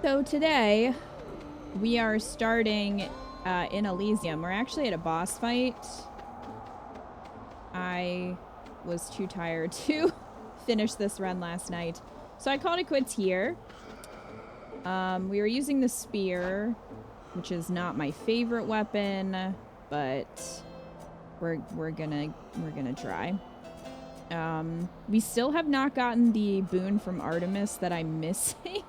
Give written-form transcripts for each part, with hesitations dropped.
So today, we are starting in Elysium. We're actually at a boss fight. I was too tired to finish this run last night. So I called it quits here. We were using the spear, which is not my favorite weapon, but we're gonna try. We still have not gotten the boon from Artemis that I'm missing.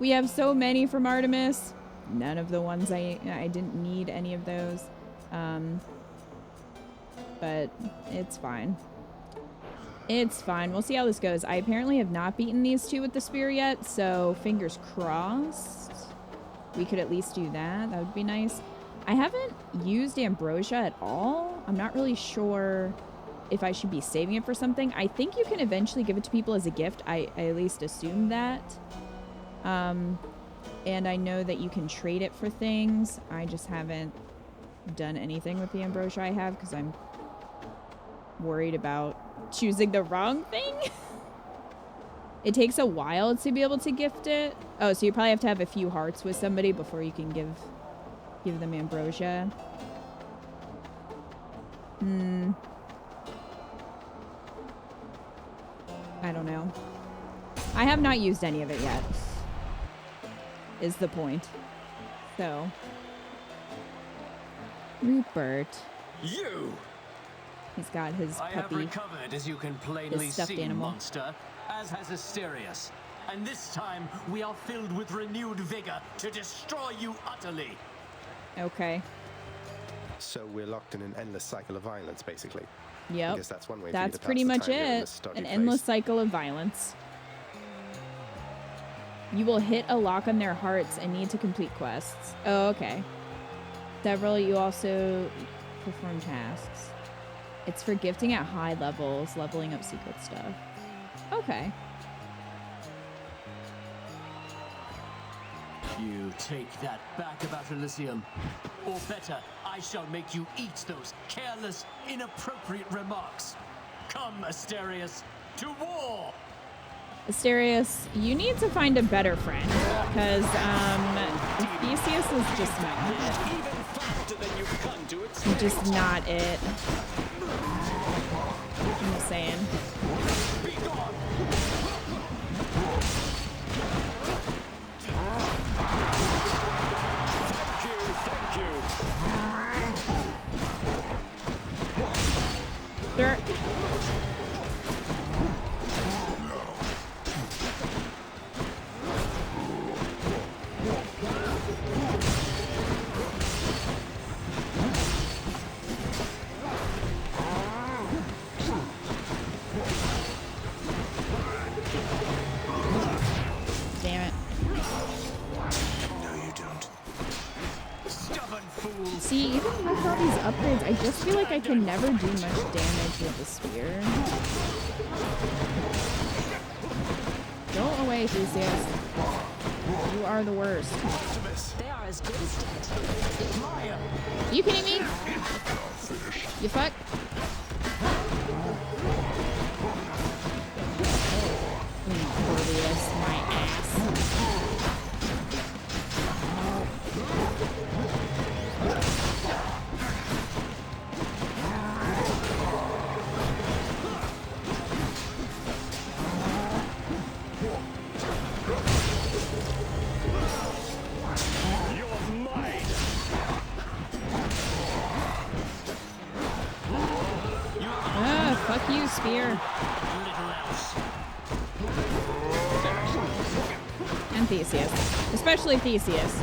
We have so many from Artemis. None of the ones I didn't need any of those. But it's fine. It's fine. We'll see how this goes. I apparently have not beaten these two with the spear yet, so fingers crossed. We could at least do that. That would be nice. I haven't used ambrosia at all. I'm not really sure if I should be saving it for something. I think you can eventually give it to people as a gift. I at least assume that. And I know that you can trade it for things. I just haven't done anything with the ambrosia I have because I'm worried about choosing the wrong thing. It takes a while to be able to gift it. Oh, so you probably have to have a few hearts with somebody before you can give them ambrosia. I don't know. I have not used any of it yet, is the point. So, Rupert. You! He's got his puppy. I have recovered, as you can plainly see, animal. monster, as has Asterius. And this time, we are filled with renewed vigor to destroy you utterly. Okay. So we're locked in an endless cycle of violence, basically. Yep. I guess that's one way. That's pretty much it. An endless cycle of violence. You will hit a lock on their hearts and need to complete quests. Oh, okay. Several, you also perform tasks. It's for gifting at high levels, leveling up secret stuff. Okay. You take that back about Elysium. Or better, I shall make you eat those careless, inappropriate remarks. Come, Asterius, to war! Asterius, you need to find a better friend, because Theseus is just not it. Just not it. I'm just saying. Thank you. Sure. Damn it. No, you don't. Stubborn fool. See, even with all these upgrades, I just feel like I can never do much damage with the spear. Go away, Theseus. You are the worst. They are as good as dead. Are you kidding me? You fuck? Impervious, my ass. Fuck you, spear. And Theseus. Especially Theseus.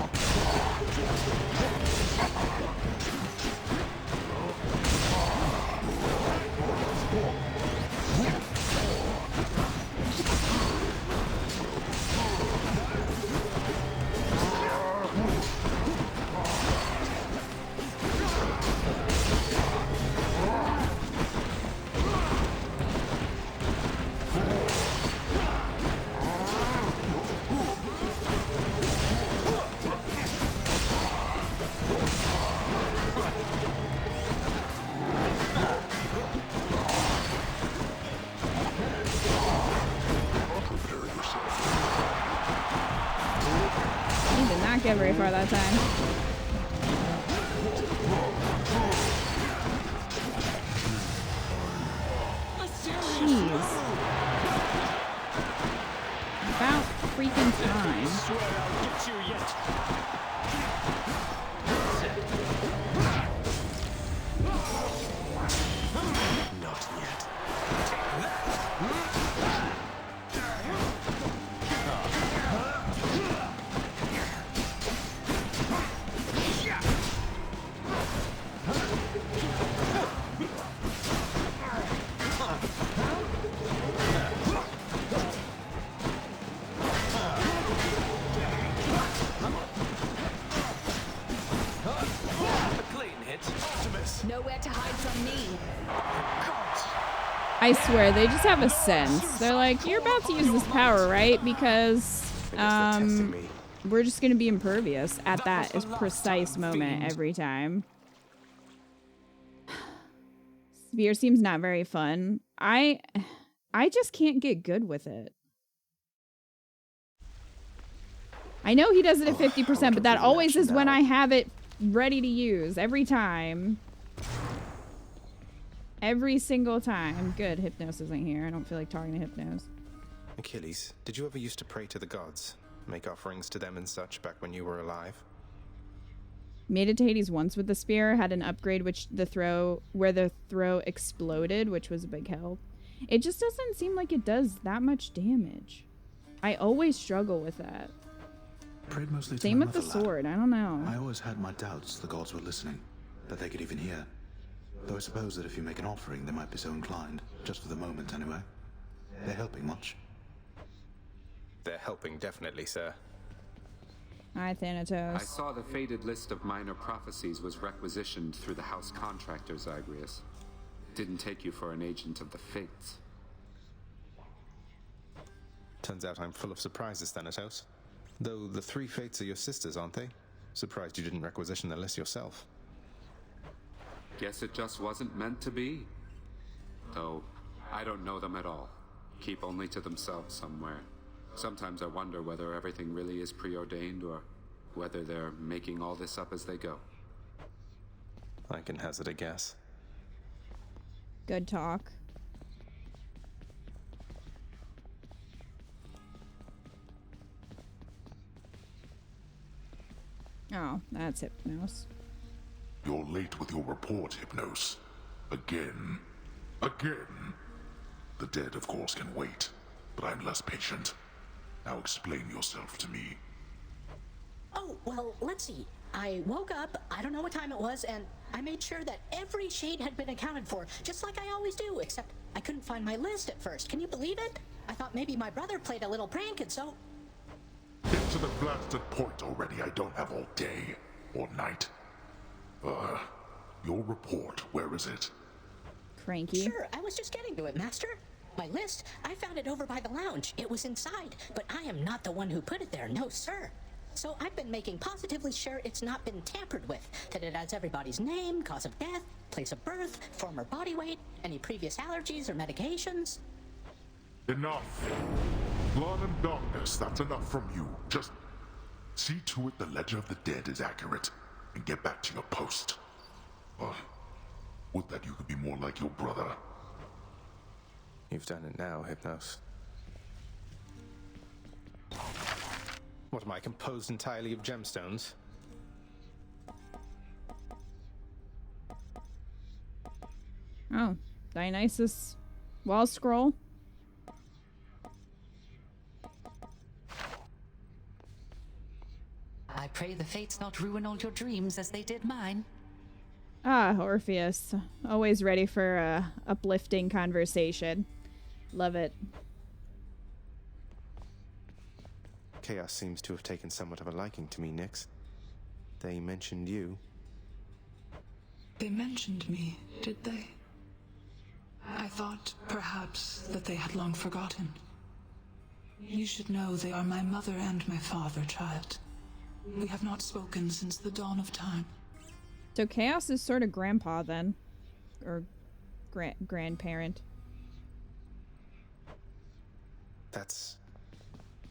not get very far that time. Jeez. About freaking time. I swear I'll get you yet. Not yet. Nowhere to hide from me. I swear, they just have a sense. They're like, you're about to use this power, right? Because, I guess they're testing me. we're just gonna be impervious at that precise moment every time. Spear seems not very fun. I just can't get good with it. I know he does it at 50%, but that always is when I have it ready to use every time. Every single time. Good, Hypnos isn't here. I don't feel like talking to Hypnos. Achilles, did you ever used to pray to the gods? Make offerings to them and such back when you were alive? Made it to Hades once with the spear. Had an upgrade where the throw exploded, which was a big help. It just doesn't seem like it does that much damage. I always struggle with that. Prayed mostly to Same my with the mother, lad. sword. I don't know. I always had my doubts the gods were listening, that they could even hear. Though I suppose that if you make an offering, they might be so inclined, just for the moment anyway. They're helping much. They're helping, definitely, sir. Hi, Thanatos. I saw the faded list of minor prophecies was requisitioned through the house contractor, Zagreus. Didn't take you for an agent of the fates. Turns out I'm full of surprises, Thanatos. Though the three fates are your sisters, aren't they? Surprised you didn't requisition the list yourself. Guess it just wasn't meant to be. Though, I don't know them at all. Keep only to themselves somewhere. Sometimes I wonder whether everything really is preordained or whether they're making all this up as they go. I can hazard a guess. Good talk. Oh, that's Hypnos. You're late with your report, Hypnos. Again. Again. The dead, of course, can wait, but I'm less patient. Now explain yourself to me. Oh, well, let's see. I woke up, I don't know what time it was, and I made sure that every shade had been accounted for, just like I always do, except I couldn't find my list at first. Can you believe it? I thought maybe my brother played a little prank, and so... Get to the blasted point already. I don't have all day or night. Your report, where is it? Cranky. Sure, I was just getting to it, Master. My list, I found it over by the lounge. It was inside, but I am not the one who put it there, no sir. So I've been making positively sure it's not been tampered with, that it has everybody's name, cause of death, place of birth, former body weight, any previous allergies or medications. Enough. Blood and darkness, that's enough from you. Just see to it the ledger of the dead is accurate, and get back to your post. Would that you could be more like your brother. You've done it now, Hypnos. What am I, composed entirely of gemstones? Oh, Dionysus wall scroll. I pray the fates not ruin all your dreams as they did mine. Ah, Orpheus. Always ready for a uplifting conversation. Love it. Chaos seems to have taken somewhat of a liking to me, Nyx. They mentioned you. They mentioned me, did they? I thought, perhaps, that they had long forgotten. You should know they are my mother and my father, child. We have not spoken since the dawn of time. So Chaos is sort of grandpa then. Or grandparent. That's...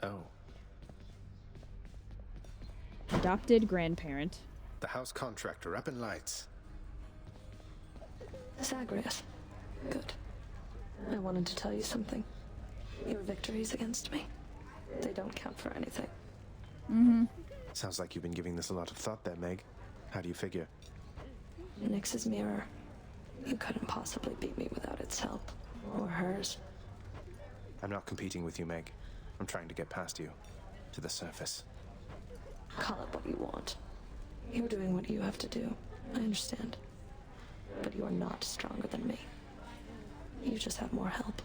oh. adopted grandparent. The house contractor up in lights. Zagreus. Good. I wanted to tell you something. Your victories against me, they don't count for anything. Mm-hmm. Sounds like you've been giving this a lot of thought there, Meg. How do you figure? Nyx's mirror. You couldn't possibly beat me without its help. Or hers. I'm not competing with you, Meg. I'm trying to get past you. To the surface. Call it what you want. You're doing what you have to do. I understand. But you are not stronger than me. You just have more help.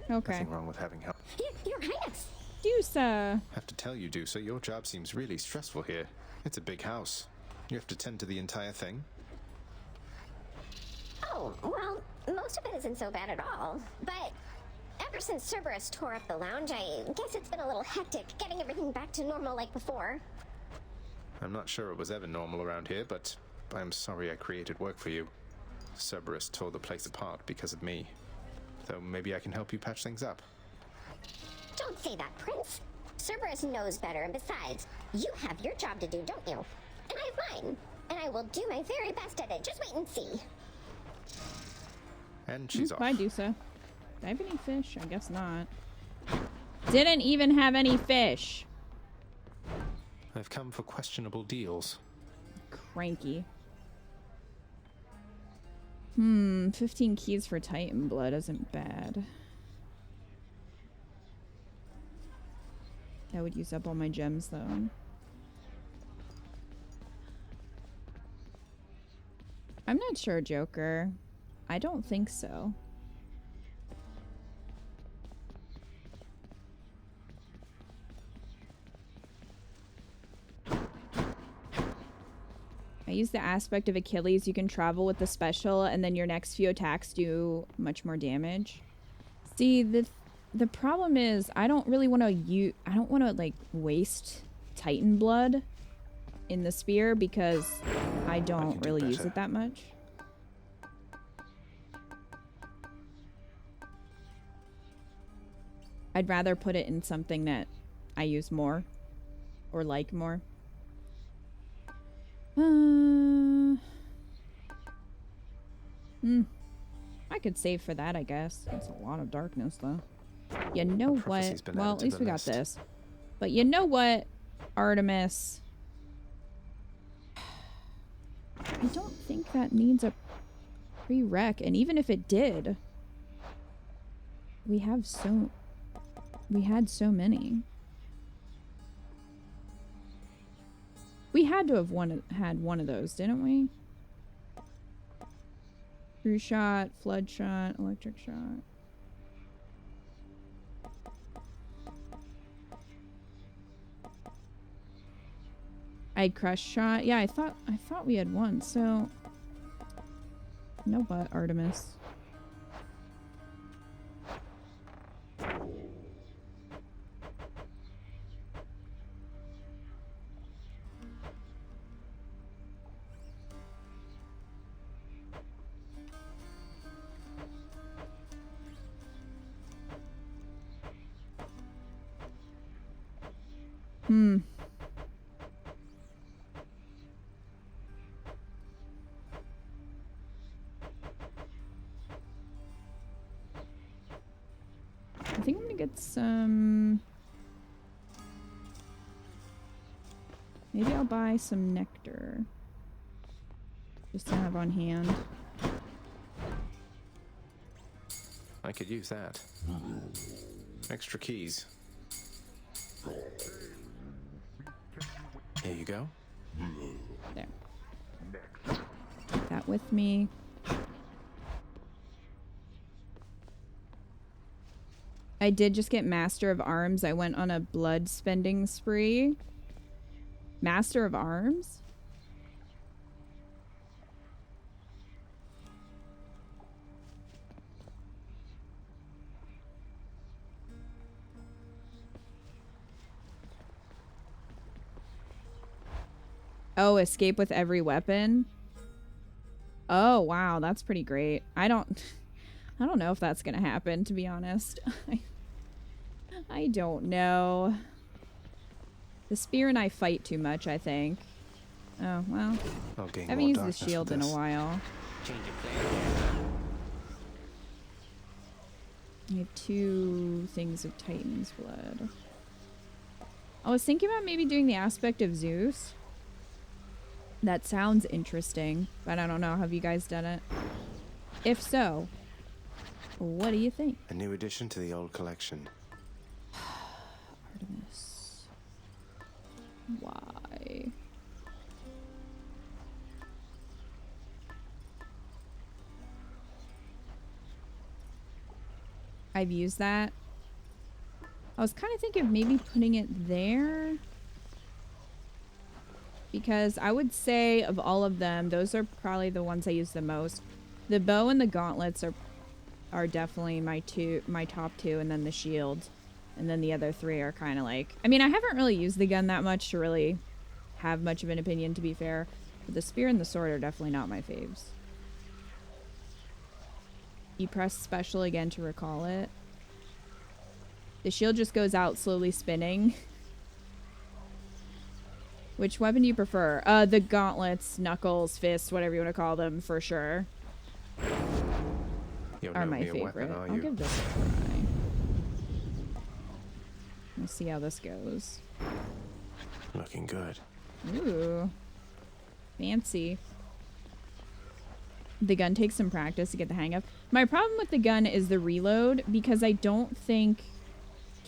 Okay. Nothing wrong with having help. Your Highness. Dusa. Have to tell you, Dusa, your job seems really stressful here. It's a big house. You have to tend to the entire thing. Oh, well, most of it isn't so bad at all. But ever since Cerberus tore up the lounge, I guess it's been a little hectic getting everything back to normal like before. I'm not sure it was ever normal around here, but I'm sorry I created work for you. Cerberus tore the place apart because of me. So maybe I can help you patch things up. Don't say that, Prince. Cerberus knows better, and besides, you have your job to do, don't you? And I have mine. And I will do my very best at it. Just wait and see. And she's off. Bye, Dusa. Did I have any fish? I guess not. Didn't even have any fish. I've come for questionable deals. Cranky. 15 keys for Titan blood isn't bad. That would use up all my gems, though. I'm not sure, Joker. I don't think so. I use the aspect of Achilles. You can travel with the special, and then your next few attacks do much more damage. See, the problem is I don't really want to I don't want to like waste Titan blood in the spear because I don't really use it that much. I'd rather put it in something that I use more or like more. I could save for that, I guess. It's a lot of darkness, though. You know what? Well, at least we got this. But you know what, Artemis? I don't think that needs a prereq, and even if it did, we had so many. We had to have had one of those, didn't we? True shot, flood shot, electric shot. I had crush shot. Yeah, I thought we had one. So no but Artemis. I think I'm gonna get some... Maybe I'll buy some nectar. Just to have on hand. I could use that. Extra keys. Here you go. There. Take that with me. I did just get Master of Arms. I went on a blood spending spree. Master of Arms? Oh, escape with every weapon? Oh, wow, that's pretty great. I don't know if that's gonna happen, to be honest. I don't know. The spear and I fight too much, I think. Oh, well. I'll gain I haven't more used the darkness shield for in a this. while. Change of plan. I have 2 things of Titan's blood. I was thinking about maybe doing the aspect of Zeus. That sounds interesting, but I don't know. Have you guys done it? If so, what do you think? A new addition to the old collection. Artemis. Why? I've used that. I was kind of thinking of maybe putting it there. Because I would say of all of them, those are probably the ones I use the most. The bow and the gauntlets are definitely my top 2, and then the shield. And then the other 3 are kind of like... I mean, I haven't really used the gun that much to really have much of an opinion, to be fair. But the spear and the sword are definitely not my faves. You press special again to recall it. The shield just goes out slowly spinning. Which weapon do you prefer? The gauntlets, knuckles, fists, whatever you want to call them, for sure. You're Are no my mere favorite. weapon, are I'll you? give this a try. Let's see how this goes. Looking good. Ooh. Fancy. The gun takes some practice to get the hang of. My problem with the gun is the reload, because I don't think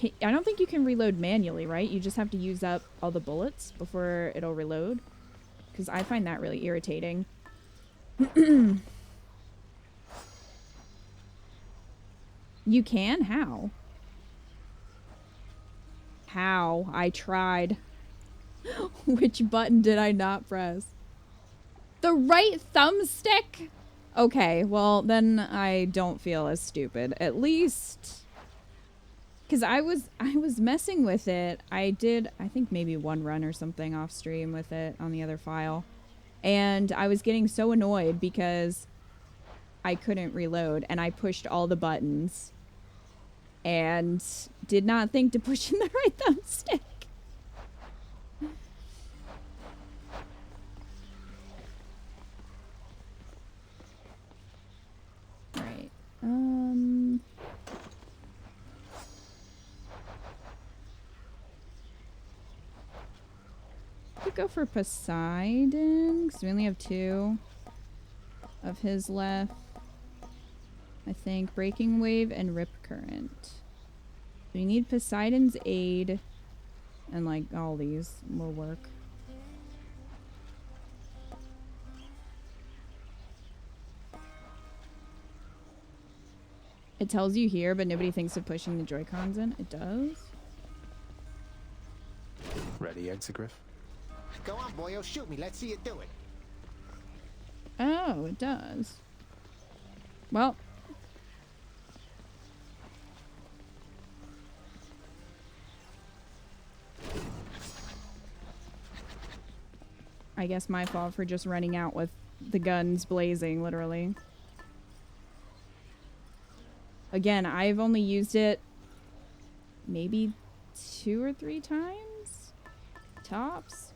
you can reload manually, right? You just have to use up all the bullets before it'll reload. Because I find that really irritating. You can? How? How? I tried. Which button did I not press? The right thumbstick? Okay, well, then I don't feel as stupid. At least... Because I was messing with it. I did, I think, maybe 1 run or something off stream with it on the other file. And I was getting so annoyed because I couldn't reload. And I pushed all the buttons. And did not think to push in the right thumbstick. Right. Could go for Poseidon, because we only have 2 of his left. I think Breaking Wave and Rip Current. We need Poseidon's aid, and like all these will work. It tells you here, but nobody thinks of pushing the Joy-Cons in. It does? Ready, Exegriff? Go on, boyo, shoot me. Let's see you do it. Oh, it does. Well. I guess my fault for just running out with the guns blazing, literally. Again, I've only used it maybe 2 or 3 times? Tops?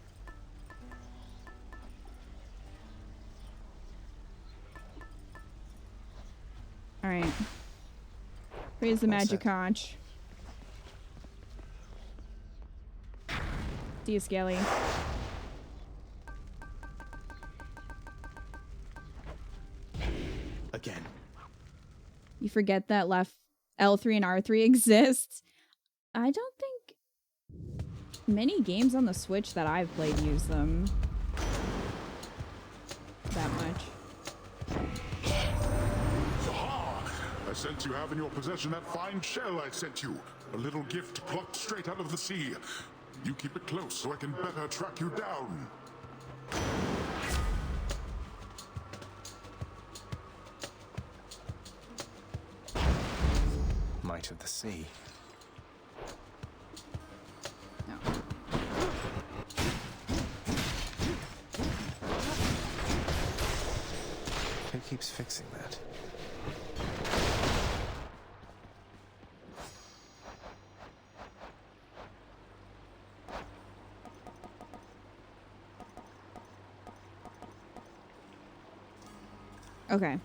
Alright. Praise the magic conch. See you, Skelly. Again. You forget that left L3 and R3 exists. I don't think many games on the Switch that I've played use them that much. I sense you have in your possession that fine shell I sent you. A little gift plucked straight out of the sea. You keep it close so I can better track you down. Might of the sea. No. Who keeps fixing that? Okay.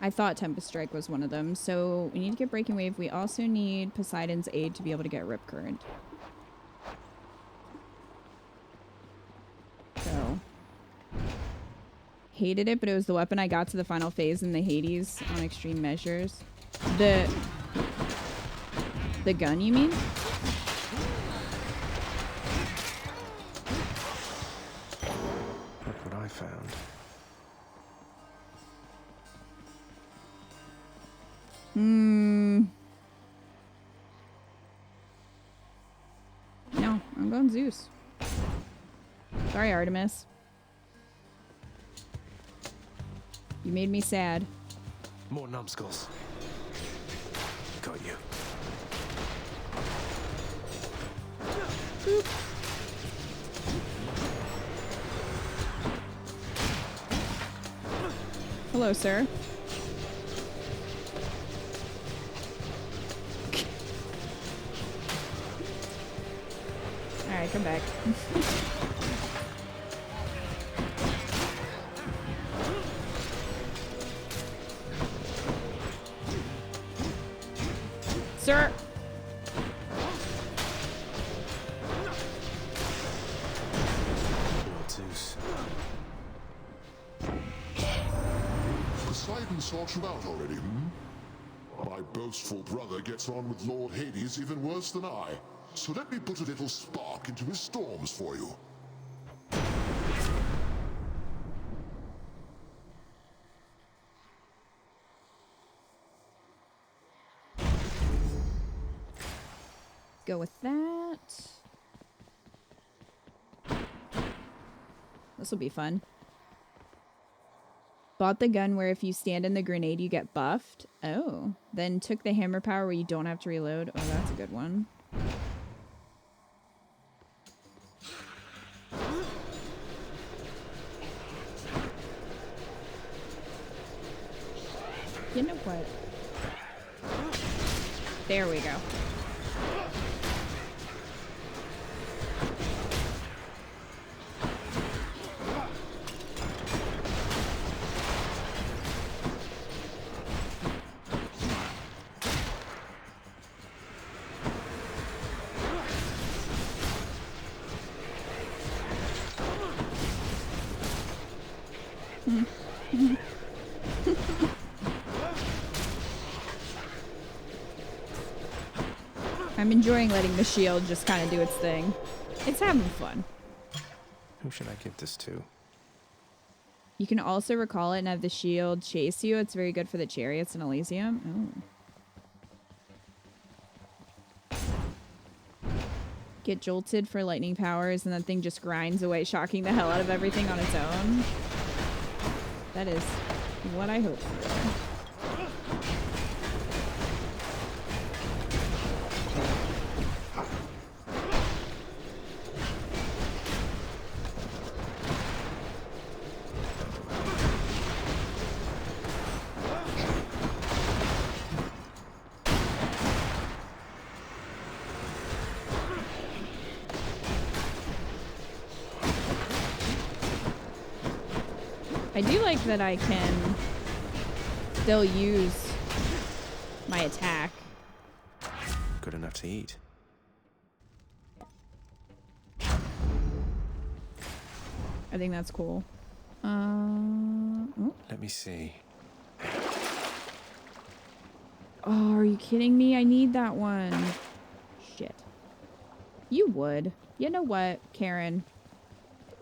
I thought Tempest Strike was one of them. So we need to get Breaking Wave. We also need Poseidon's aid to be able to get Rip Current. So. Hated it, but it was the weapon I got to the final phase in the Hades on extreme measures. The gun, you mean? Look what I found. No, I'm going Zeus. Sorry, Artemis. You made me sad. More numbskulls. Got you. Boop. Hello, sir. Alright, come back. Sir! Lord Zeus. Poseidon sought you out already, My boastful brother gets on with Lord Hades even worse than I. So let me put a little spark into his storms for you. Go with that. This will be fun. Bought the gun where if you stand in the grenade you get buffed. Oh. Then took the hammer power where you don't have to reload. Oh, that's a good one. You know what? There we go. I'm enjoying letting the shield just kind of do its thing. It's having fun. Who should I give this to? You can also recall it and have the shield chase you. It's very good for the chariots in Elysium. Oh. Get jolted for lightning powers and that thing just grinds away, shocking the hell out of everything on its own. That is what I hoped for. I do like that I can still use my attack. Good enough to eat. I think that's cool. Let me see. Oh, are you kidding me? I need that one. Shit. You would. You know what, Karen?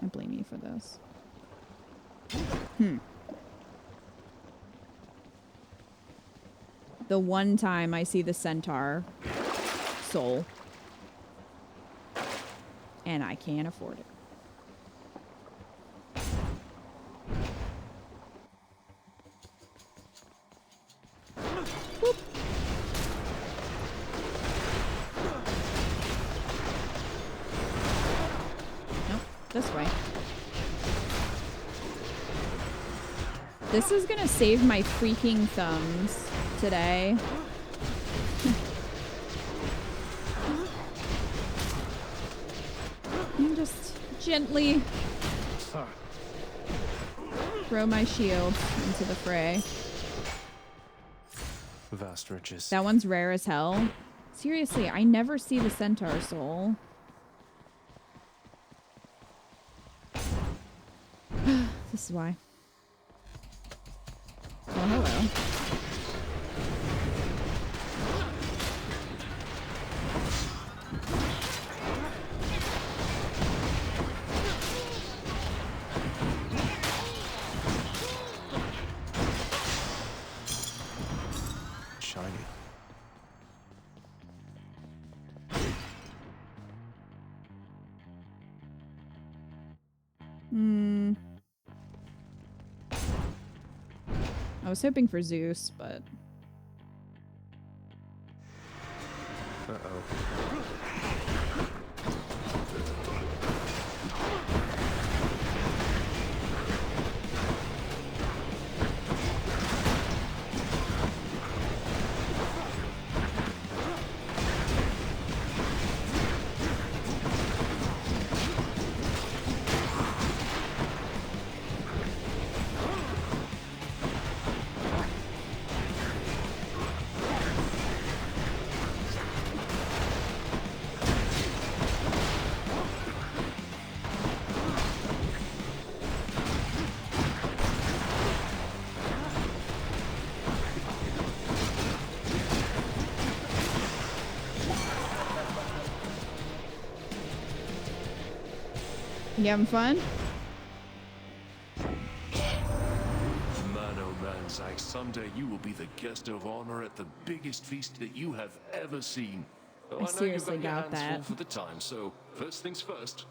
I blame you for this. The one time I see the centaur soul. And I can't afford it. Boop. Nope, this way. This is gonna save my freaking thumbs today. I'm just gently throw my shield into the fray. Vast riches. That one's rare as hell. Seriously, I never see the centaur soul. This is why. Oh, hello. Shiny. I was hoping for Zeus, but... Uh-oh. You having fun? Man, oh man, Zack, someday you will be the guest of honor at the biggest feast that you have ever seen. Well, I seriously know you've got doubt your hands that. full for the time, so first things first.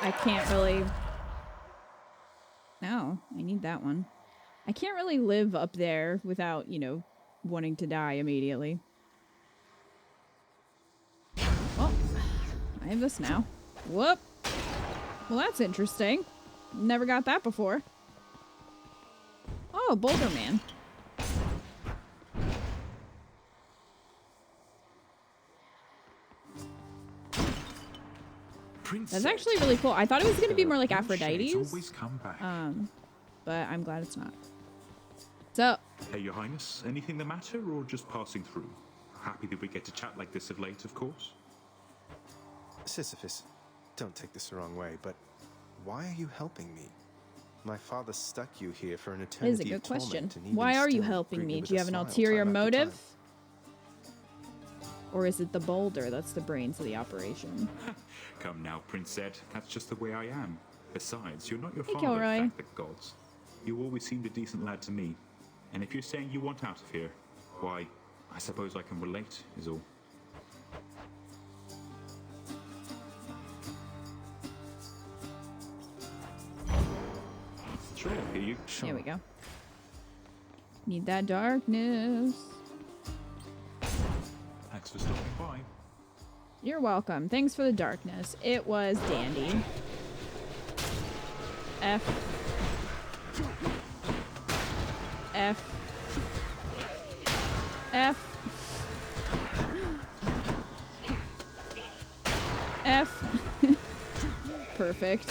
I can't really... No, I need that one. I can't really live up there without, you know, wanting to die immediately. Well, I have this now. Whoop. Well, that's interesting. Never got that before. Oh, Boulder Man. That's actually really cool. I thought it was going to be more like Aphrodite's. But I'm glad it's not. So, Hey, Your Highness, anything the matter or just passing through? Happy that we get to chat like this of late, of course. Sisyphus, don't take this the wrong way, but why are you helping me? My father stuck you here for an that eternity is a good of torment, question. and even Why are you still helping greet me? with Do you a have an smile ulterior time after motive? time. Or is it the boulder that's the brains of the operation? Come now, Prince Ed, that's just the way I am. Besides, you're not your Hey, father, Kilroy. thank the gods. You always seemed a decent lad to me. And if you're saying you want out of here, why, I suppose I can relate, is all. Sure, here you. Sure. There we go. Need that darkness. Thanks for stopping by. You're welcome. Thanks for the darkness. It was dandy. F. F. F. F. Perfect.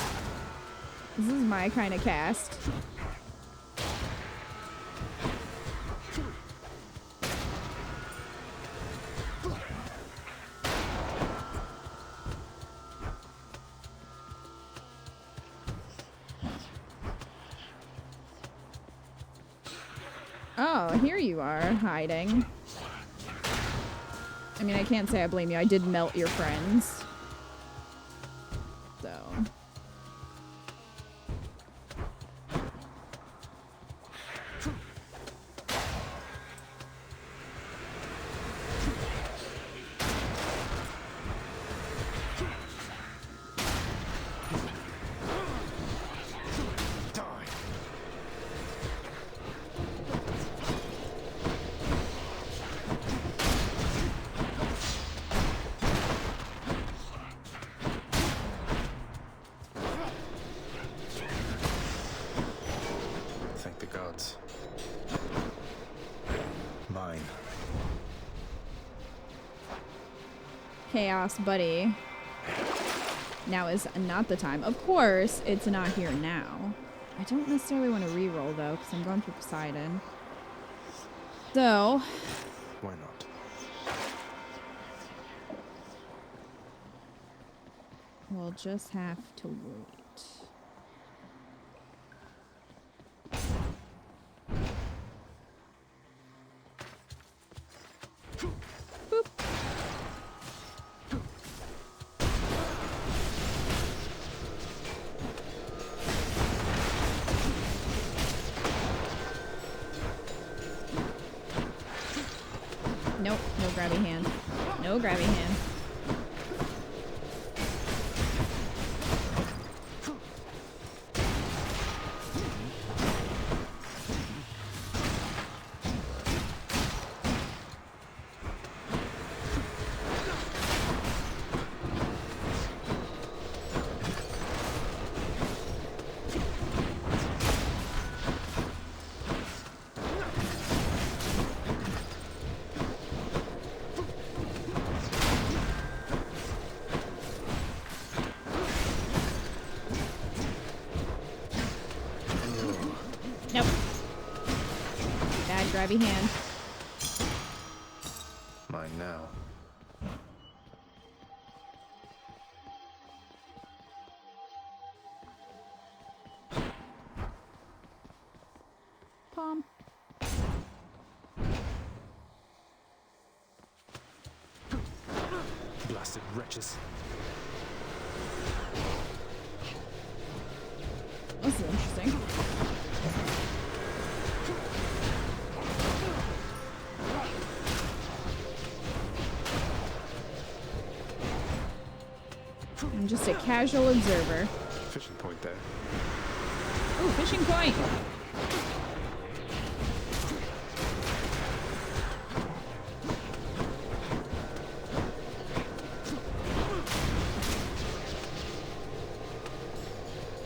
This is my kind of cast. Oh, here you are, hiding. I mean, I can't say I blame you. I did melt your friends. So... Thank the gods. Mine. Chaos, buddy. now is not the time. Of course, it's not here now. I don't necessarily want to re-roll, though, because I'm going for Poseidon. So... Why not? We'll just have to wait. Boop. Nope, no grabby hand. No grabby hand. Nope. Bad grabby hand. Mine now. Palm. Blasted wretches. This is interesting. I'm just a casual observer. Fishing point there. Ooh, fishing point!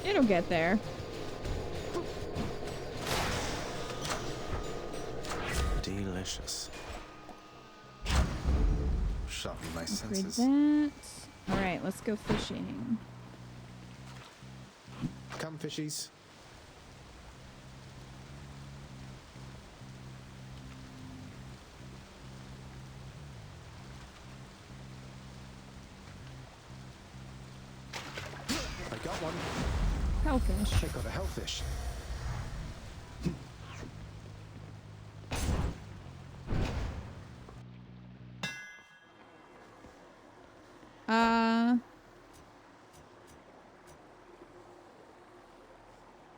It'll get there. Delicious. Sharpen my Upgrade senses. that. Alright, let's go fishing. Come, fishies. I got one. Hellfish. I got a hellfish.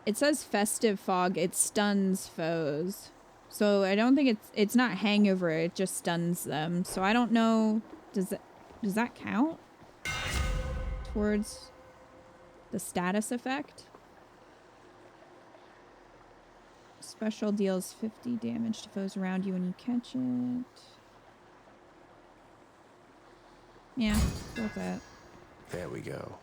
It says festive fog. It stuns foes. So I don't think it's not hangover, it just stuns them. So I don't know, does that count towards the status effect? Special deals 50 damage to foes around you when you catch it. Yeah, go with that. There we go.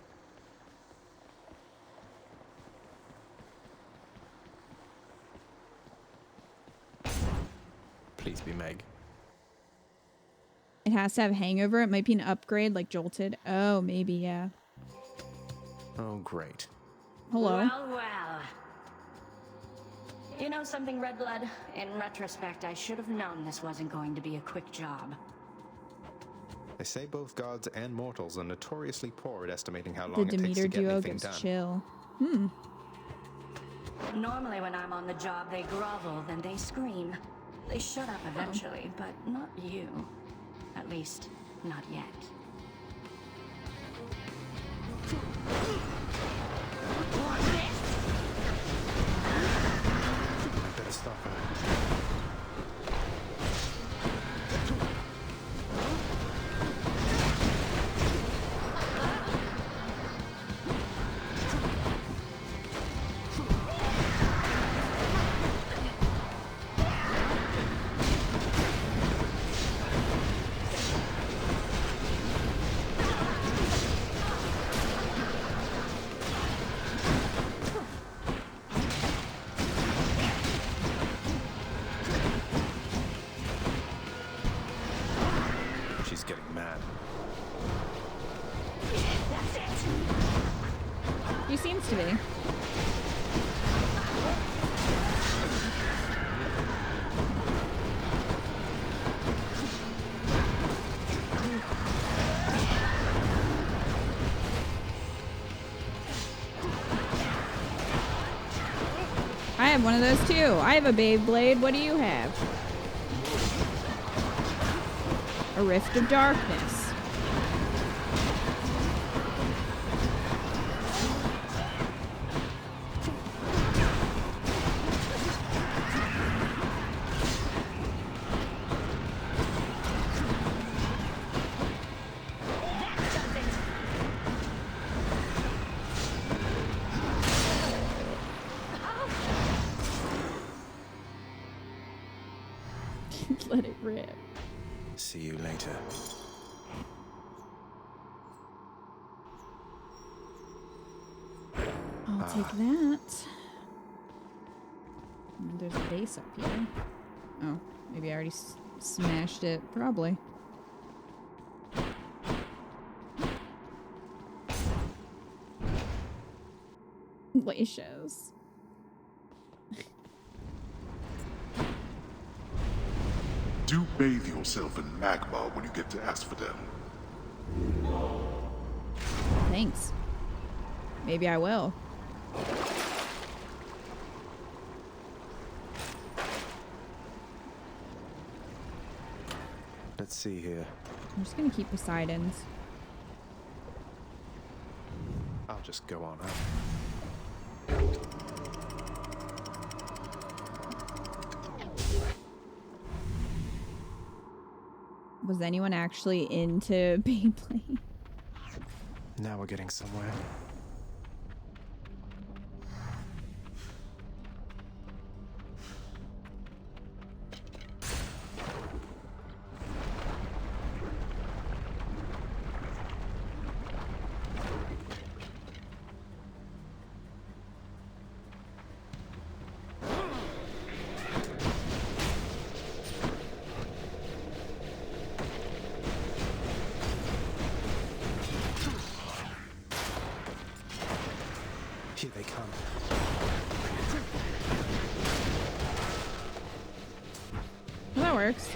Please be Meg. It has to have hangover. It might be an upgrade like jolted. Oh, maybe, yeah. Oh, great. Hello. Well, well. You know something, Redblood? In retrospect, I should have known this wasn't going to be a quick job. They say both gods and mortals are notoriously poor at estimating how The long it takes Demeter to get duo anything gives done. chill. Hmm. Normally when I'm on the job, they grovel, then they scream. They shut up eventually, but not you. At least, not yet. I better stop her. She seems to be. I have one of those too. I have a Beyblade. What do you have? A Rift of Darkness. Let it rip. See you later. I'll take that. There's a base up here. Oh, maybe I already smashed it. Probably. Glaciers. Do bathe yourself in magma when you get to Asphodel. Thanks. Maybe I will. Let's see here. I'm just gonna keep Poseidon's. I'll just go on up. Was anyone actually into Beyblade? Now we're getting somewhere. Here they come. Well, that works.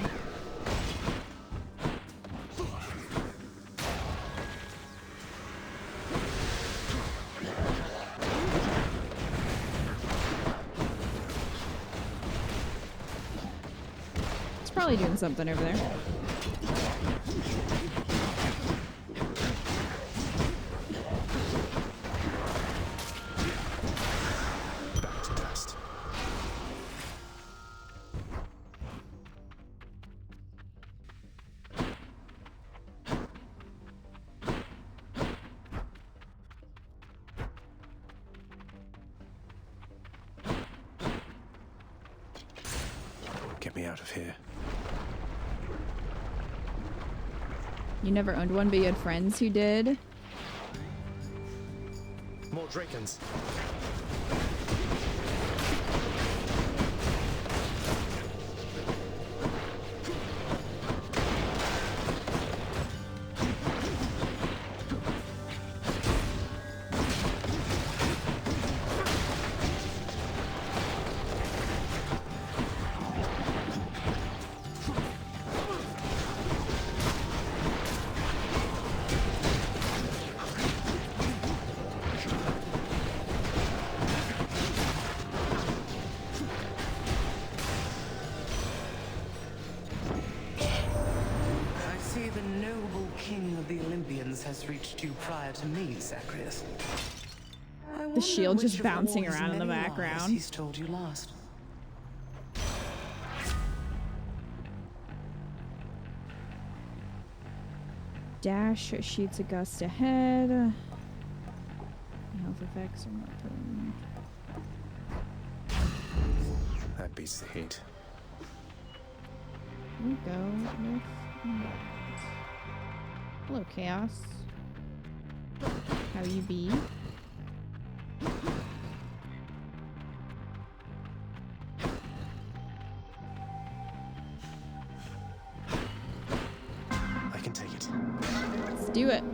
It's probably doing something over there. Get me out of here. You never owned one, but you had friends who did? More Drakens. Has reached you prior to me, Zacharias. The shield just bouncing around in the background. He's told you last. Dash shoots a gust ahead. Health effects are not putting. That beats the heat. Here we go. Hello, Chaos. How you be? I can take it. Let's do it.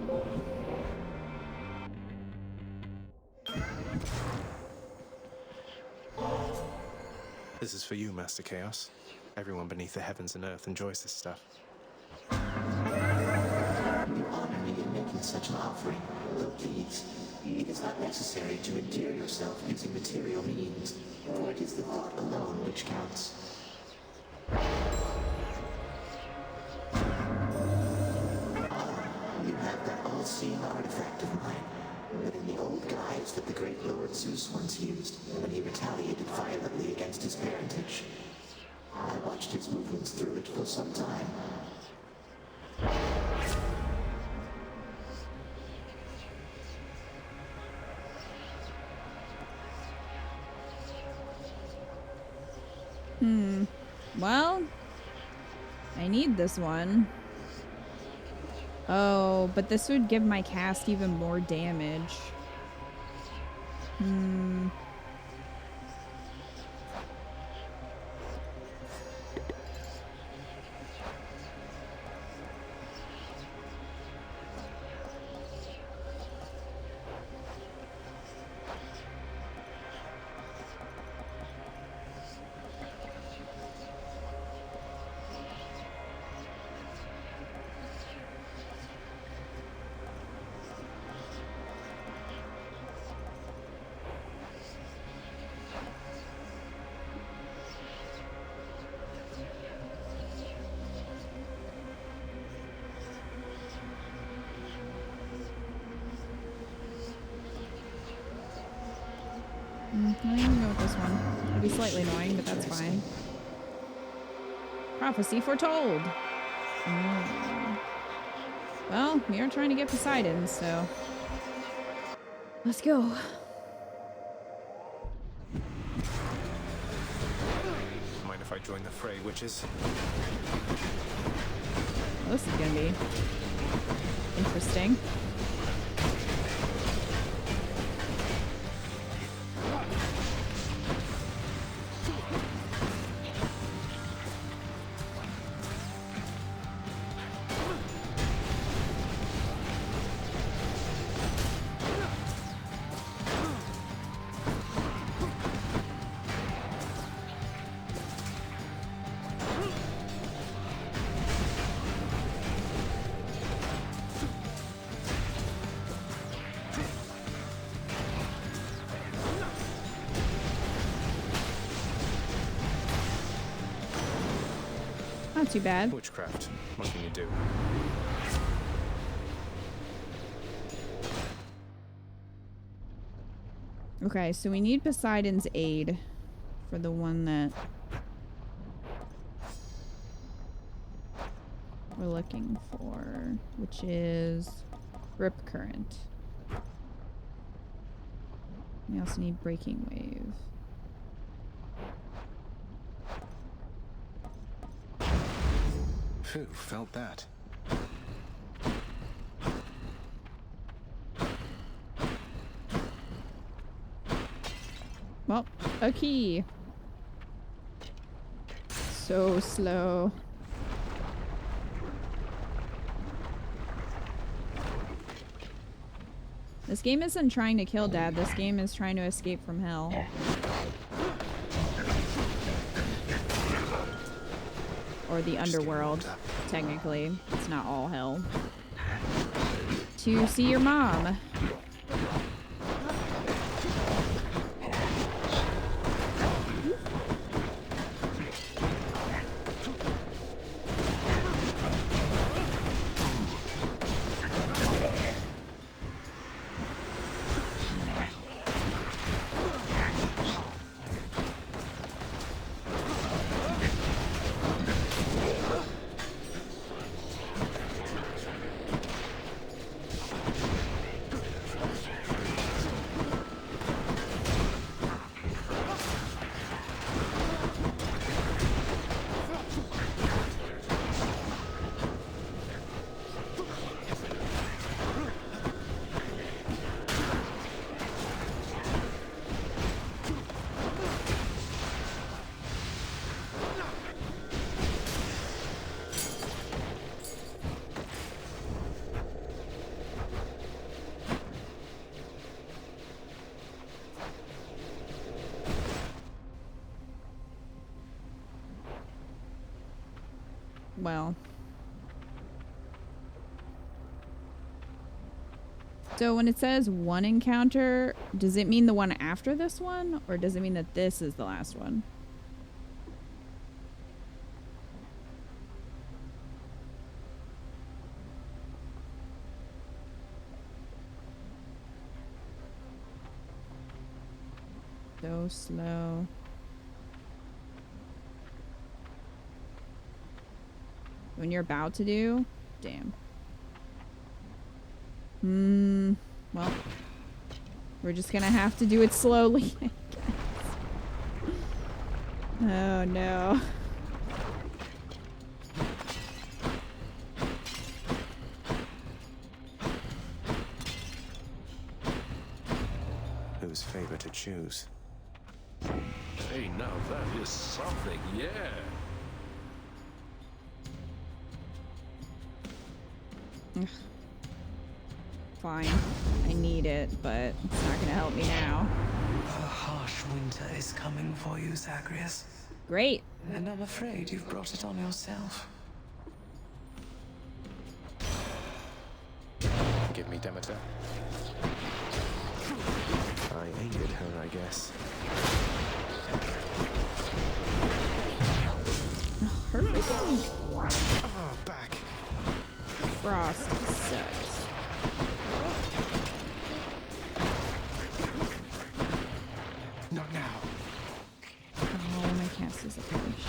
This is for you, Master Chaos. Everyone beneath the heavens and earth enjoys this stuff. You honor me in making such an offering, but please, it is not necessary to endear yourself using material means, for it is the thought alone which counts. You have that all-seeing artifact of mine, but in the old guise that the great Lord Zeus once used when he retaliated violently against his parentage. I watched his movements through it for some time. Well, I need this one. Oh, but this would give my cast even more damage. I'm gonna go with this one. It'll be slightly annoying, but that's fine. Prophecy foretold. Well, we are trying to get Poseidon, so let's go. Mind if I join the fray, witches? Well, this is gonna be interesting. Not too bad. Witchcraft. What can you do? Okay, so we need Poseidon's aid for the one that we're looking for, which is Rip Current. We also need Breaking Wave. Phew, felt that. Well, a key. So slow. This game isn't trying to kill Dad. This game is trying to escape from hell. Or the underworld, technically. It's not all hell. To see your mom. well. So when it says one encounter, does it mean the one after this one? Or does it mean that this is the last one? So slow. When you're about to do? Damn. Well. We're just gonna have to do it slowly, I guess. Oh no. Whose favor to choose? Hey, now that is something, yeah. Ugh. Fine. I need it, but it's not gonna help me now. A harsh winter is coming for you, Zagreus. Great. And I'm afraid you've brought it on yourself. Forgive me, Demeter. I angered her, I guess. Perfect. Oh, back. Frost sucks. Not now. Oh, my cast is a finish.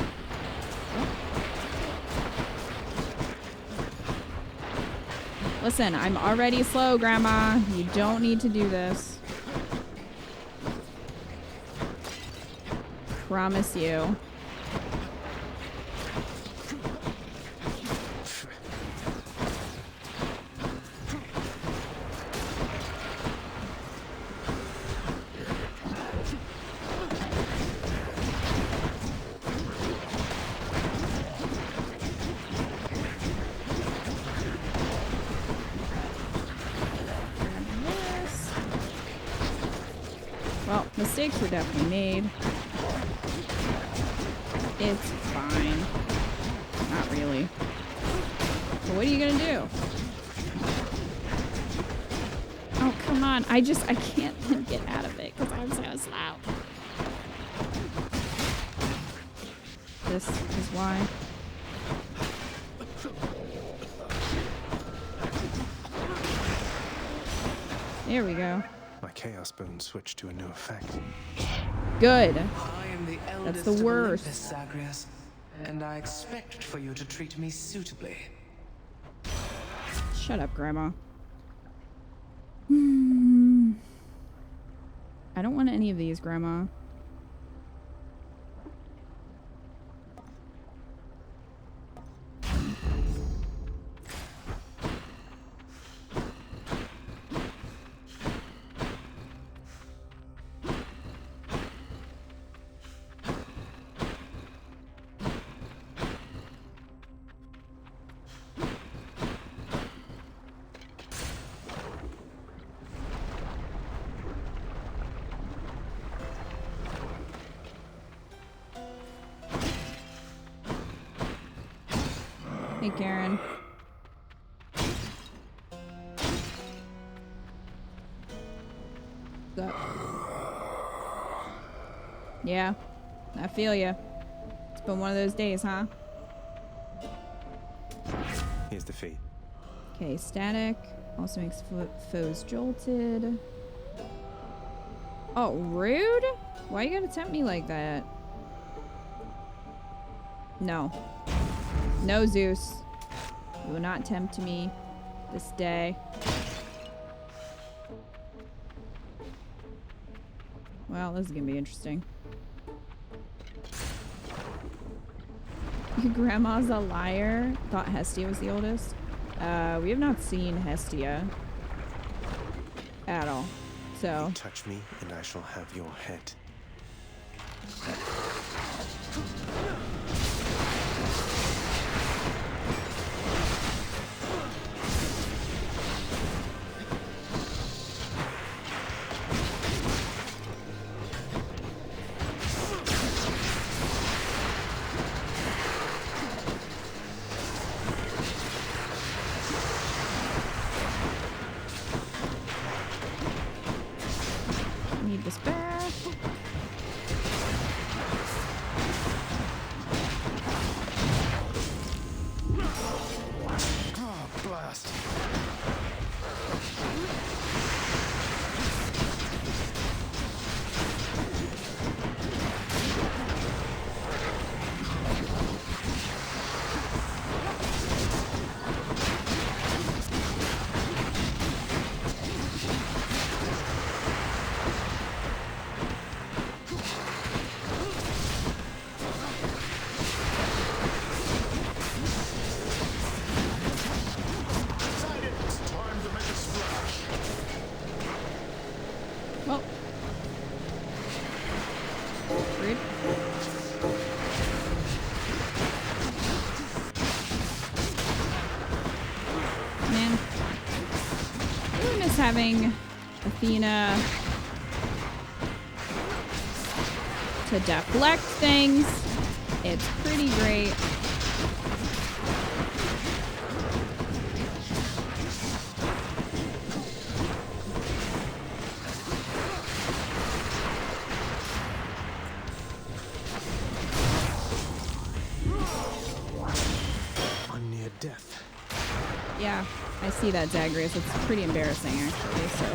Listen, I'm already slow, Grandma. You don't need to do this. Promise you. Well, mistakes were definitely made. It's fine. Not really. But what are you gonna do? Oh, come on. I can't get out of it because I'm so slow. This is why. There we go. My Chaos Bone switched to a new effect. Good. I am the That's eldest the of worst. Olympus, Zagreus, and I expect for you to treat me suitably. Shut up, Grandma. I don't want any of these, Grandma. Hey, Karen. What's up? Yeah, I feel ya. It's been one of those days, huh? Here's the fee. Okay, static. Also makes foes jolted. Oh, rude? Why you gotta tempt me like that? No. No, Zeus. You will not tempt me this day. Well, this is gonna be interesting. Your grandma's a liar. Thought Hestia was the oldest. We have not seen Hestia at all. So. You touch me, and I shall have your head. this back. Oh, blast. Well. Rude. Man. I really miss having Athena to deflect things. It's pretty great. I'm near death. Yeah, I see that, Zagreus. It's pretty embarrassing, actually, so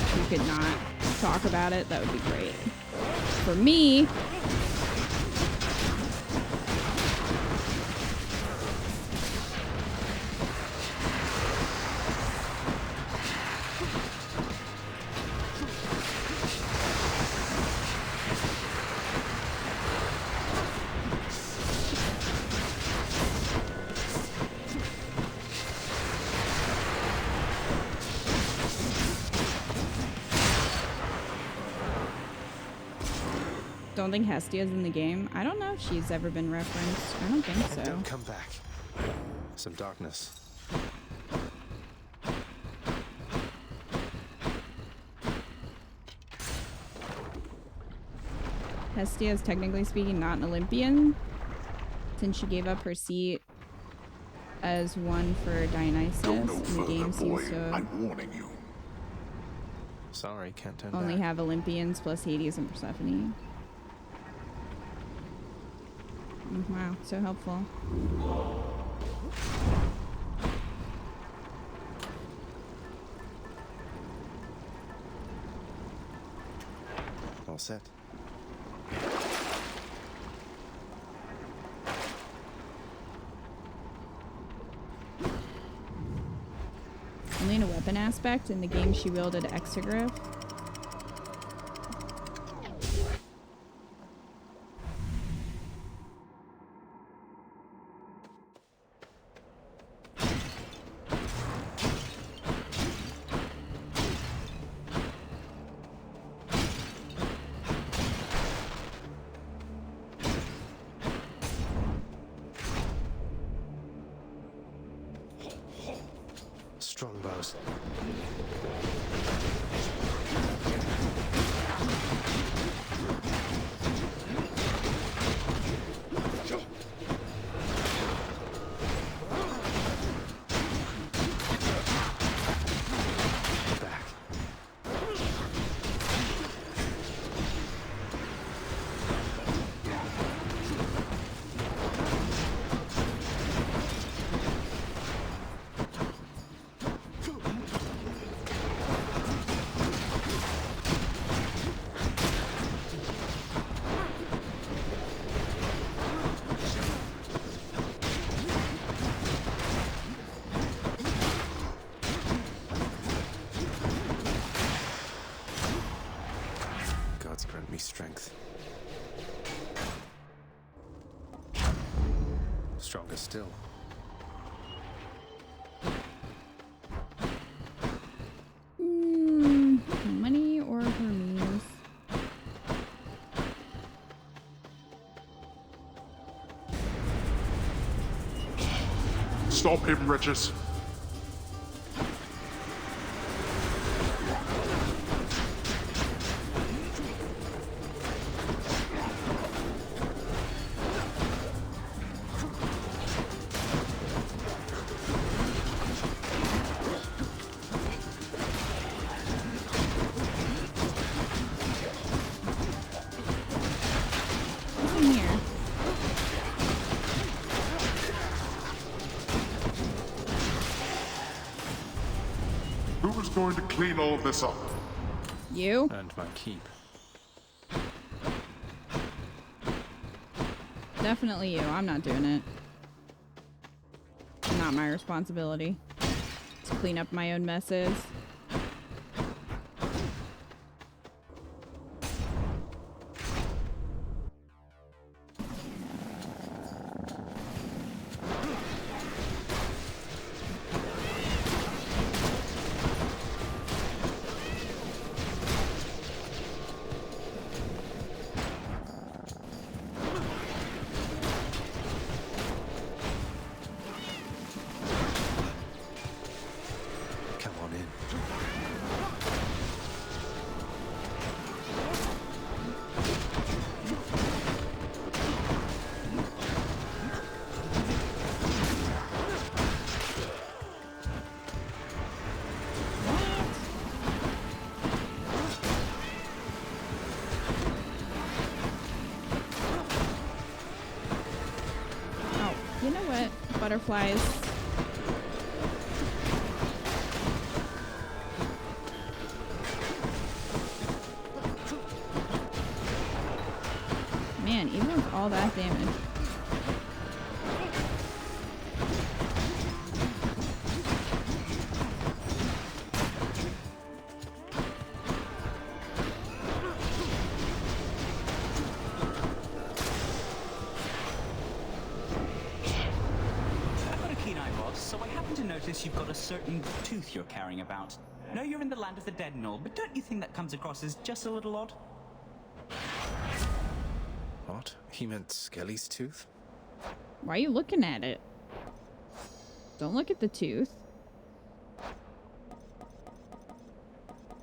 if you could not talk about it, that would be great. For me, don't think Hestia's in the game. I don't know if she's ever been referenced. I don't think And so. don't come back. Some darkness. Hestia is technically speaking not an Olympian, since she gave up her seat as one for Dionysus. Go no and the further, game boy. seems to I'm warning you. Sorry, can't turn only back. have Olympians plus Hades and Persephone. Wow, so helpful. All set. Only in a weapon aspect. In the game, she wielded Exegriff. Strong bows. Back. Gods grant me strength. Stronger still. Money or Hermes? Stop him, Regis. Who is going to clean all of this up? You? And my keep. Definitely you. I'm not doing it. Not my responsibility to clean up my own messes. Come on in. Oh, you know what? Butterflies. Man, even with all that damage. I've got a keen eye, boss, so I happen to notice you've got a certain tooth you're carrying about. Know you're in the land of the dead and all, but don't you think that comes across as just a little odd? What? He meant Skelly's tooth? Why are you looking at it? Don't look at the tooth.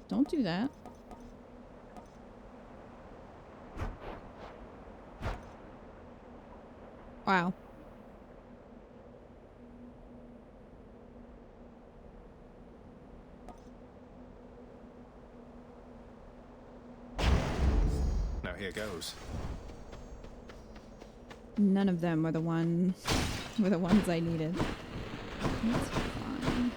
Don't do that. Wow. Now here goes. None of them were the ones I needed. That's fine.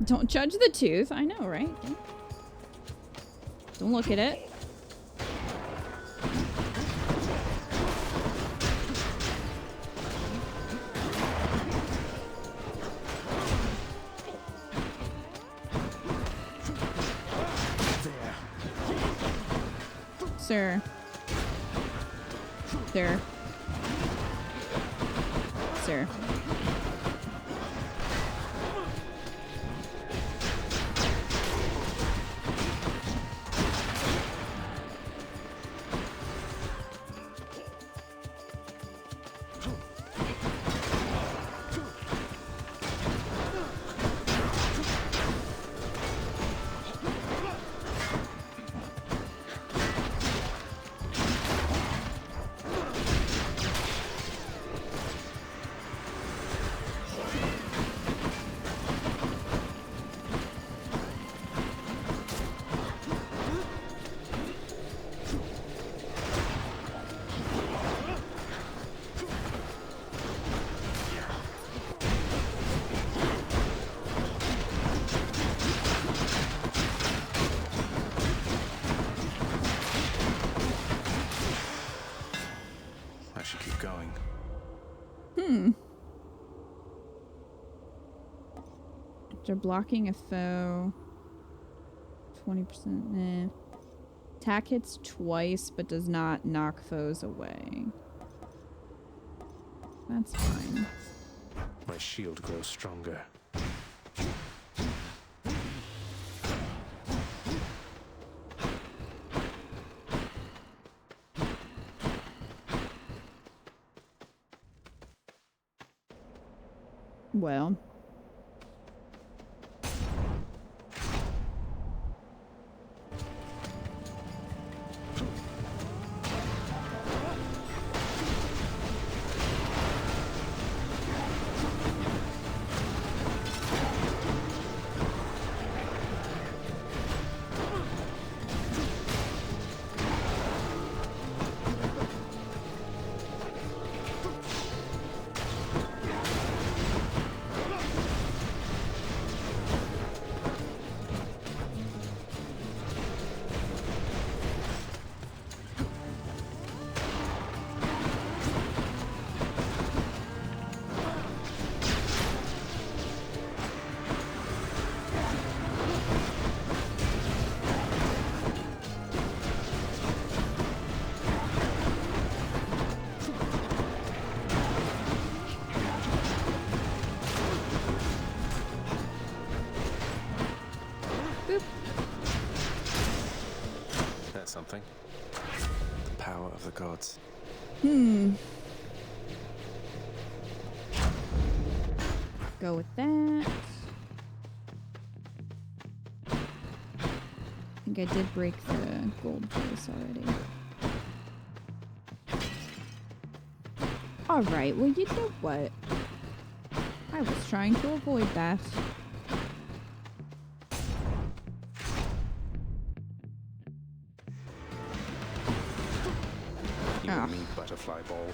Don't judge the tooth. I know, right? Don't look at it. Sir. Sir. Sir. I should keep going. After blocking a foe, 20%. Attack hits twice, but does not knock foes away. That's fine. My shield grows stronger. Well. of the gods. Go with that. I think I did break the gold place already. Alright, well, you know what? I was trying to avoid that. You and me, butterfly ball.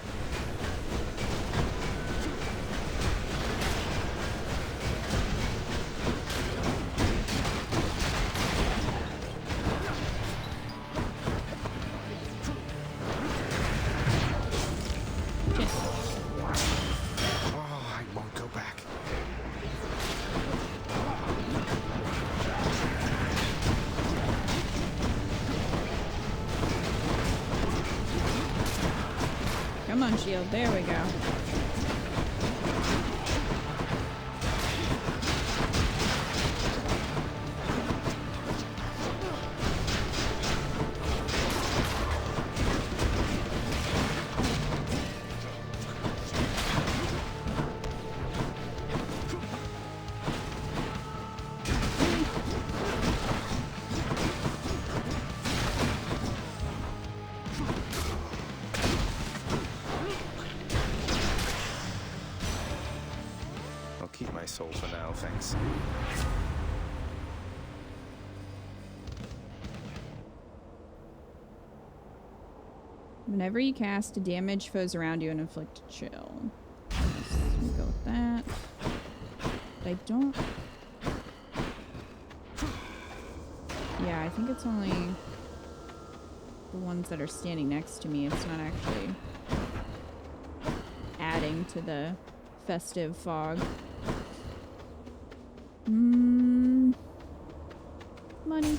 Oh, I won't go back. Come on, shield. There we go. I'll keep my soul for now, thanks. Whenever you cast, damage foes around you and inflict chill. Let's go with that. But I don't... Yeah, I think it's only the ones that are standing next to me. It's not actually adding to the festive fog. Money.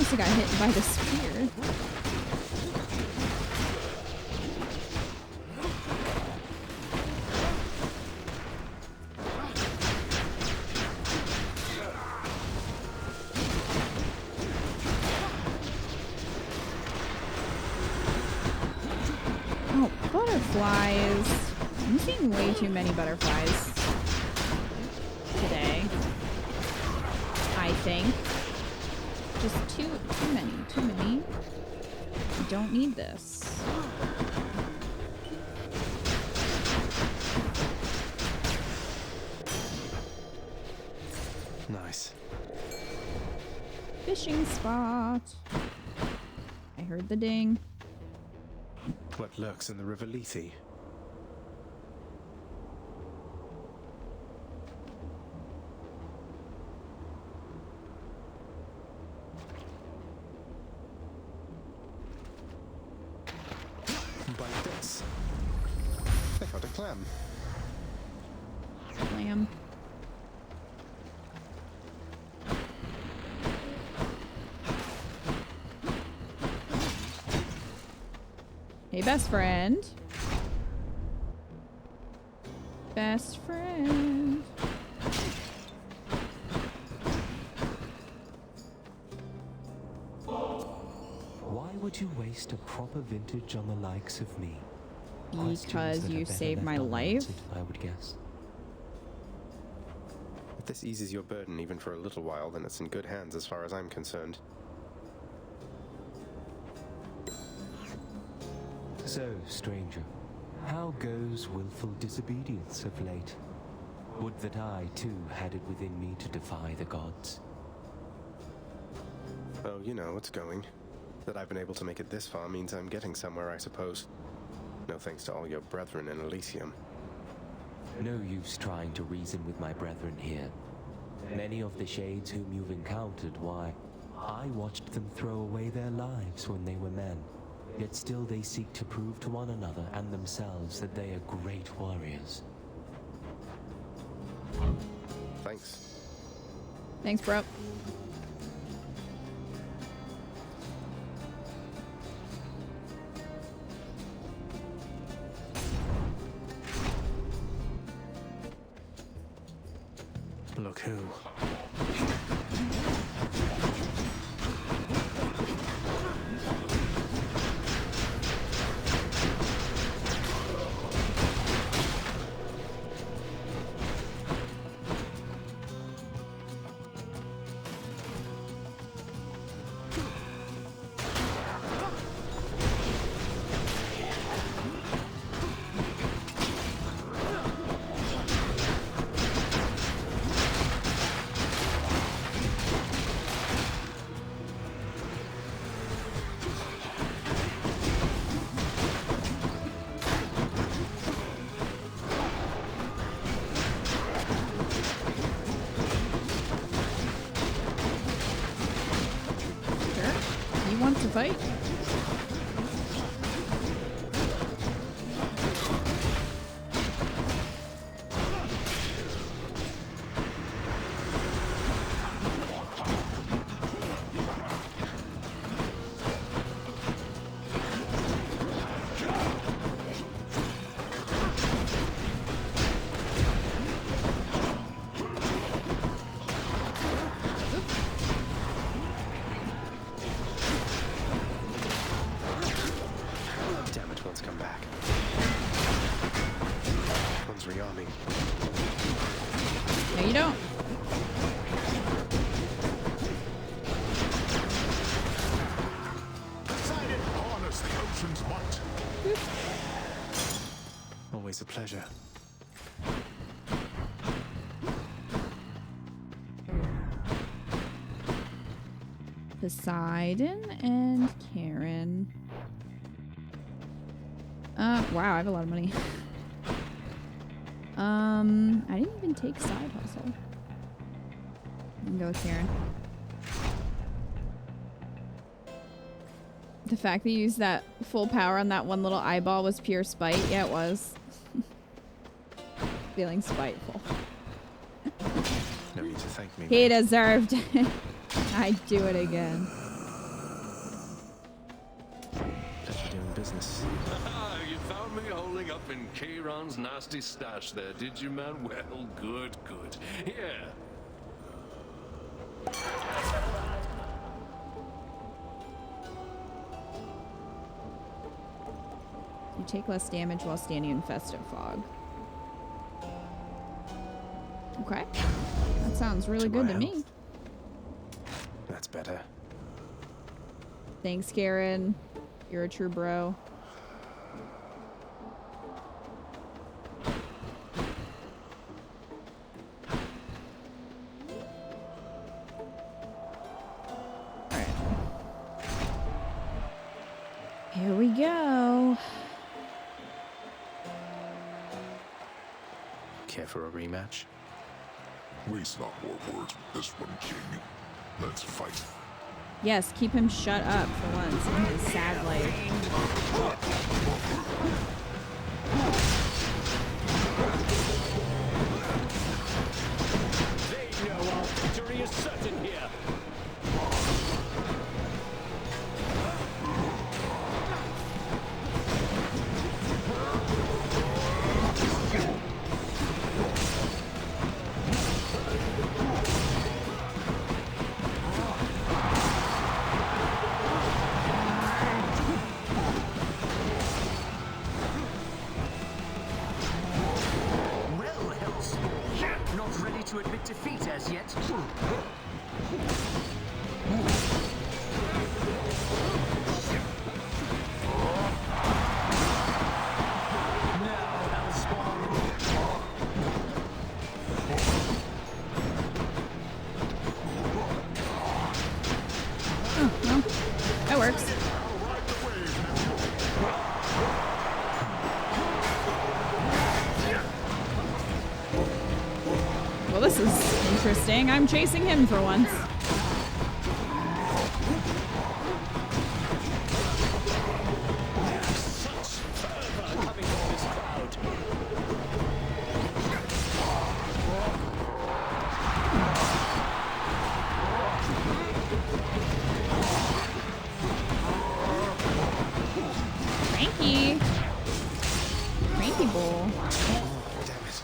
I got hit by the spear. Oh, butterflies. I'm seeing way too many butterflies today, I think. Just too many. I don't need this. Nice. Fishing spot. I heard the ding. What lurks in the river Lethe? Bite this. I got a clam. Clam. Hey, best friend. Best friend. Why would you waste a proper vintage on the likes of me? Because you saved my life? I would guess. If this eases your burden even for a little while, then it's in good hands as far as I'm concerned. So, stranger, how goes willful disobedience of late? Would that I, too, had it within me to defy the gods. Oh, you know, it's going. That I've been able to make it this far means I'm getting somewhere, I suppose. No thanks to all your brethren in Elysium. No use trying to reason with my brethren here. Many of the shades whom you've encountered, why, I watched them throw away their lives when they were men, yet still they seek to prove to one another and themselves that they are great warriors. Thanks. Thanks, bro. Look who. Want to fight? No, you don't. Decided harness the ocean's might. Always a pleasure. Poseidon and Karen. Wow, I have a lot of money. I didn't even take side hustle. I can go with Karen. The fact that you used that full power on that one little eyeball was pure spite. Yeah, it was. Feeling spiteful. No need to thank me. He deserved it. I'd do it again. Pleasure doing business. You found me holding up in Kayron's nasty stash there, did you, man? Well, good, good. Yeah. You take less damage while standing in festive fog. Okay. That sounds really good to me. That's better. Thanks, Karen. You're a true bro. Alright. Here we go. Care for a rematch? Waste not more words with this one, King. Let's fight. Yes, keep him shut up for once in his sad life. They know our victory is certain here. To admit defeat as yet. Oh, well, that works. Well, this is interesting. I'm chasing him for once. Cranky. Cranky Bull. Damn it.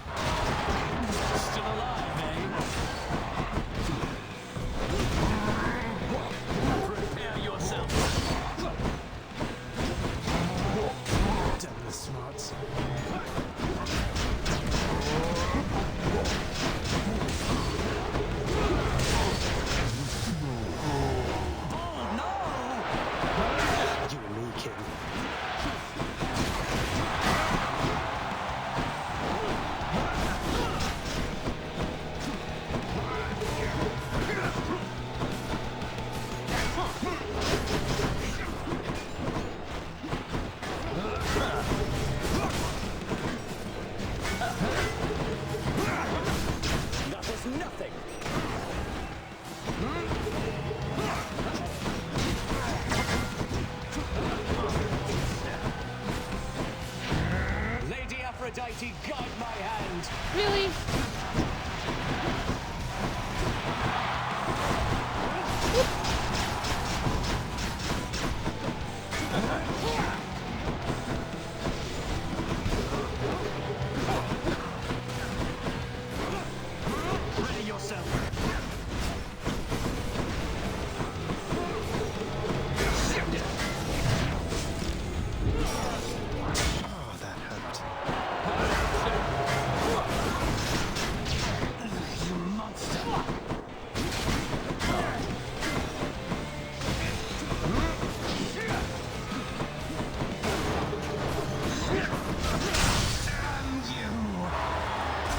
Still alive, eh? Prepare yourself. Damn the smarts. You and me, King. That was nothing. Lady Aphrodite, guide my hand. Really? Ready yourself. Oh, that hurt. You monster.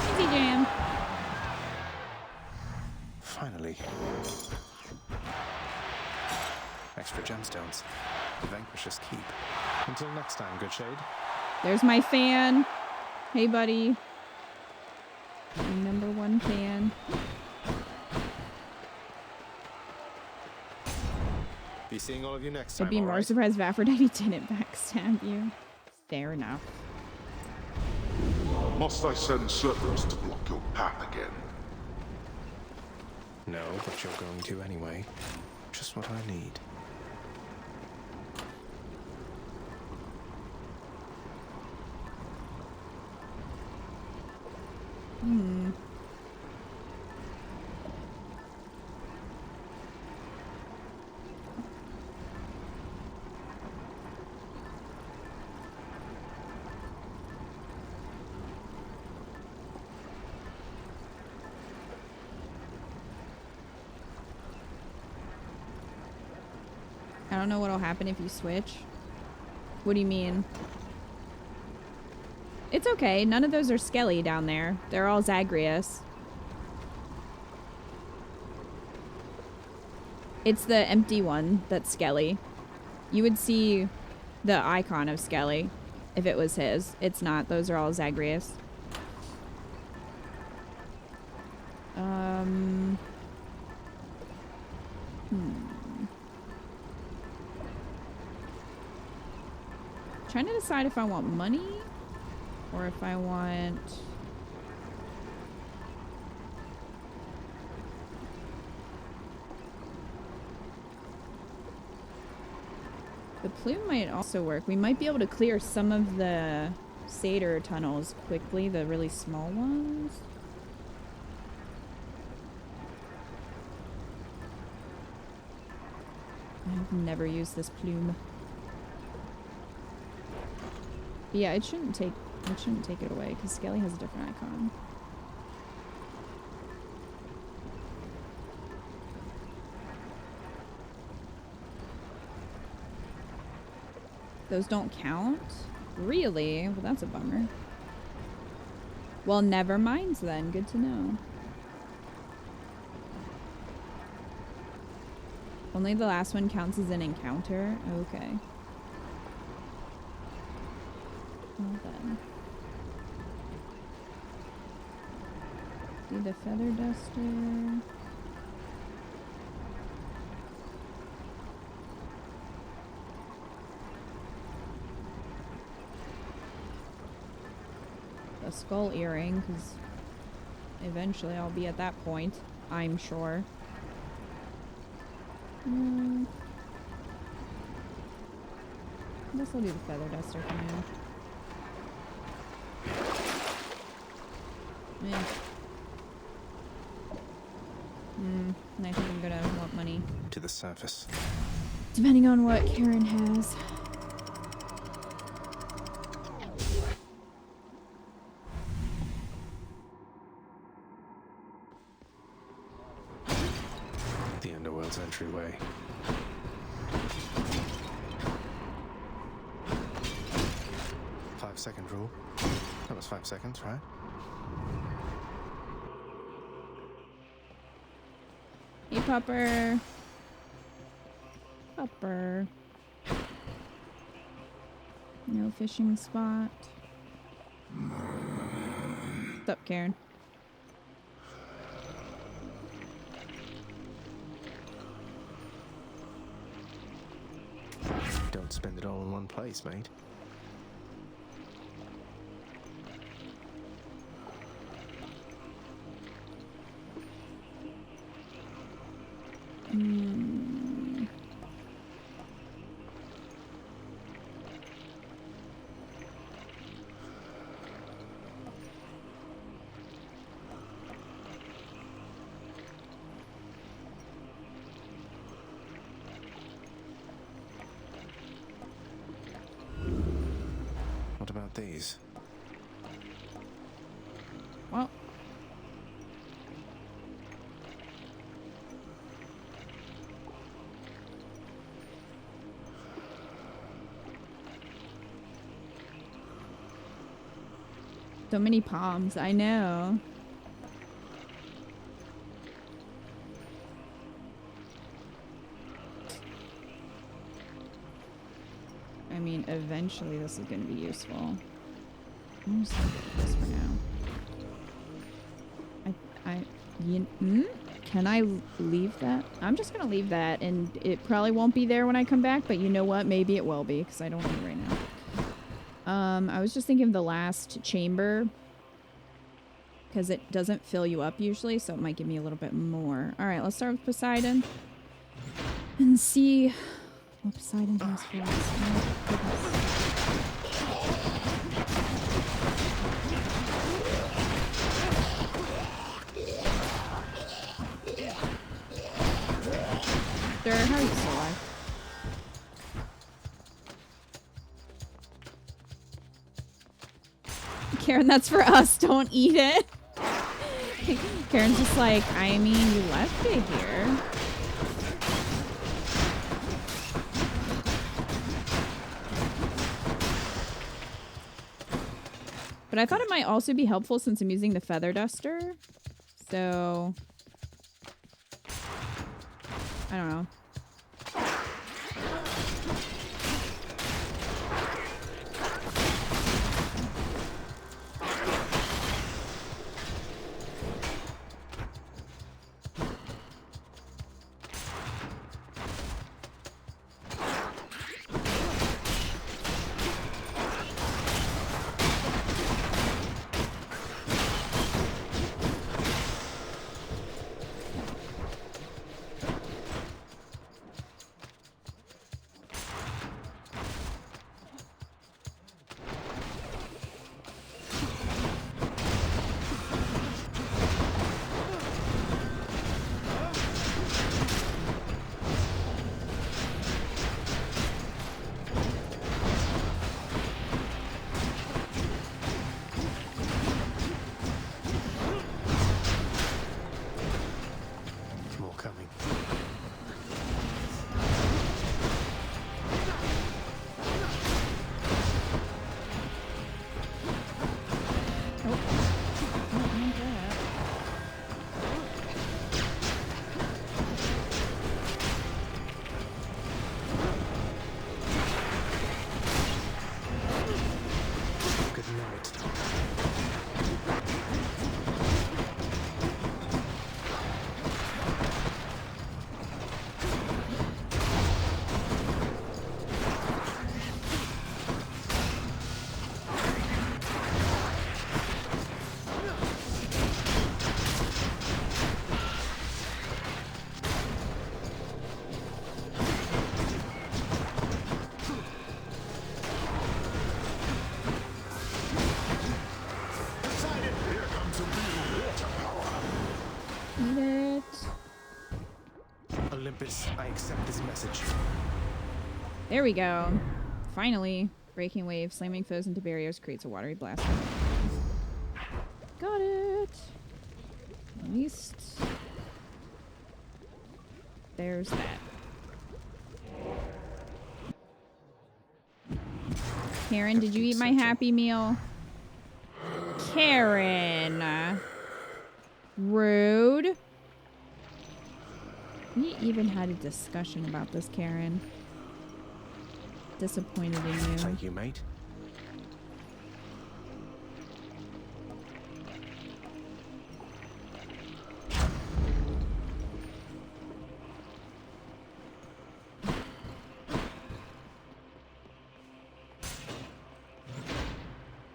Easy jam. Finally. Extra gemstones. Vanquish's keep. Until next time, good shade. There's my fan. Hey, buddy. My #1 fan. Be seeing all of you next time. I'd be more alright? surprised if Aphrodite didn't backstab you. Fair enough. Must I send Cerberus to block your path again? No, but you're going to anyway. Just what I need. Hmm. I don't know what'll happen if you switch. What do you mean? It's okay. None of those are Skelly down there. They're all Zagreus. It's the empty one that's Skelly. You would see the icon of Skelly if it was his. It's not. Those are all Zagreus. Trying to decide if I want money or if I want... The plume might also work. We might be able to clear some of the Satyr tunnels quickly, the really small ones. I've never used this plume. But yeah, it shouldn't take it away because Skelly has a different icon. Those don't count? Really? Well, that's a bummer. Well, never mind then. Good to know. Only the last one counts as an encounter? Okay. Well then. Do the feather duster. A skull earring, because eventually I'll be at that point, I'm sure. I guess I'll do the feather duster for now. Yeah. I think I'm gonna want money. To the surface. Depending on what Karen has. The underworld's entryway. Five-second rule. That was 5 seconds, right? Hey, Pupper. Pupper. No fishing spot. What's up, Karen? Don't spend it all in one place, mate. What about these? Well. So many palms, I know. I mean, eventually this is going to be useful. I'm just going to do this for now. Can I leave that? I'm just going to leave that, and it probably won't be there when I come back, but you know what? Maybe it will be, because I don't need it right now. I was just thinking of the last chamber, because it doesn't fill you up usually, so it might give me a little bit more. All right, let's start with Poseidon and see what Poseidon has for us. Sir, how are you still alive? Karen, that's for us. Don't eat it. Karen's just like, I mean, you left it here. But I thought it might also be helpful since I'm using the feather duster. So, I don't know. Abyss, I accept this message. There we go. Finally. Breaking waves, slamming foes into barriers creates a watery blast. Got it. At least there's that. Karen, did you eat my Happy Meal? Karen. Rude. We even had a discussion about this, Karen. Disappointed in you. Thank you, mate.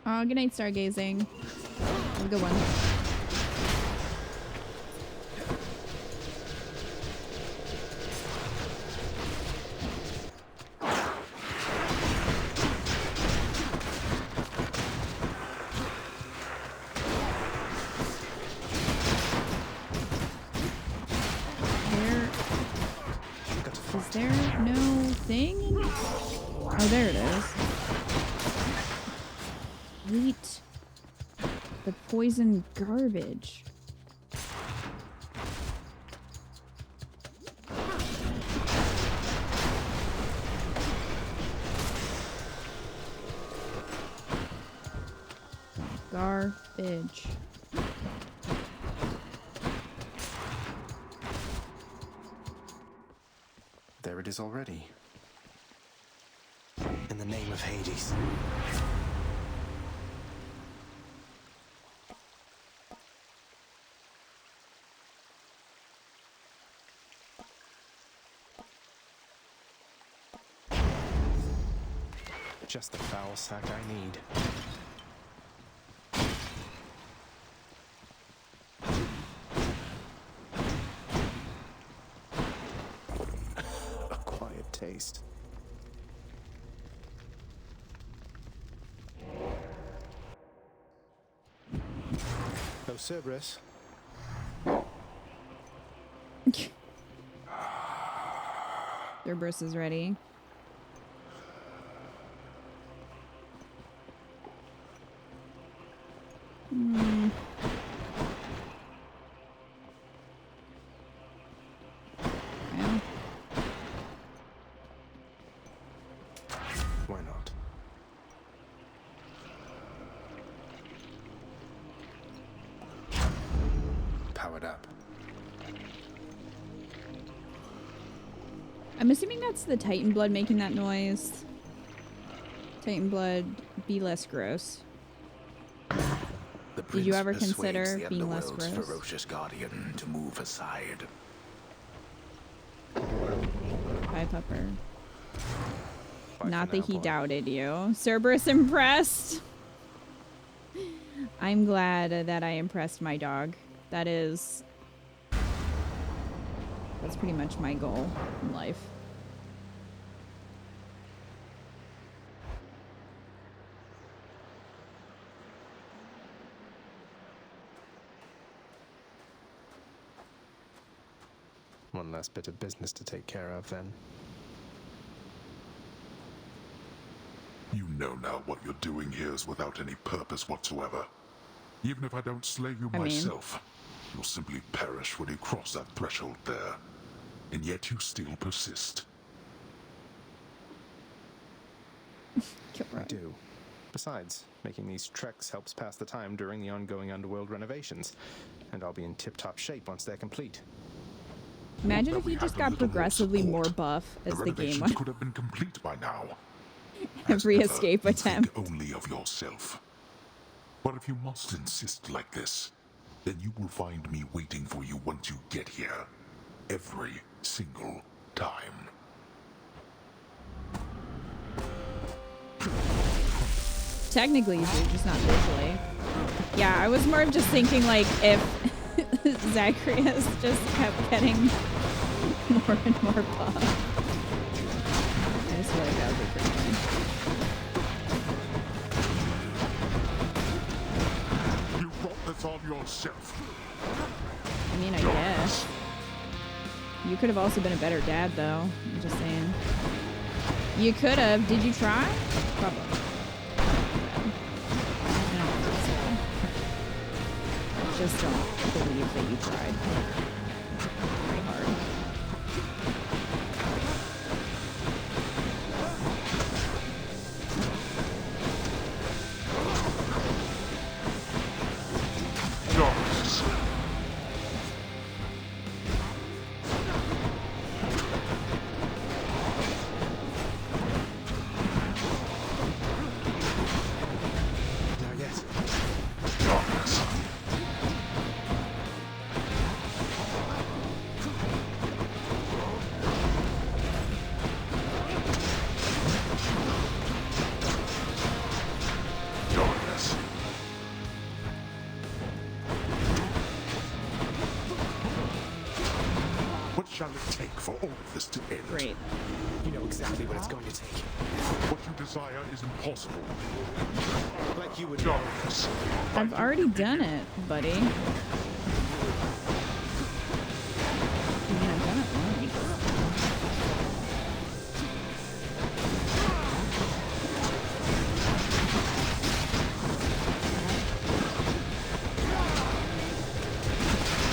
Oh, good night, stargazing. Have a good one. Is there no thing in it? Oh, there it is. Wheat. The poison garbage. Garbage. There it is already. In the name of Hades. Just the foul sack I need. A quiet taste. Oh, Cerberus. Cerberus is ready. Why not? Powered up. I'm assuming that's the Titan blood making that noise. Titan blood, be less gross. Did you ever consider being less gross? Ferocious guardian to move aside. Bye, Pupper. Not that he doubted you. Cerberus impressed. I'm glad that I impressed my dog. That's pretty much my goal in life. One last bit of business to take care of, then. You know now what you're doing here is without any purpose whatsoever. Even if I don't slay you myself, you'll simply perish when you cross that threshold there. And yet you still persist. I do. Besides, making these treks helps pass the time during the ongoing underworld renovations, and I'll be in tip-top shape once they're complete. Imagine if you just got progressively more buff as the game went. Could have been complete by now. Every escape attempt. Think only of yourself. But if you must insist like this, then you will find me waiting for you once you get here. Every single time. Technically you do, just not visually. Yeah, I was more of just thinking like if Zacharias just kept getting more and more buff. I just feel like that would be pretty funny. You brought this on yourself. I mean, I guess. You could have also been a better dad, though. I'm just saying. You could have. Did you try? Probably. I don't think so. Just don't believe that you tried very hard. What shall it take for all of this to end? Great. You know exactly what it's going to take. What you desire is impossible. Like you would. Darkness. I've already done it, buddy. I mean, I've done it once.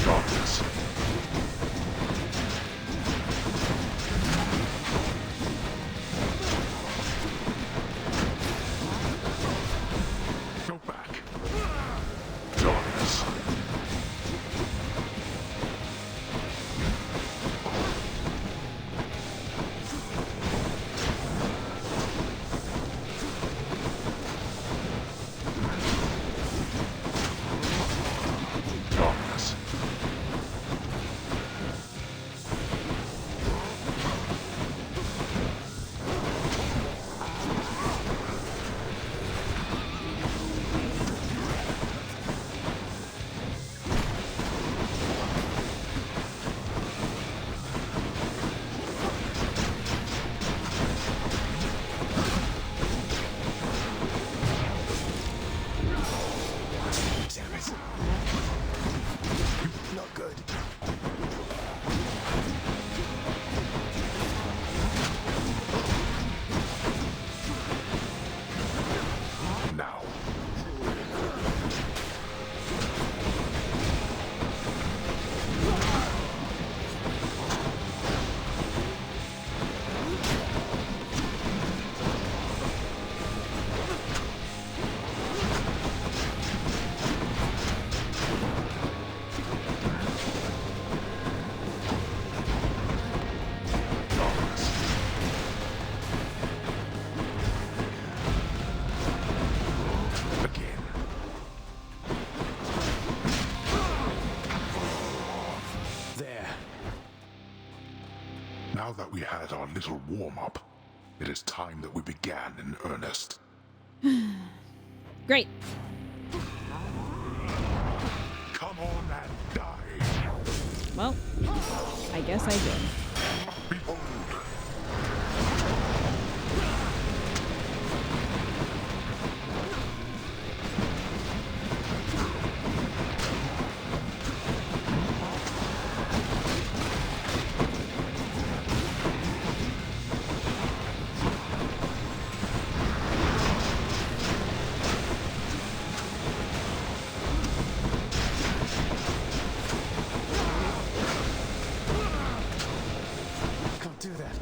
Darkness. Go back. Darkness. Darkness. Damn it. Not good. Now. Again. There. Now that we had our little warm-up, it is time that we began in earnest. Great. Come on and die. Well, I guess I did. Behold. Can't do that.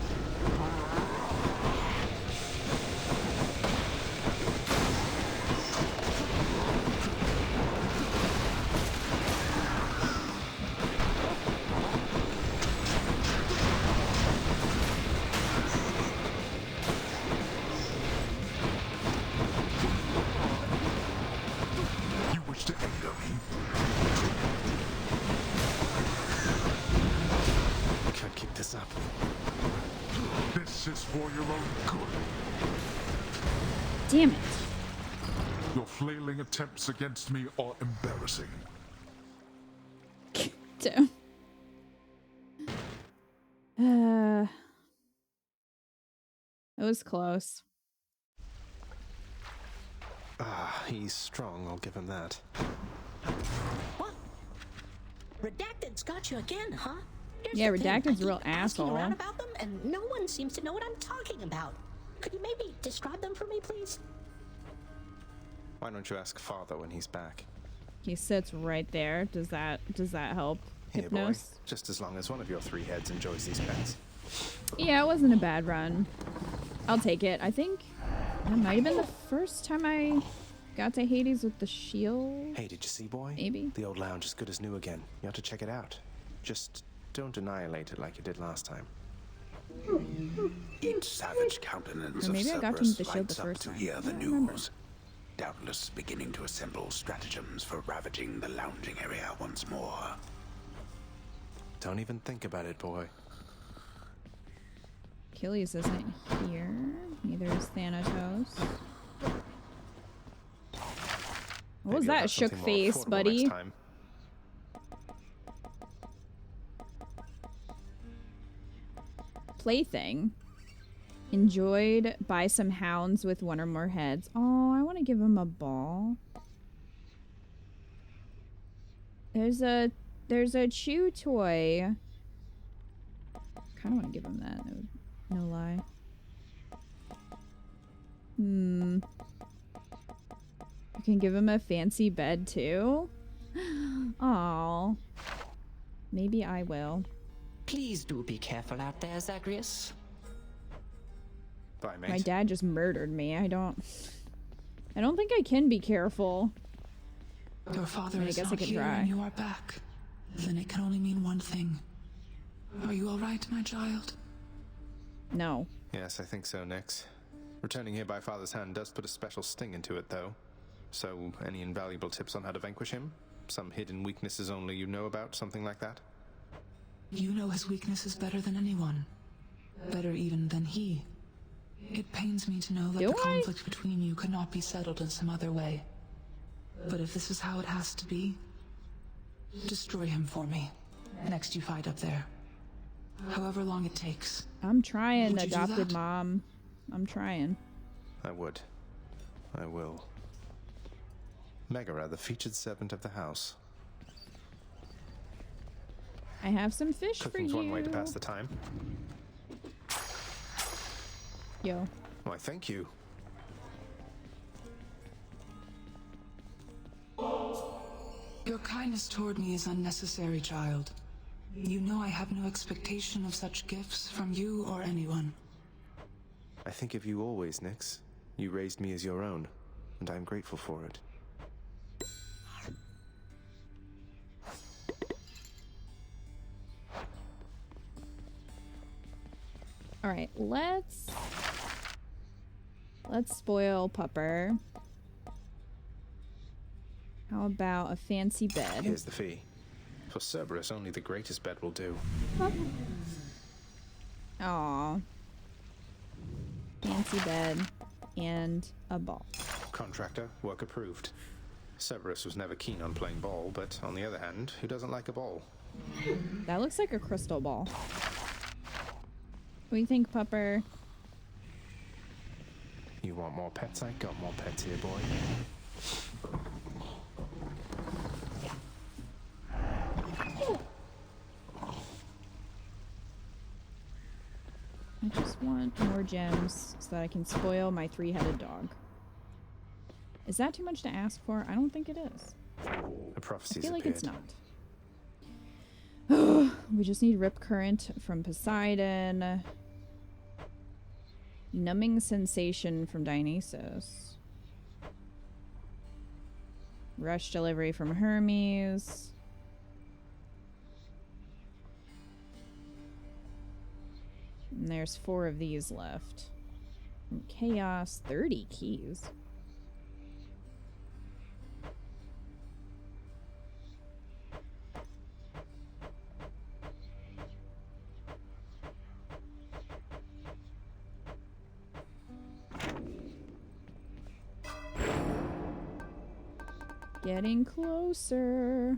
You wish to anger me? Can't keep this up. This is for your own good. Damn it. Your flailing attempts against me are embarrassing. Damn. It was close. Ah, he's strong, I'll give him that. What? Redacted's got you again, huh? Here's Yeah, the thing, I Redacted's a keep real asking asshole. around about them, and no one seems to know what I'm talking about. Could you maybe describe them for me, please? Why don't you ask Father when he's back? He sits right there. Does that help? Here, boy. Hypnos? Just as long as one of your three heads enjoys these pets. Yeah, it wasn't a bad run. I'll take it. I think that might have been the first time I got to Hades with the shield. Hey, did you see, boy? Maybe. The old lounge is good as new again. You have to check it out. Just don't annihilate it like you did last time. Each savage countenance Or maybe of I got to meet Cerberus the shield lights the up first to time. hear the I don't remember. news, doubtless beginning to assemble stratagems for ravaging the lounging area once more. Don't even think about it, boy. Achilles isn't here. Neither is Thanatos. What was Maybe I'll that have shook something more face, affordable buddy? next time. Plaything. Enjoyed by some hounds with one or more heads. Oh, I want to give him a ball. There's a chew toy. Kind of want to give him that. No lie. You can give him a fancy bed too. Oh, maybe I will. Please do be careful out there, Zagreus. Bye, mate. My dad just murdered me. I don't think I can be careful. Your father I is guess I not could here try. and you are back. Then it can only mean one thing. Are you all right, my child? No. Yes, I think so, Nix. Returning here by Father's hand does put a special sting into it, though. So, any invaluable tips on how to vanquish him? Some hidden weaknesses only you know about, something like that? You know his weaknesses better than anyone. Better even than he. It pains me to know that the conflict between you could not be settled in some other way. But if this is how it has to be, destroy him for me. Next you fight up there. However long it takes. I'm trying, Would you do adopted that? mom. I'm trying. I would. I will. Megara, the featured servant of the house. I have some fish Cooking's for you. one way to pass the time. Yo. Why, thank you. Your kindness toward me is unnecessary, child. You know I have no expectation of such gifts from you or anyone. I think of you always, Nix. You raised me as your own, and I'm grateful for it. All right, let's spoil Pupper. How about a fancy bed? Here's the fee. For Cerberus, only the greatest bed will do. Aw. Fancy bed and a ball. Contractor, work approved. Cerberus was never keen on playing ball, but on the other hand, who doesn't like a ball? That looks like a crystal ball. What do you think, Pupper? You want more pets? I got more pets here, boy. I just want more gems so that I can spoil my three-headed dog. Is that too much to ask for? I don't think it is. The prophecies I feel like appeared. it's not. We just need Rip Current from Poseidon. Numbing Sensation from Dionysus. Rush Delivery from Hermes. And there's 4 of these left. And Chaos, 30 keys. Getting closer.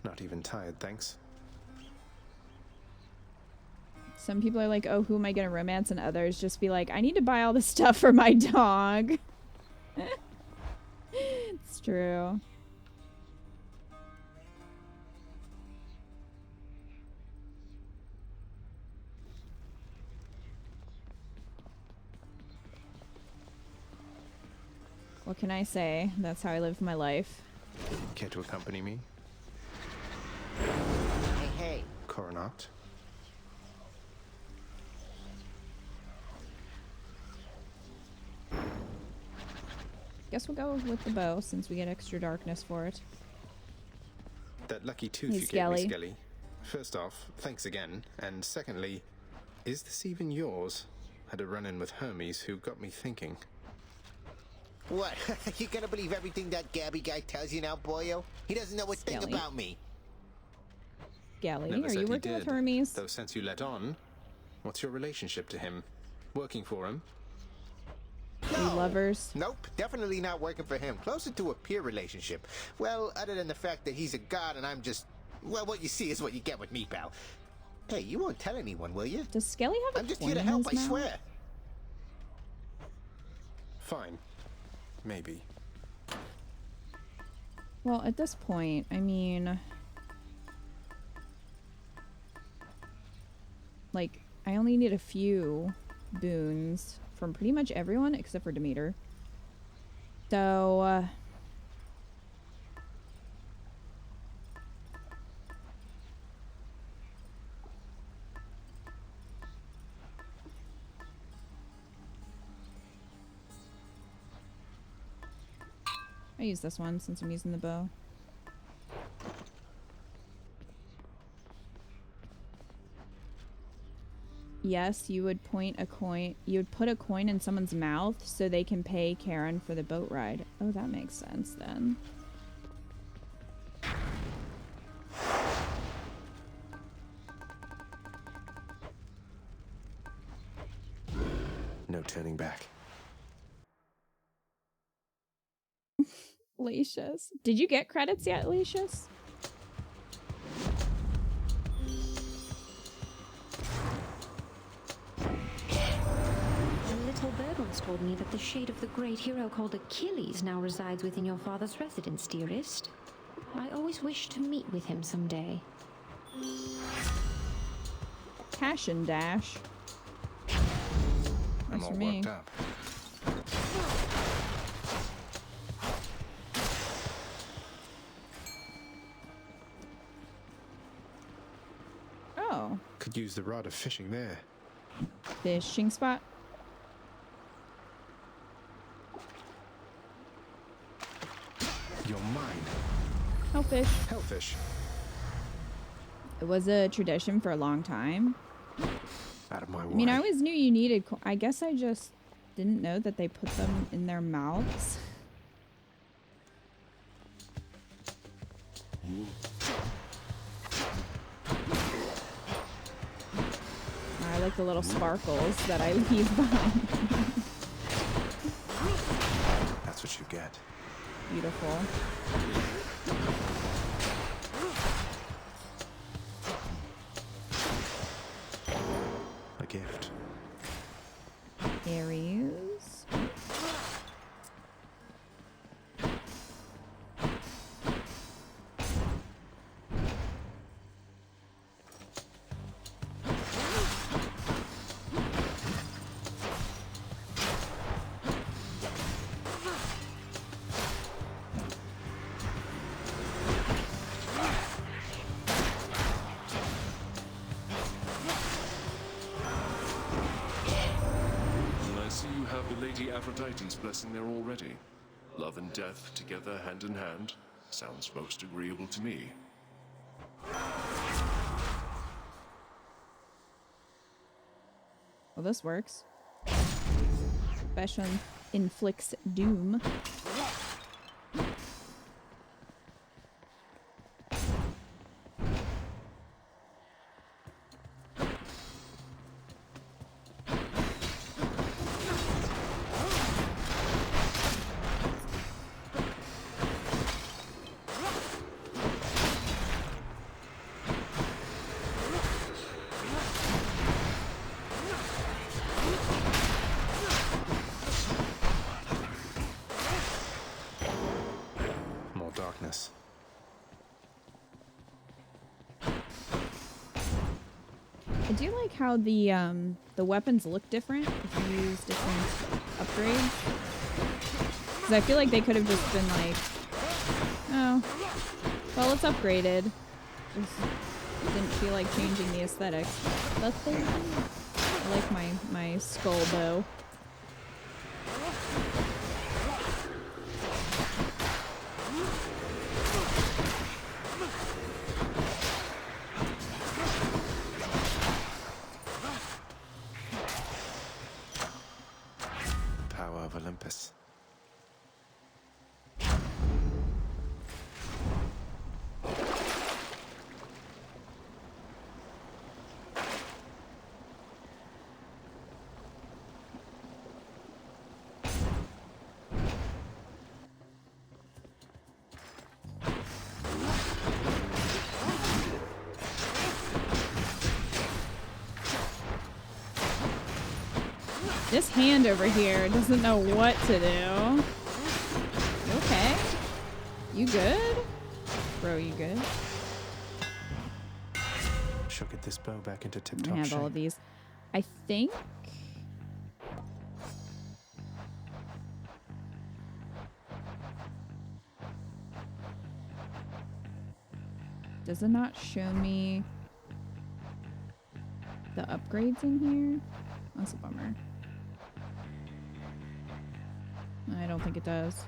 Not even tired, thanks. Some people are like, oh, who am I going to romance? And others just be like, I need to buy all this stuff for my dog. It's true. What can I say? That's how I live my life. Care to accompany me? Hey, hey. Coronet? Guess we'll go with the bow since we get extra darkness for it. That lucky tooth Hey, you gave me, Skelly. Skelly. First off, thanks again. And secondly, is this even yours? Had a run-in with Hermes who got me thinking. What? You gonna believe everything that Gabby guy tells you now, boyo? He doesn't know a thing Skelly. about me. Gally, Never are said you he working with did. Hermes? Though since you let on, what's your relationship to him? Working for him? Are you lovers? Nope, definitely not working for him. Closer to a peer relationship. Well, other than the fact that he's a god and I'm just... Well, what you see is what you get with me, pal. Hey, you won't tell anyone, will you? Does Skelly have a I'm just coin here to in help, his I mouth? swear. Fine. Maybe. Well, at this point, I mean... Like, I only need a few boons from pretty much everyone except for Demeter. So, I use this one since I'm using the bow. Yes, you would point a coin. You would put a coin in someone's mouth so they can pay Karen for the boat ride. Oh, that makes sense then. No turning back. Lacius. Did you get credits yet, Lacius? The little bird once told me that the shade of the great hero called Achilles now resides within your father's residence, dearest. I always wished to meet with him someday. Cash and dash. I'm That's all for me. worked up. Oh, Could use the rod of fishing there. fishing spot. You're mine. Hellfish. Hellfish. It was a tradition for a long time. Out of my way. I mean, I always knew you needed. I guess I just didn't know that they put them in their mouths. I like the little sparkles that I leave behind. That's what you get. Beautiful. A gift. Aries. I see you have the Lady Aphrodite's blessing there already. Love and death together hand in hand. Sounds most agreeable to me. Well, this works. Special inflicts doom. More darkness. I do like how the weapons look different if you use different upgrades. Because I feel like they could have just been like, oh, well, it's upgraded. Just didn't feel like changing the aesthetics. But they did. I like my skull bow. Power of Olympus. This hand over here doesn't know what to do. You okay? You good? Bro, you good? She'll get this bow back into I tip-top have shape. all of these. I think... Does it not show me the upgrades in here? That's a bummer. I don't think it does.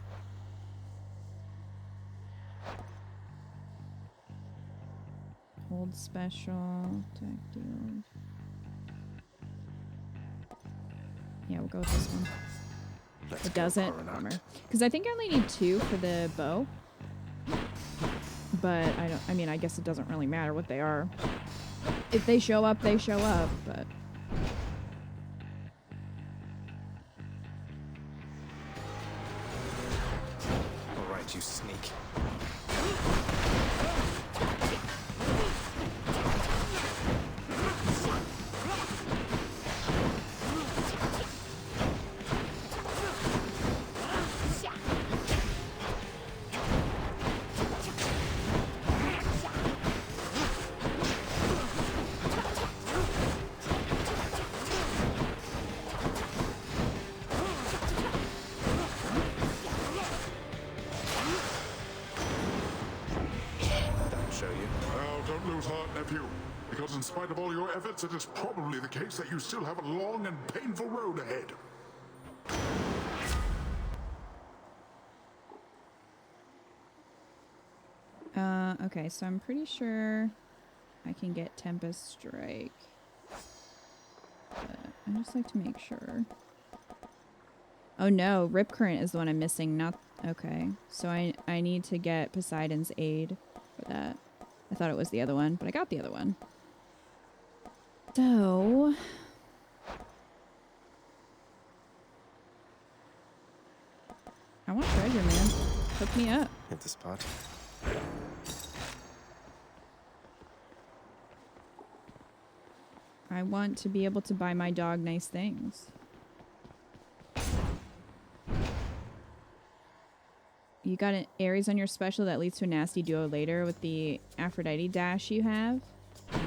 Hold special, attack deal. Yeah, we'll go with this one. It doesn't. Bummer. Because I think I only need 2 for the bow. But I mean, I guess it doesn't really matter what they are. If they show up, they show up, but... Alright, you sneak. Because in spite of all your efforts, it is probably the case that you still have a long and painful road ahead. Okay, so I'm pretty sure I can get Tempest Strike. But I just like to make sure. Oh no, Rip Current is the one I'm missing, not... Okay, so I need to get Poseidon's Aid for that. I thought it was the other one, but I got the other one. So... I want treasure, man. Hook me up. Hit the spot. I want to be able to buy my dog nice things. You got an Ares on your special that leads to a nasty duo later with the Aphrodite dash you have. Well,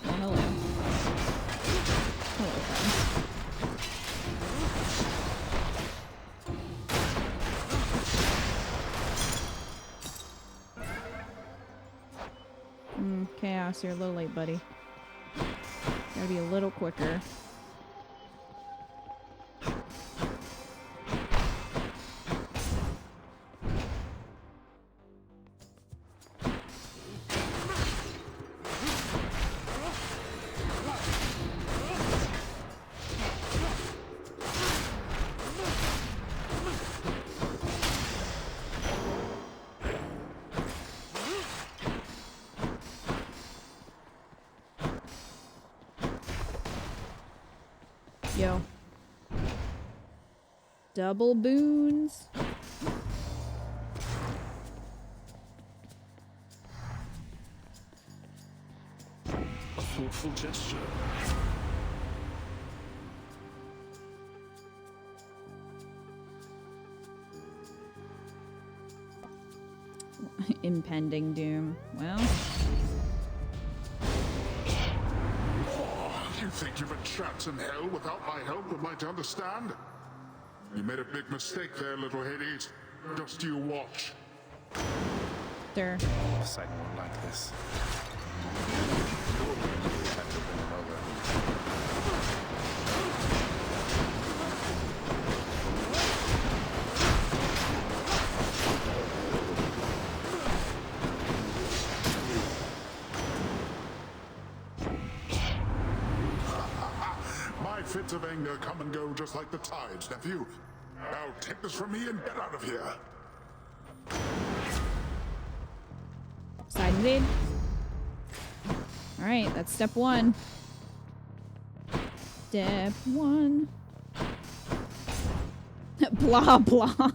hello. Hello, friend. Chaos, you're a little late, buddy. Gotta be a little quicker. Yo. Double boons. A thoughtful gesture. Impending doom. Well. You think you've a chance in hell without my help, am I to understand? You made a big mistake there, little Hades. Just you watch. There. Poseidon won't like this. Time to bring him over. My fits of anger come and go just like the tides, nephew. Now take this from me and get out of here. Side invade. Alright, that's step one. Step one. Blah, blah.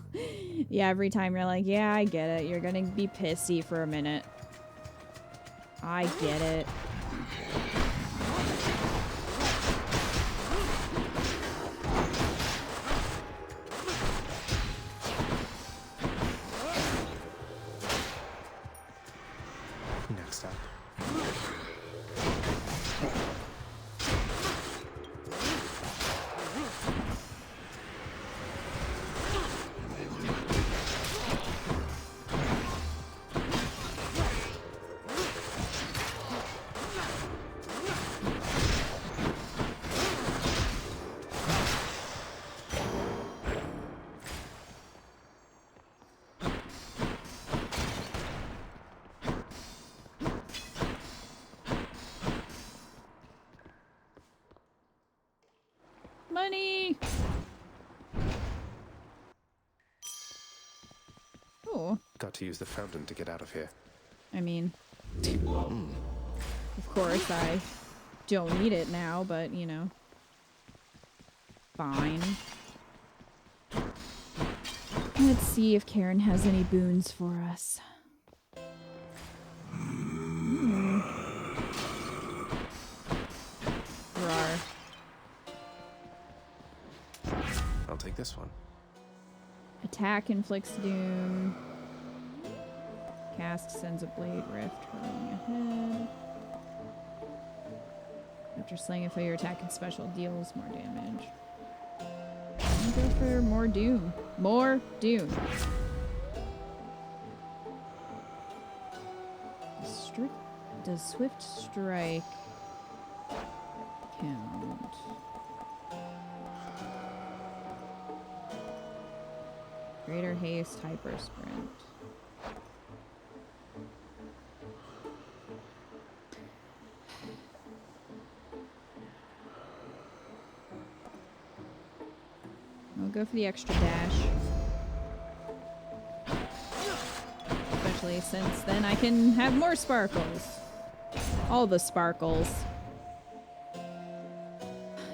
Yeah, every time you're like, yeah, I get it. You're gonna be pissy for a minute. I get it. Next up. Money! Oh. Got to use the fountain to get out of here. I mean, of course I don't need it now, but you know, fine. Let's see if Karen has any boons for us. Rar. I'll take this one. Attack inflicts doom. Cast sends a blade rift hurling ahead. After slaying a failure, attack and special deals more damage. I'll go for more doom. More doom. Does swift strike count? Greater haste, hyper sprint. I'll go for the extra dash. Especially since then I can have more sparkles. All the sparkles.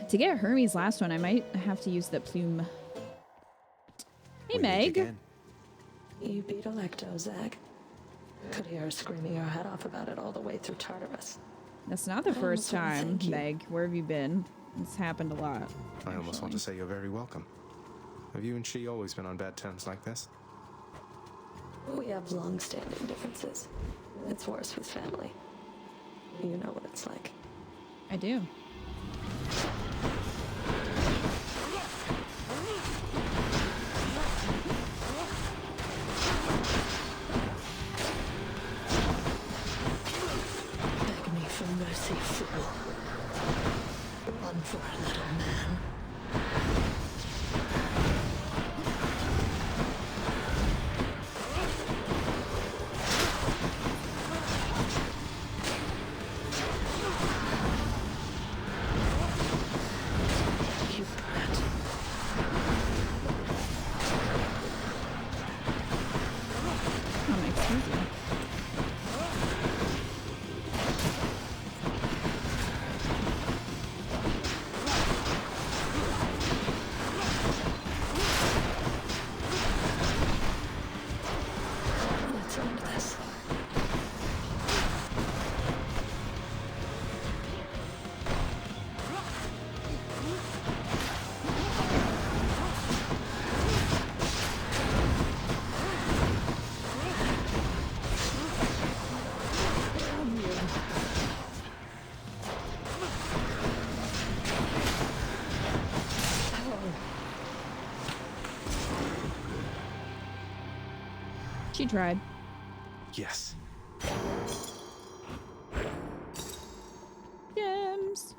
To get Hermes' last one, I might have to use the plume. Hey, Meg. You beat Electo, Zag. Could hear her screaming her head off about it all the way through Tartarus. That's not the first time, Meg. Where have you been? It's happened a lot. I almost want to say you're very welcome. Have you and she always been on bad terms like this? We have long-standing differences. It's worse with family. You know what it's like. I do. Beg me for mercy, fool. Run for a little man. She tried. Yes. Gems.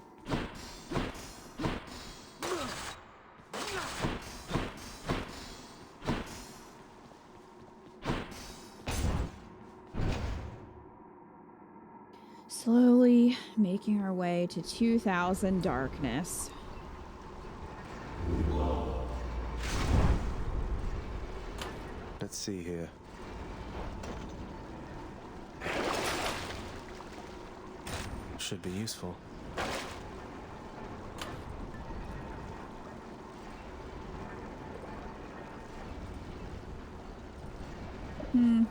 Slowly making our way to 2000 darkness. Let's see here. Should be useful. I'm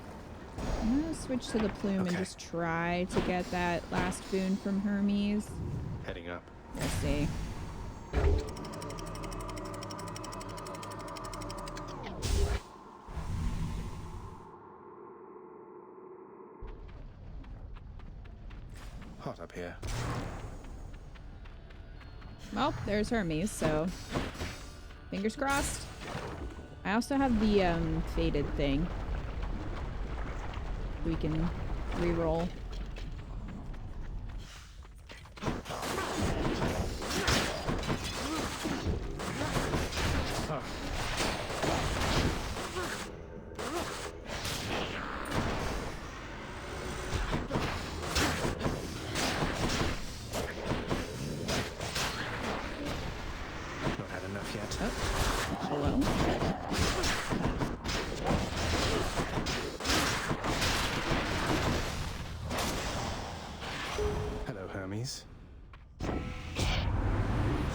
gonna switch to the plume and just try to get that last boon from Hermes. Heading up. We'll see. Hot up here. Well, there's Hermes, so fingers crossed. I also have the faded thing. We can re-roll. Not had enough yet. Oh, hello. Hello, Hermes. Glad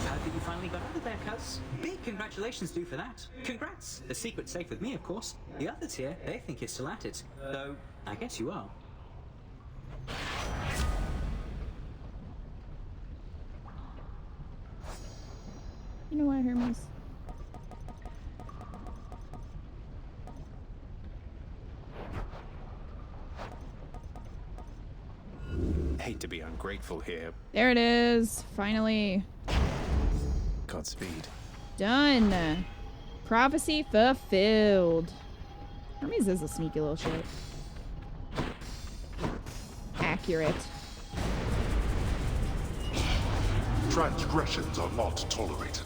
that you finally got out of there, cuz. Big congratulations due for that. Congrats. The secret's safe with me, of course. The others here, they think you're still at it. Though, I guess you are. You know what, Hermes? Hate to be ungrateful here. There it is. Finally. Godspeed. Done. Prophecy fulfilled. Hermes is a sneaky little shit. Accurate. Transgressions are not tolerated.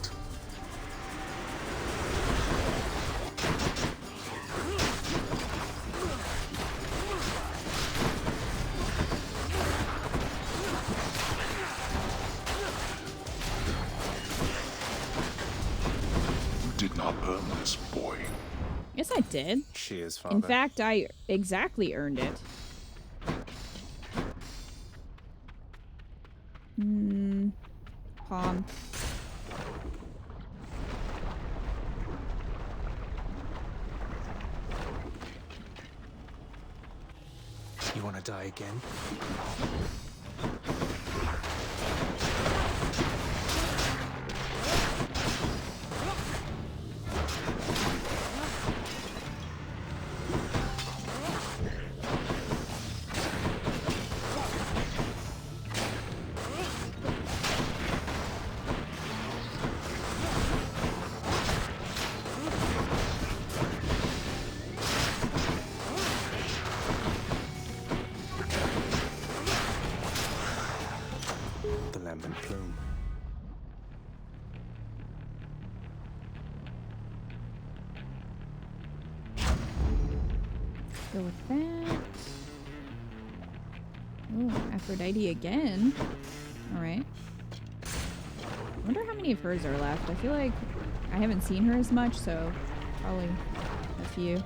You did not earn this, boy. Yes, I did. Cheers, Father. In fact, I exactly earned it. Palm. You want to die again? The lambent plume. Go with that. Oh, Aphrodite again. Alright. I wonder how many of hers are left. I feel like I haven't seen her as much, so probably a few.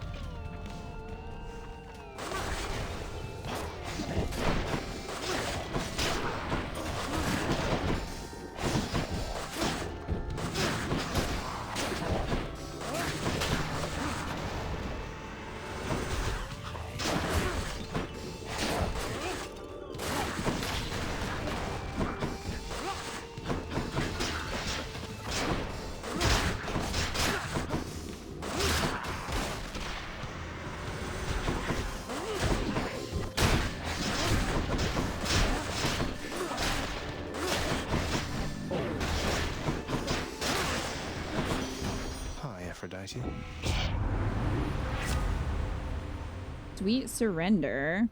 Hi, Aphrodite. Sweet surrender.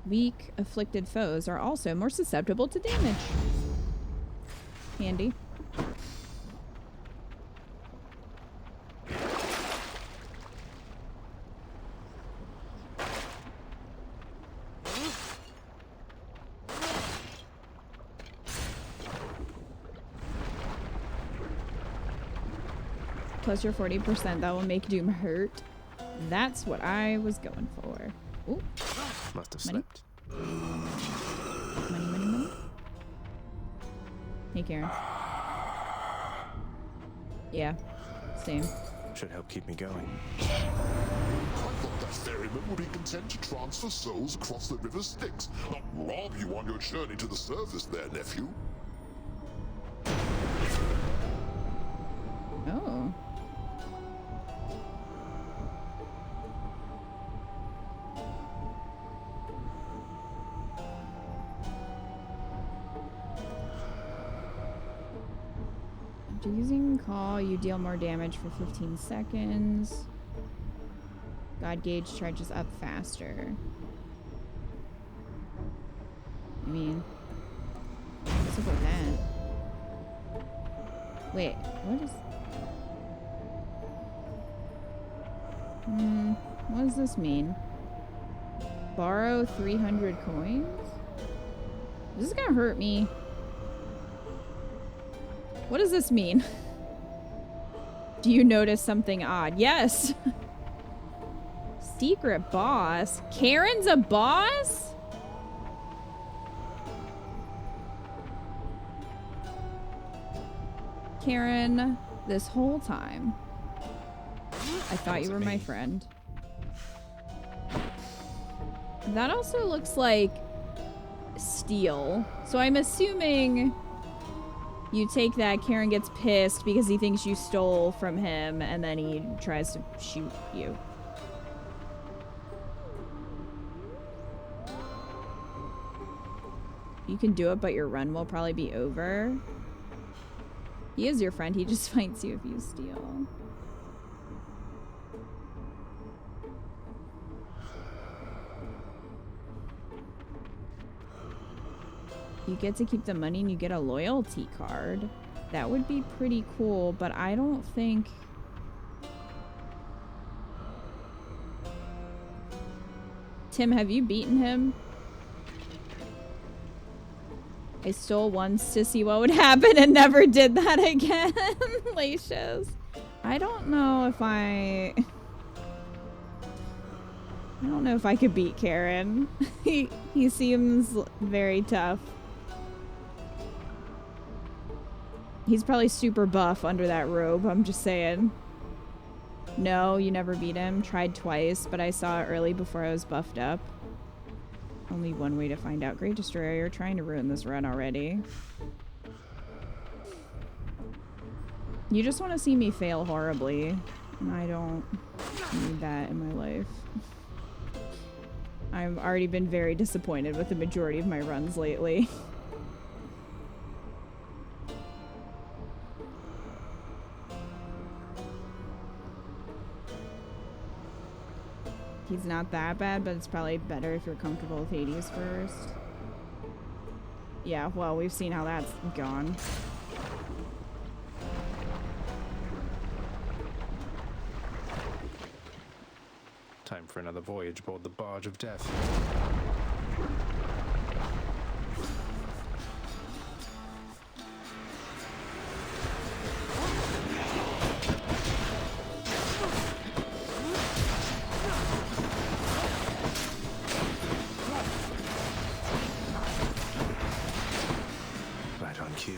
Weak, afflicted foes are also more susceptible to damage. Handy. Plus your 40%, that will make Doom hurt. That's what I was going for. Ooh. Must have Money? slipped. Money, money, money. Hey, Karen. Yeah, same. Should help keep me going. I thought that ferryman would be content to transfer souls across the river Styx, not rob you on your journey to the surface there, nephew. Oh. After using call, you deal more damage for 15 seconds. God gauge charges up faster. I mean, what's up with that? Wait, what is... what does this mean? Borrow 300 coins? This is gonna hurt me. What does this mean? Do you notice something odd? Yes! Secret boss? Karen's a boss? Karen, this whole time, I thought you were my friend. That also looks like steel. So I'm assuming you take that, Karen gets pissed because he thinks you stole from him, and then he tries to shoot you. You can do it, but your run will probably be over. He is your friend, he just fights you if you steal. You get to keep the money and you get a loyalty card. That would be pretty cool, but I don't think... Tim, have you beaten him? I stole once to see what would happen and never did that again. Lacious. I don't know if I don't know if I could beat Karen. He seems very tough. He's probably super buff under that robe, I'm just saying. No, you never beat him. Tried twice, but I saw it early before I was buffed up. Only one way to find out. Great Destroyer, you're trying to ruin this run already. You just want to see me fail horribly, and I don't need that in my life. I've already been very disappointed with the majority of my runs lately. He's not that bad, but it's probably better if you're comfortable with Hades first. Yeah, well, we've seen how that's gone. Time for another voyage aboard the Barge of Death. Right on cue.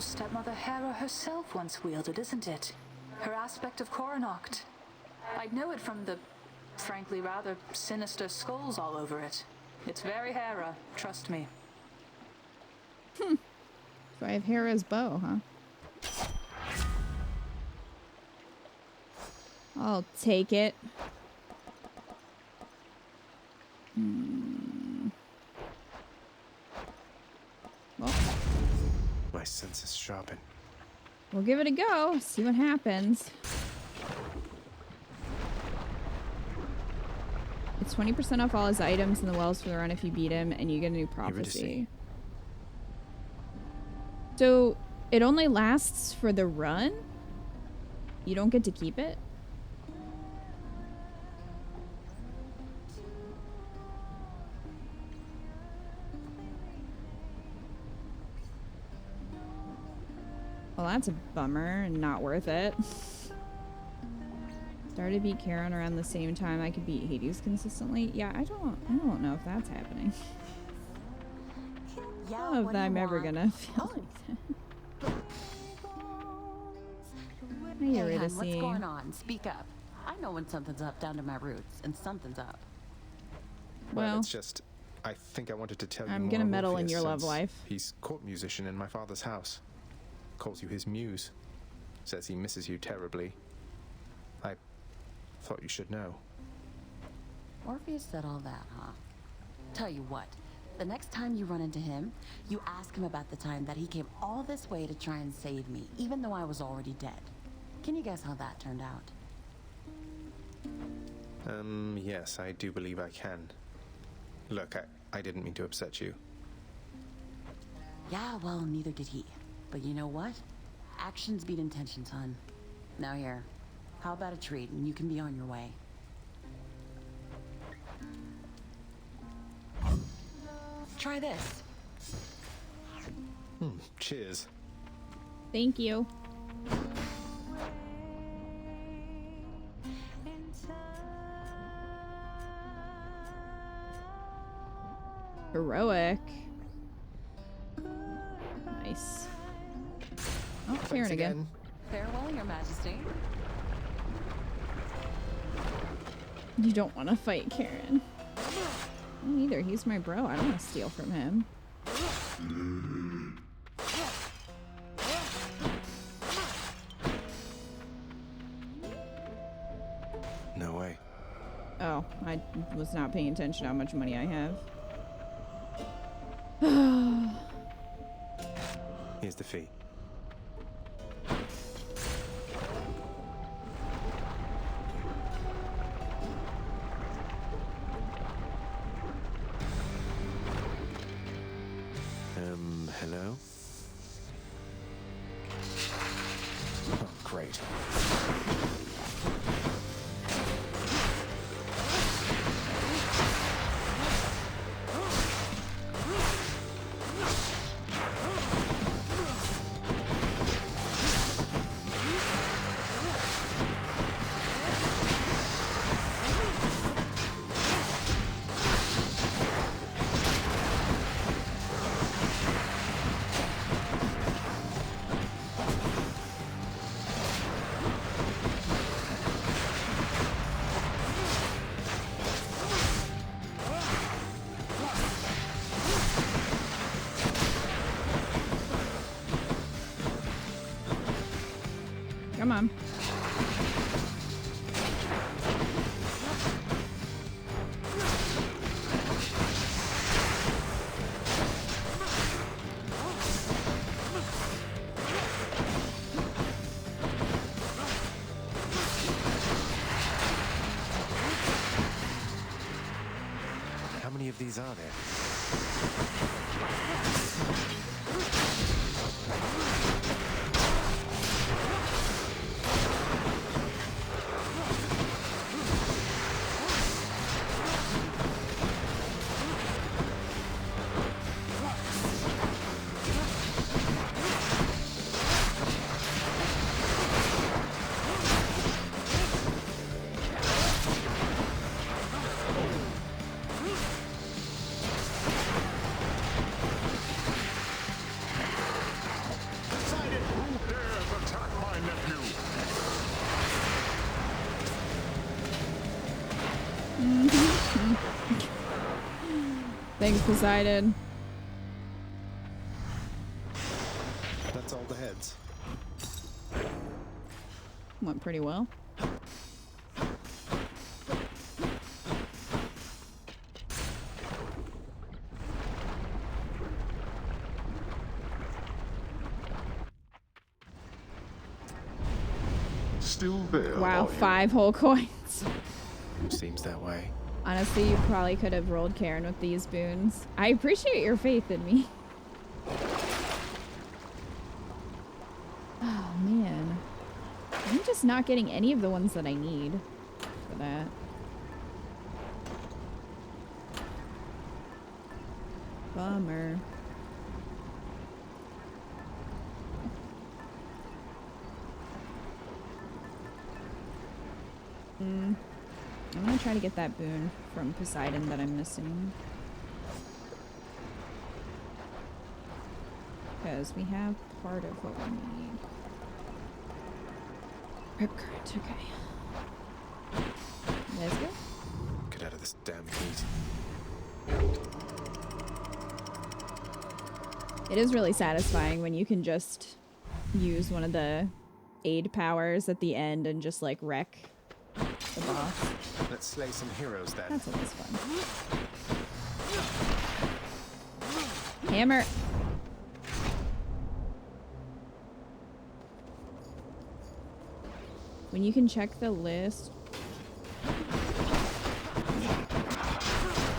stepmother Hera herself once wielded, isn't it? Her aspect of Coronacht. I'd know it from the, frankly, rather sinister skulls all over it. It's very Hera, trust me. So I have Hera's bow, huh? I'll take it. Well, My senses sharpen. we'll give it a go. See what happens. It's 20% off all his items in the wells for the run if you beat him, and you get a new prophecy. So it only lasts for the run? You don't get to keep it? Well, that's a bummer and not worth it. Started to beat Karen around the same time I could beat Hades consistently. Yeah, I don't know if that's happening. I don't know if I'm ever gonna feel like that. Hey, hon, what's going on? Speak up. I know when something's up down to my roots, and something's up. Well, it's just, I think I wanted to tell you I'm more gonna of meddle in Orpheus your love since life. He's court musician in my father's house. Calls you his muse. Says he misses you terribly. I thought you should know. Orpheus said all that, huh? Tell you what, the next time you run into him, you ask him about the time that he came all this way to try and save me, even though I was already dead. Can you guess how that turned out? Yes, I do believe I can. Look, I didn't mean to upset you. Yeah, well, neither did he. But you know what? Actions beat intentions, hon. Now here, how about a treat and you can be on your way? Try this. Cheers. Thank you. Heroic. Nice. Oh, Karen again. Farewell, Your Majesty. You don't want to fight Karen. Me neither. He's my bro. I don't want to steal from him. No way. Oh, I was not paying attention to how much money I have. Here's the fee. Hello? Oh, great. Come on. How many of these are there? Thanks, Poseidon. That's all the heads. Went pretty well. Still there? Wow, 5 whole coins. Seems that way. Honestly, you probably could have rolled Karen with these boons. I appreciate your faith in me. Oh, man. I'm just not getting any of the ones that I need for that. Bummer. I'm gonna try to get that boon from Poseidon that I'm missing. Because we have part of what we need. Rip current, okay. Let's go. Get out of this damn heat. It is really satisfying when you can just use one of the aid powers at the end and just like wreck the boss. Let's slay some heroes then. That's always fun. Hammer. When you can check the list.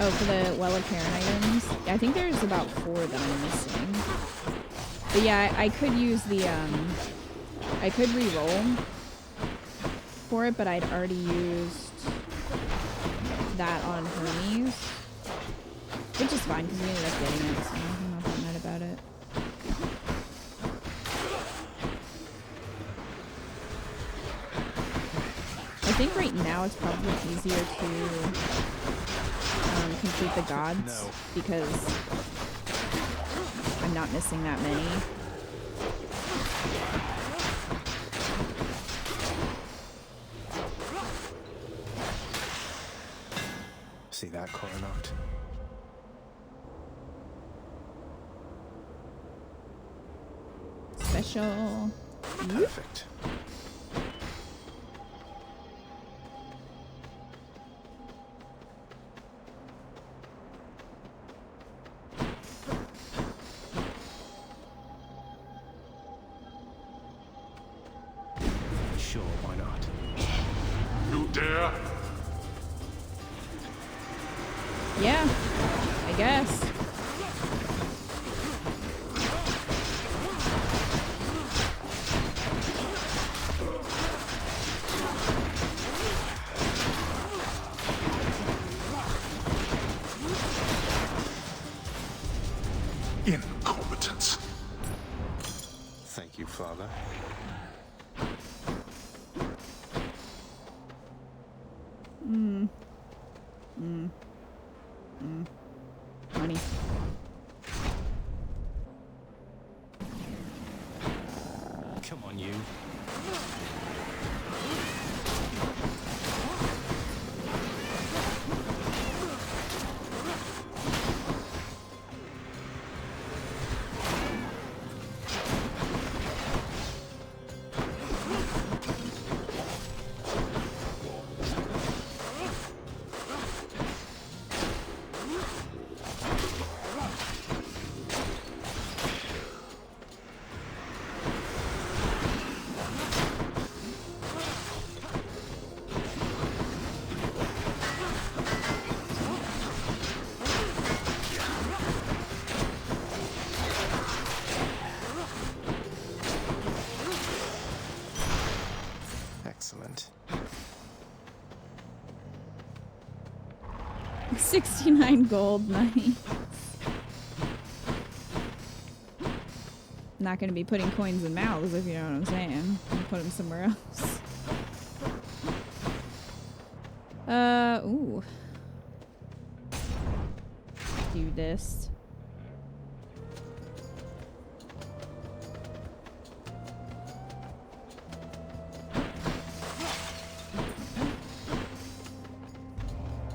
Oh, for the Well of Karen items. I think there's about 4 that I'm missing. But yeah, I could use the, I could re-roll for it, but I'd already used that on Hermes. Which is fine, because we ended up getting it, so I'm not that mad about it. I think right now it's probably easier to complete the gods because I'm not missing that many. See that, Coronaut? Special. Perfect. Sure, why not? You dare? Yeah, I guess. Incompetence. Thank you, Father. Money. Come on, you. Excellent. 69 gold, nice. Not gonna be putting coins in mouths, if you know what I'm saying. I'll put them somewhere else. Ooh. Do this.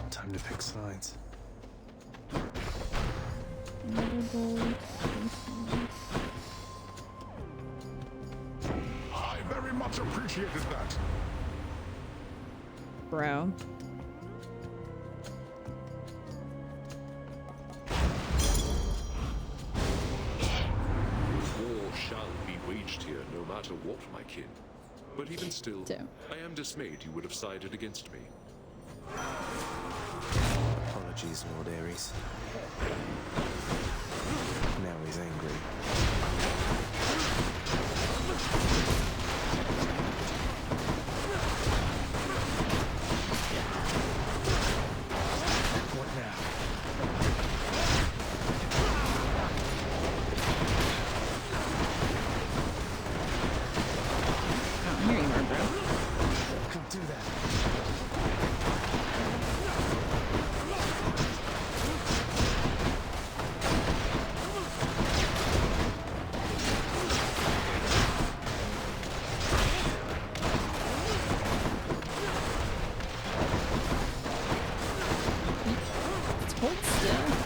Time to pick sides. Another gold. I very much appreciated that. Bro. War shall be waged here, no matter what, my kin. But even still, I am dismayed you would have sided against me. Apologies, Lord Ares. Now he's angry. What now? Oh, here you are, bro. Don't do that. Hold still.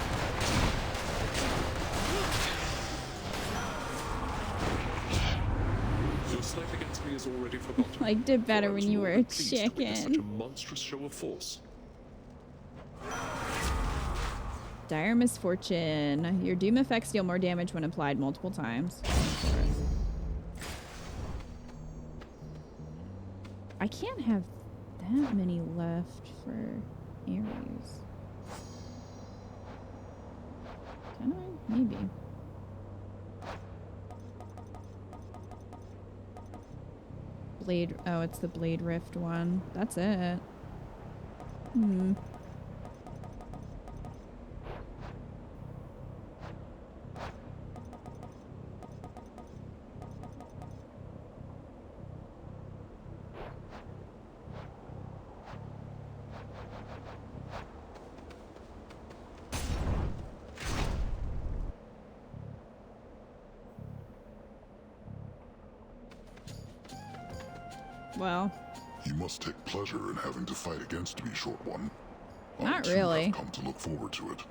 Your slight against me is already forgotten. Liked it better when you were a Pleased to witness such a chicken. monstrous show of force. Dire misfortune. Your doom effects deal more damage when applied multiple times. I can't have that many left for Ares. Can I? Maybe. Blade. Oh, it's the Blade Rift one. That's it. Hmm. Well, You must take pleasure in having to fight against me, short one. Not I too really. have come to look forward to it,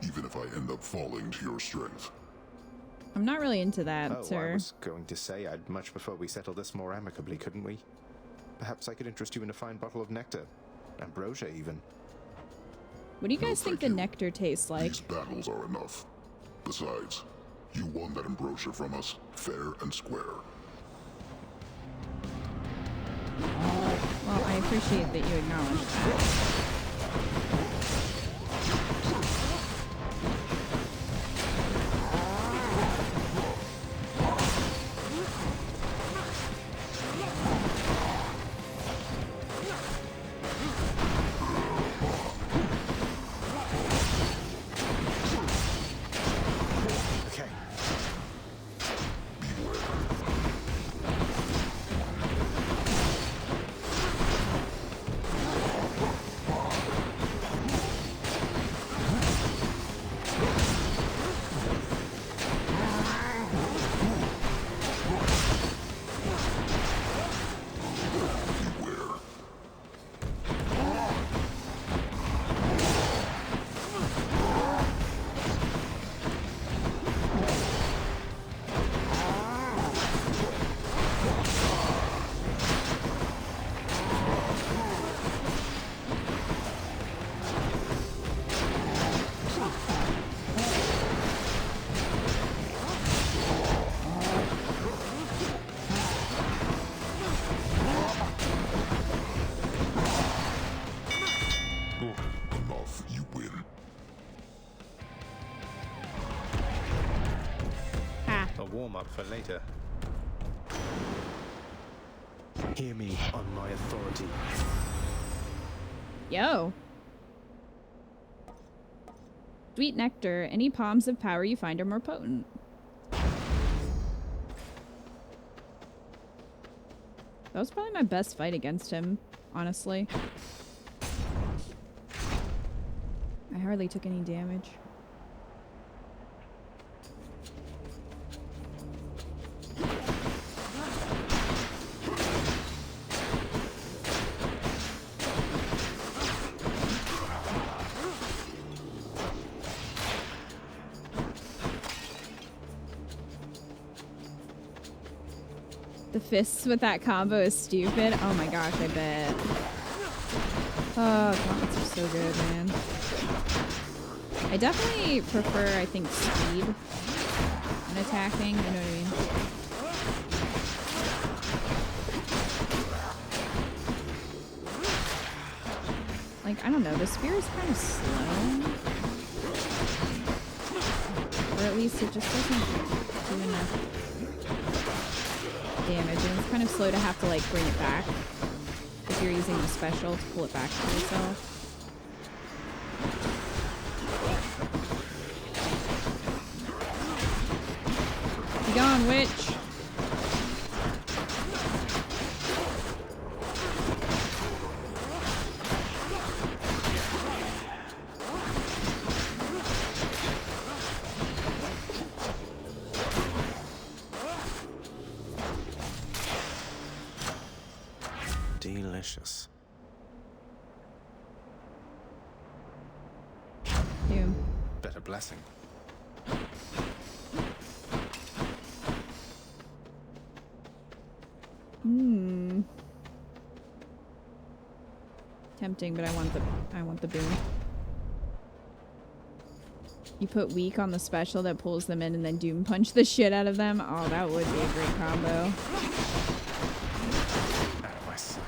even if I end up falling to your strength. I'm not really into that, Oh, sir. I was going to say I'd much prefer we settle this more amicably, couldn't we? Perhaps I could interest you in a fine bottle of nectar. Ambrosia, even. What do you guys think the nectar tastes like? These battles are enough. Besides, you won that ambrosia from us, fair and square. Well, I appreciate that you acknowledge that. Okay. Enough, you win. A warm-up for later. Hear me on my authority. Yo. Sweet nectar. Any palms of power you find are more potent. That was probably my best fight against him, honestly. I hardly took any damage. The fists with that combo is stupid. Oh my gosh, I bet. Oh, gauntlets are so good, man. I definitely prefer, I think, speed when attacking. You know what I mean? Like, I don't know. The spear is kind of slow. Or at least it just doesn't do enough damage. And it's kind of slow to have to, like, bring it back. If you're using the special to pull it back to yourself. Be gone, witch! Delicious. Doom. Better blessing. Tempting, but I want the boon. You put weak on the special that pulls them in and then doom punch the shit out of them. Oh, that would be a great combo. Out of my sight.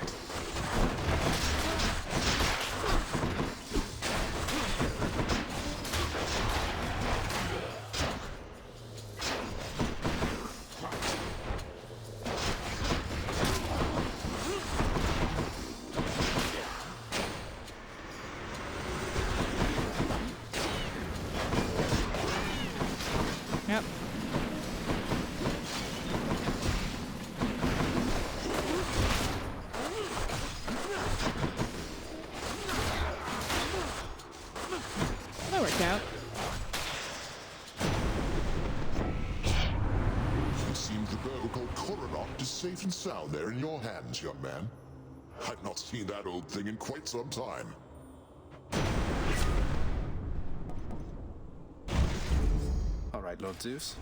Yep. That worked out. It seems the bow called Coronach is safe and sound there in your hands, young man. I've not seen that old thing in quite some time. All right, Lord Zeus.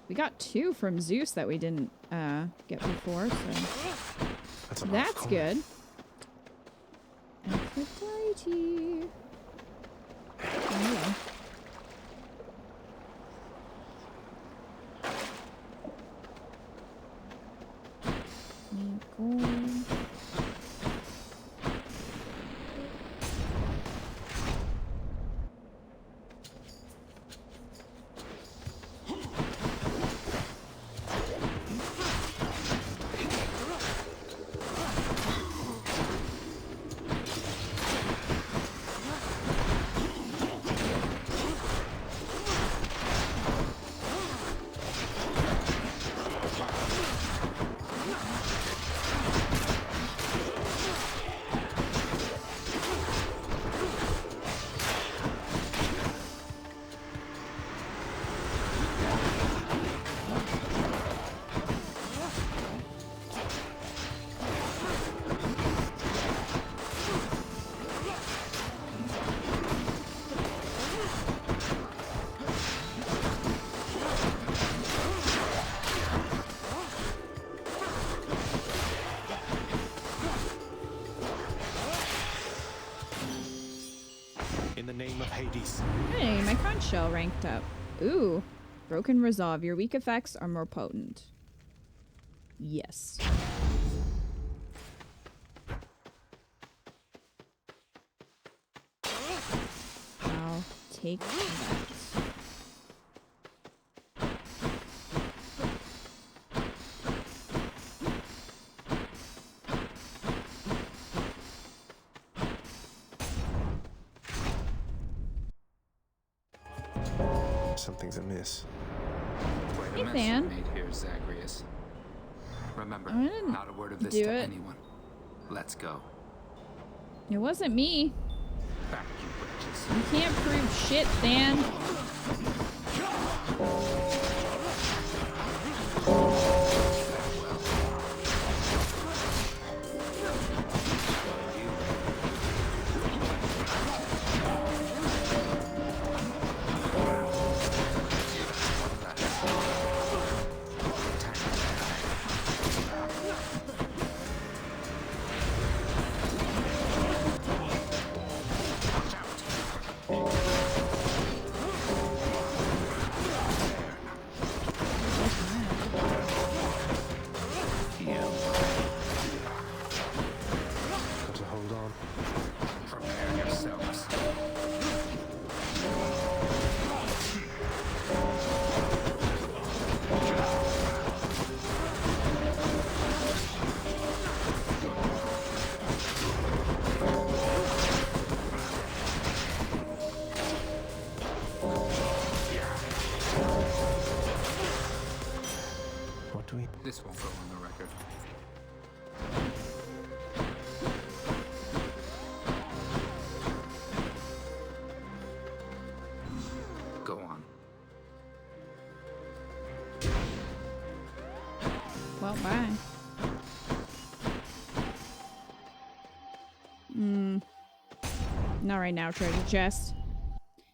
We got 2 from Zeus that we didn't get before, so that's good. Aphrodite. Oh, yeah. Gold. In the name of Hades. Hey, my conch shell ranked up. Ooh. Broken Resolve. Your weak effects are more potent. Yes. I'll take that. Something's amiss. Hey, Fan. Made here, Zagreus. Remember, I didn't not a word of this do to it. anyone. Let's go. It wasn't me. Back, you wretches. You can't prove shit, Fan. hold on. Prepare yourselves. What do we... This won't go on the record. Go on. Well, bye. Not right now, treasure chest.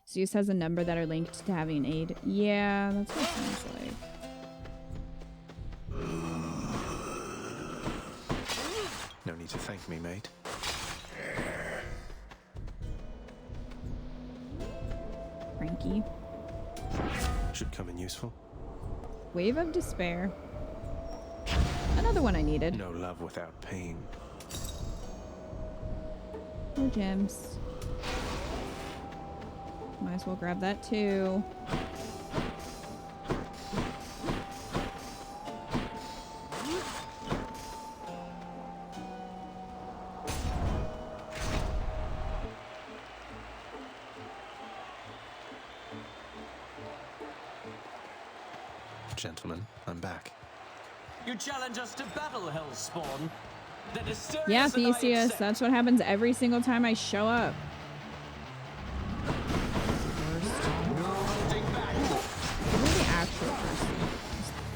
Zeus has a number that are linked to having an aid. Yeah, that's what it sounds like. No need to thank me, mate. Frankie. Should come in useful. Wave of Despair. Another one I needed. No love without pain. More gems. Might as well grab that too. Gentlemen, I'm back. You challenge us to battle, Hellspawn? Then Asterius Yeah, and I Theseus, accept. that's what happens every single time I show up. You're the actual person.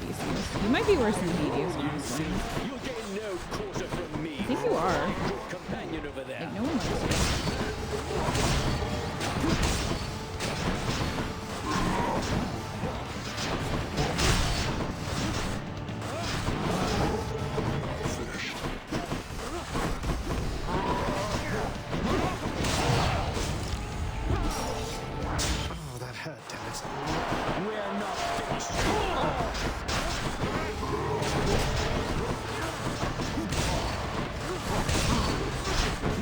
Theseus. You might be worse than Hades, honestly. You'll gain no quarter from me. I think you are. Good companion over there. Like, no one likes you. Oh, that hurt, damn it. We're not finished.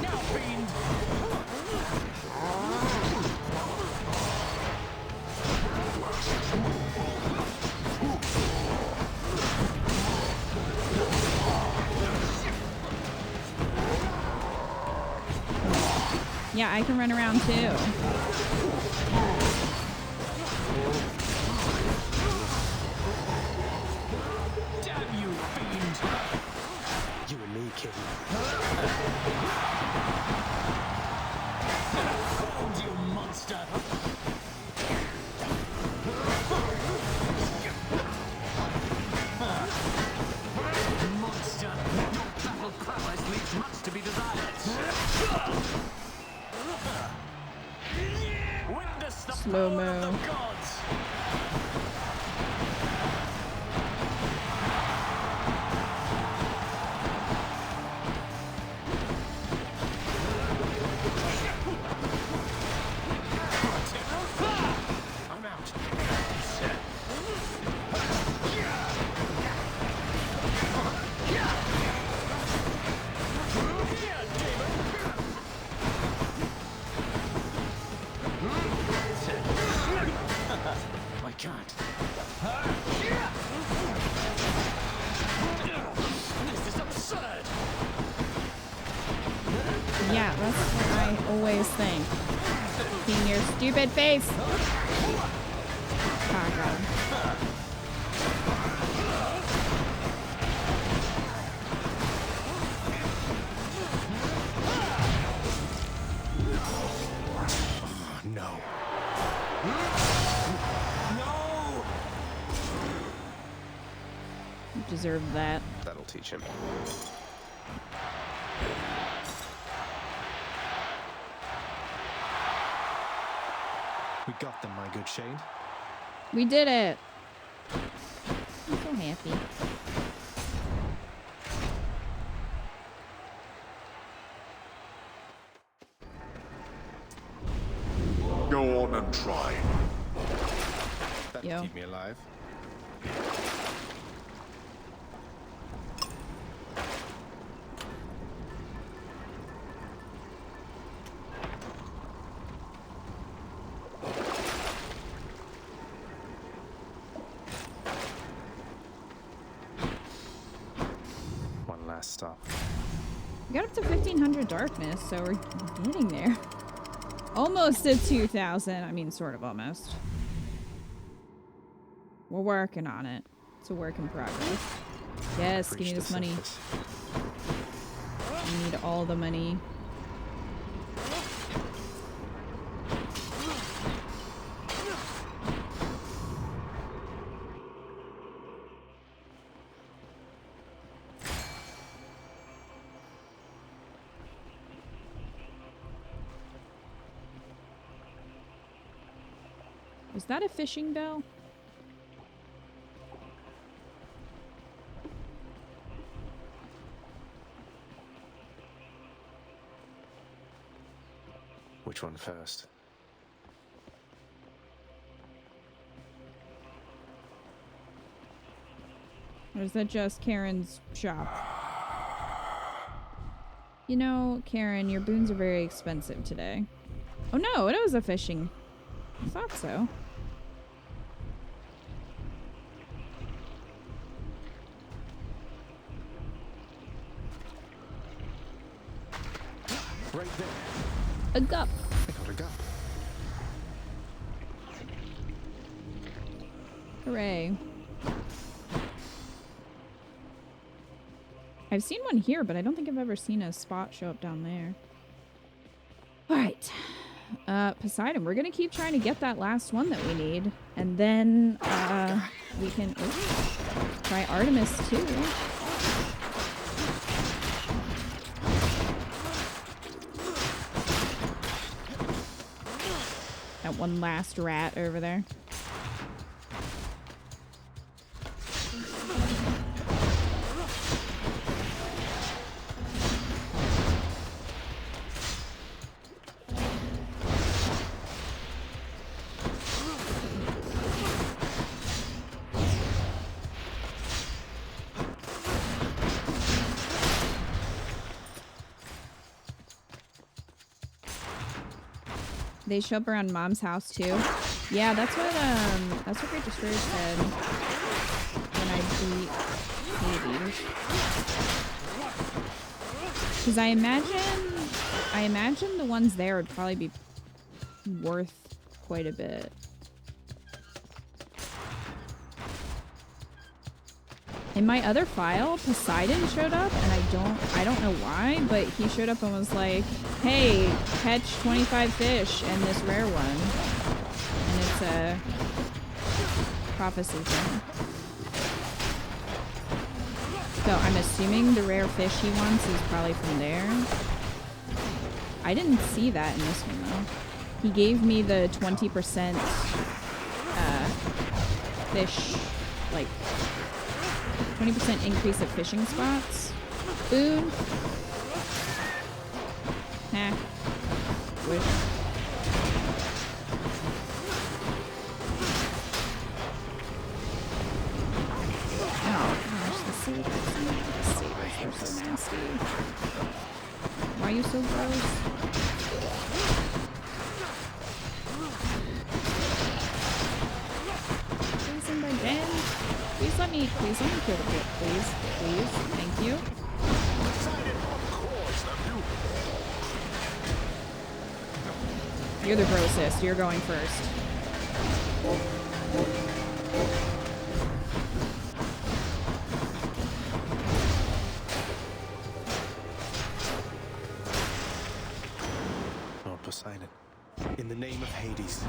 Now, fiend! Yeah, I can run around too. Damn you, fiend! You and me, kid. Hold, you monster! Monster! Your battle prowess leaves much to be desired. Witness the Slow-mo. power of the gods! I'm out. I can't. This is absurd! Yeah, that's what I always think. Seeing your stupid face. Oh, God. Oh, no. You deserve that. That'll teach him. We got them, my good Shade. We did it. I'm so happy. Go on and try. That'll Yo. keep me alive. last stop. We got up to 1500 darkness, so we're getting there. Almost at 2000. I mean, sort of almost. We're working on it. It's a work in progress. Yes, give me this money. I need all the money. Was that a fishing bell? Which one first? Or is that just Karen's shop? You know, Karen, your boons are very expensive today. Oh no, it was a fishing. I thought so. Right there. A gup. I got a gup. Hooray. I've seen one here, but I don't think I've ever seen a spot show up down there. Alright. Poseidon, we're gonna keep trying to get that last one that we need. And then, we can try Artemis too. That one last rat over there. They show up around Mom's house too. Yeah, that's what Great Destroyer said when I beat Hades. Because I imagine the ones there would probably be worth quite a bit. In my other file, Poseidon showed up, and I don't know why, but he showed up and was like, "Hey, catch 25 fish and this rare one," and it's a prophecy thing. So I'm assuming the rare fish he wants is probably from there. I didn't see that in this one though. He gave me the 20% fish, like 20% increase of fishing spots. Boon. Nah. Wish. Oh gosh, the sabers. The sabers are so nasty. Why are you so gross? Please, my den. Please let me kill the pit, please. Please. Thank you. You're the grossest. You're going first. Lord Poseidon, in the name of Hades.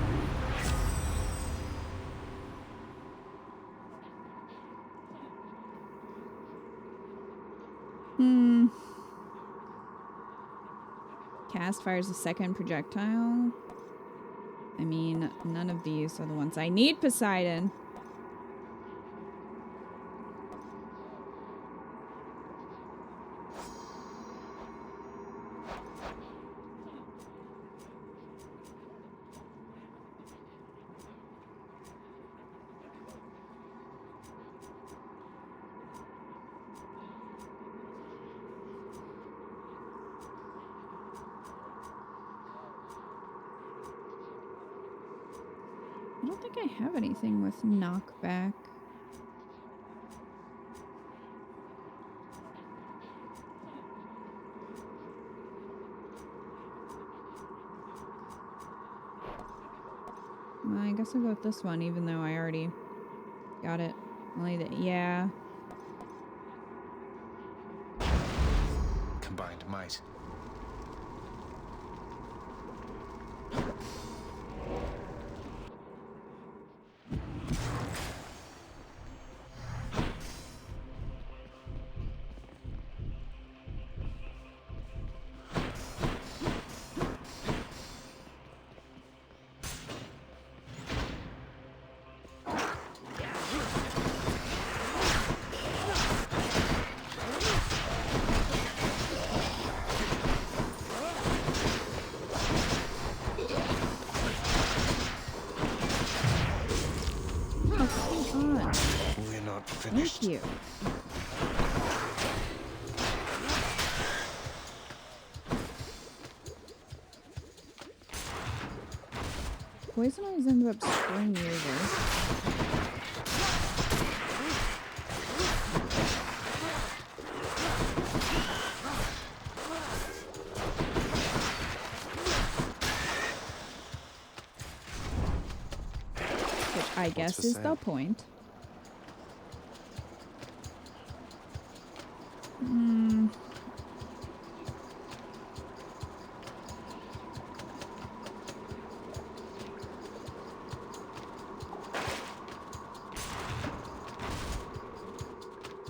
Cast fires a second projectile. I mean, none of these are the ones I need, Poseidon. I don't think I have anything with knockback. I guess I'll go with this one, even though I already got it. Only that, yeah. Combined might. Thank you. Poison always ends up screwing me over. Which I guess is the point.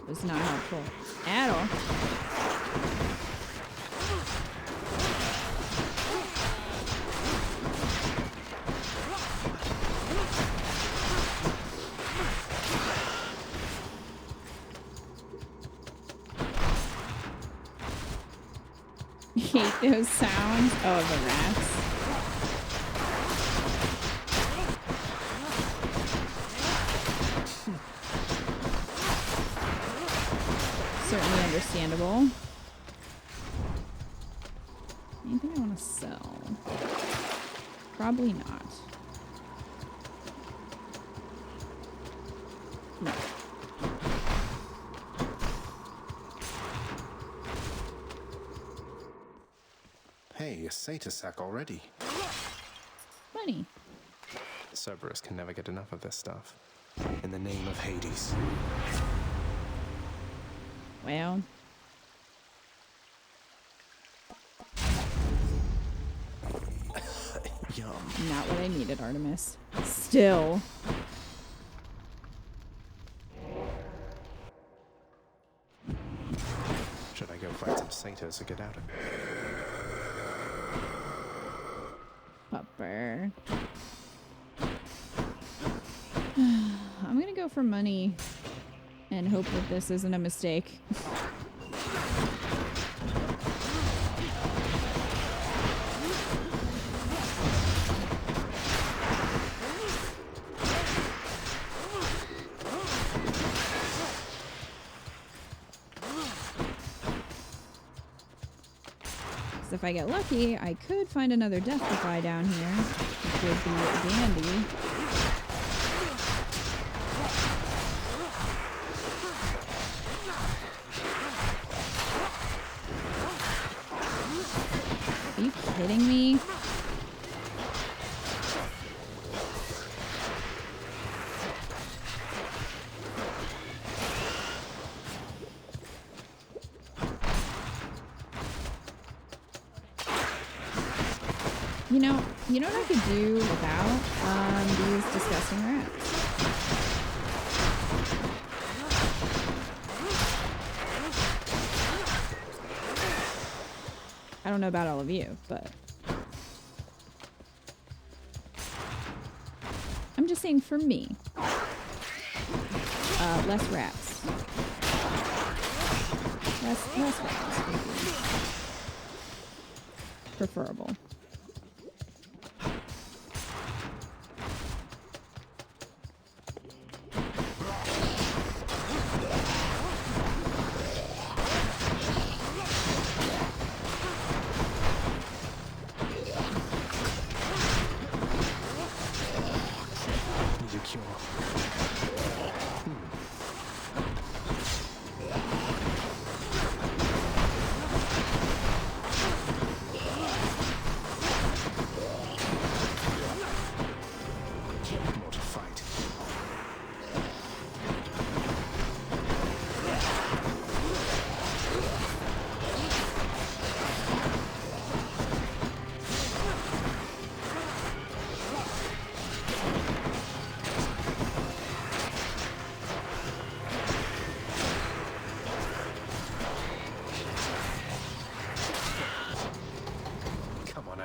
Was not helpful at all. Hate those sounds. Oh, the rats. Certainly understandable. Anything I want to sell? Probably not. No. Hey, a Satyr sack already. Money. Cerberus can never get enough of this stuff. In the name of Hades. Well. Yum. Not what I needed, Artemis. Still. Should I go find some satyrs to get out of here? Pupper. I'm gonna go for money and hope that this isn't a mistake. If I get lucky, I could find another death defy down here, which would be dandy. Are you kidding me? You know what I could do without these disgusting rats? I don't know about all of you, but I'm just saying for me, less rats. Less rats would be preferable.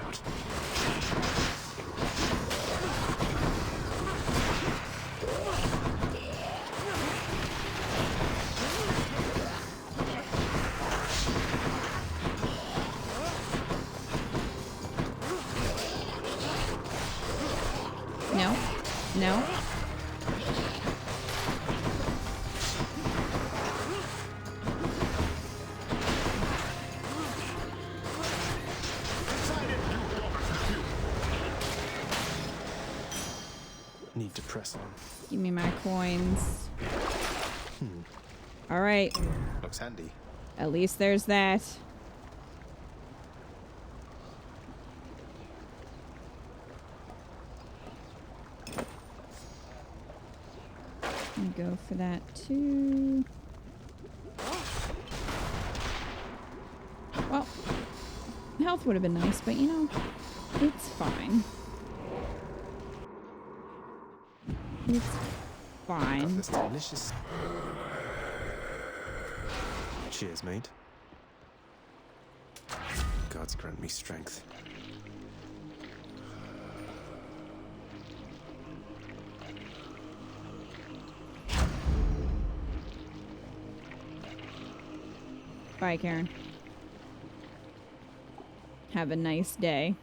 out. No. No. Need to press on. Give me my coins. All right. Looks handy. At least there's that. I'm gonna go for that too. Well, health would have been nice, but you know, it's fine. It's fine. This delicious. Cheers, mate. Gods grant me strength. Bye, Karen. Have a nice day.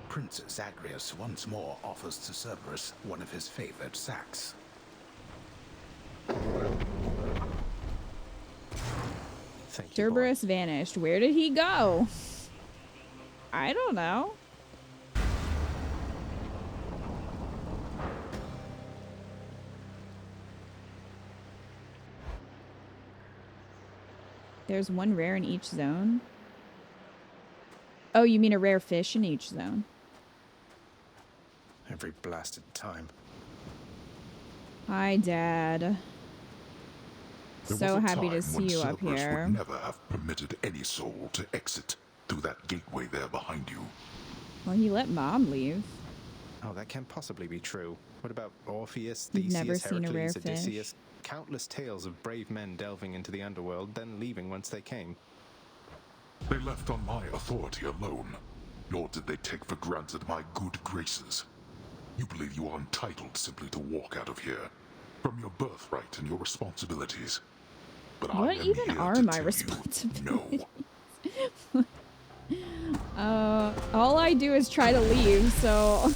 Prince Zagreus once more offers to Cerberus one of his favorite sacks. Cerberus vanished. Where did he go? I don't know. There's one rare in each zone. Oh, you mean a rare fish in each zone? Every blasted time. Hi, Dad. There So was a happy to time see when you up Cerberus here. would never have permitted any soul to exit through that gateway there behind you. Well, he let Mom leave. Oh, that can't possibly be true. What about Orpheus, You've Theseus, never seen a rare Heracles, fish. Odysseus? Countless tales of brave men delving into the underworld, then leaving once they came. They left on my authority alone, nor did they take for granted my good graces. You believe you are entitled simply to walk out of here, from your birthright and your responsibilities. But I What am even here are to my tell you, responsibilities? no. All I do is try to leave, so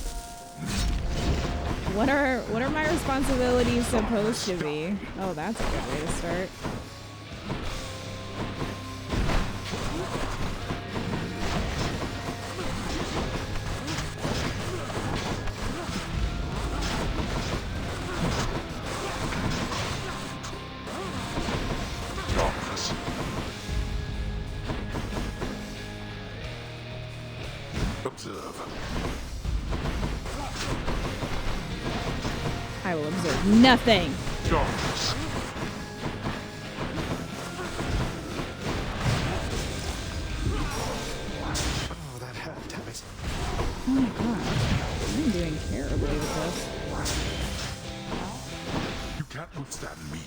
what are my responsibilities supposed to be? Oh, that's a good way to start. Observe. I will observe nothing. Darkness. Oh, that hurt, damn it. Oh my god. I'm doing terribly with this. You can't withstand me.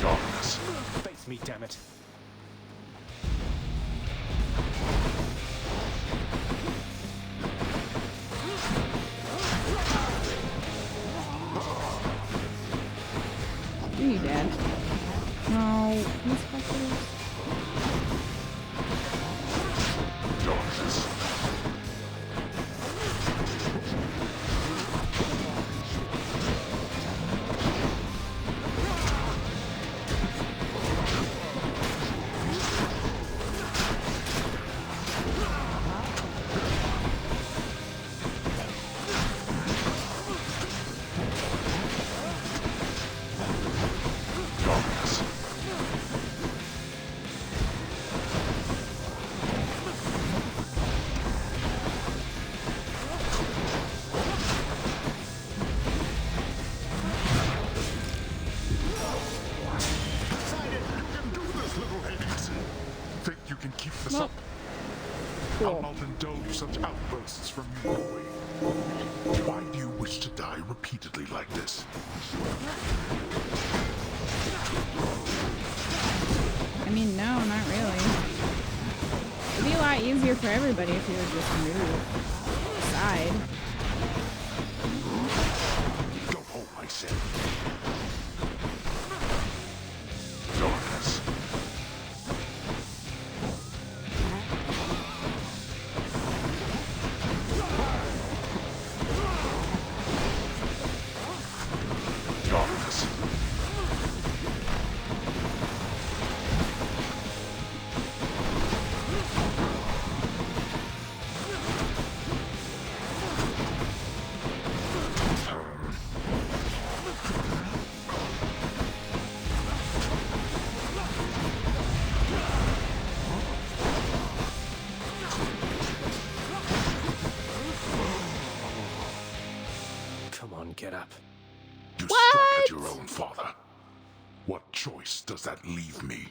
Darkness. Face me, damn it. Are you dead? No. These fuckers. Darkness. Think you can keep this up? I'll not indulge such outbursts from you, boy. Why do you wish to die repeatedly like this? easier for everybody if you would just move aside. Don't hold myself. Darkness. Darkness. Come on, get up. You strike at your own father. What choice does that leave me?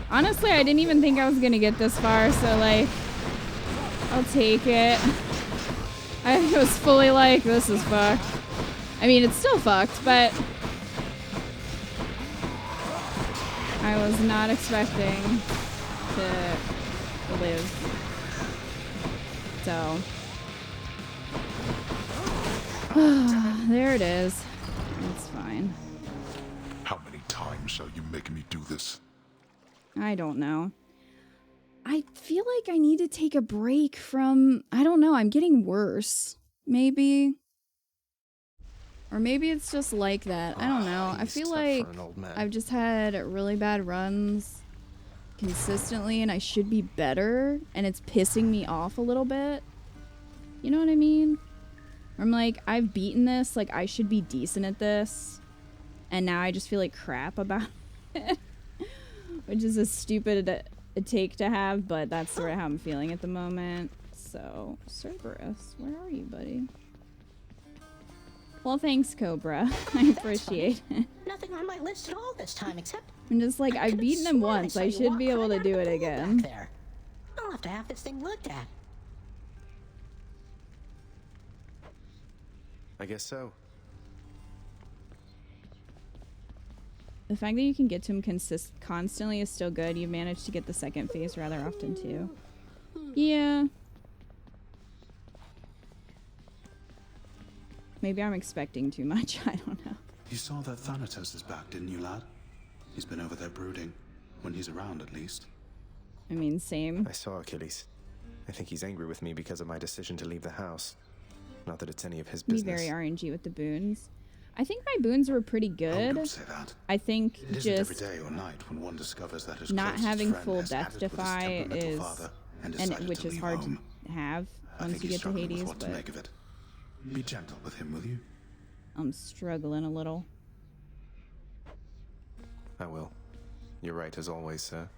Honestly, I didn't even think I was gonna get this far, so like, I'll take it. I was fully like, this is fucked. I mean, it's still fucked, but I was not expecting to live. So, there it is. It's fine. How many times shall you make me do this? I don't know. I feel like I need to take a break from, I don't know, I'm getting worse. Maybe. Or maybe it's just like that. I don't know. I feel like I've just had really bad runs consistently and I should be better and it's pissing me off a little bit. You know what I mean? I'm like, I've beaten this, like I should be decent at this. And now I just feel like crap about it. Which is a stupid take to have, but that's sort of how I'm feeling at the moment. So, Cerberus, where are you, buddy? Well, thanks, Cobra. I appreciate it. Nothing on my list at all this time, except I'm just like, I've beaten him once. I should be able to do it again. there. I'll have to have this thing looked at. I guess so. The fact that you can get to him constantly is still good. You've managed to get the second phase rather often, too. Yeah. Maybe I'm expecting too much. I don't know. You saw that Thanatos is back, didn't you, lad? He's been over there brooding. When he's around, at least. I mean, same. I saw Achilles. I think he's angry with me because of my decision to leave the house. Not that it's any of his Be business. very RNG with the boons. I think my boons were pretty good. Don't say that. I think It isn't just every day or night when one discovers that his not closest having friend full has death added with his defy temperamental is, father and and decided which to is leave hard home. to have I once think you he's get to struggling with Hades, what to but make of it. Be gentle with him, will you? I'm struggling a little. I will. You're right, as always, sir.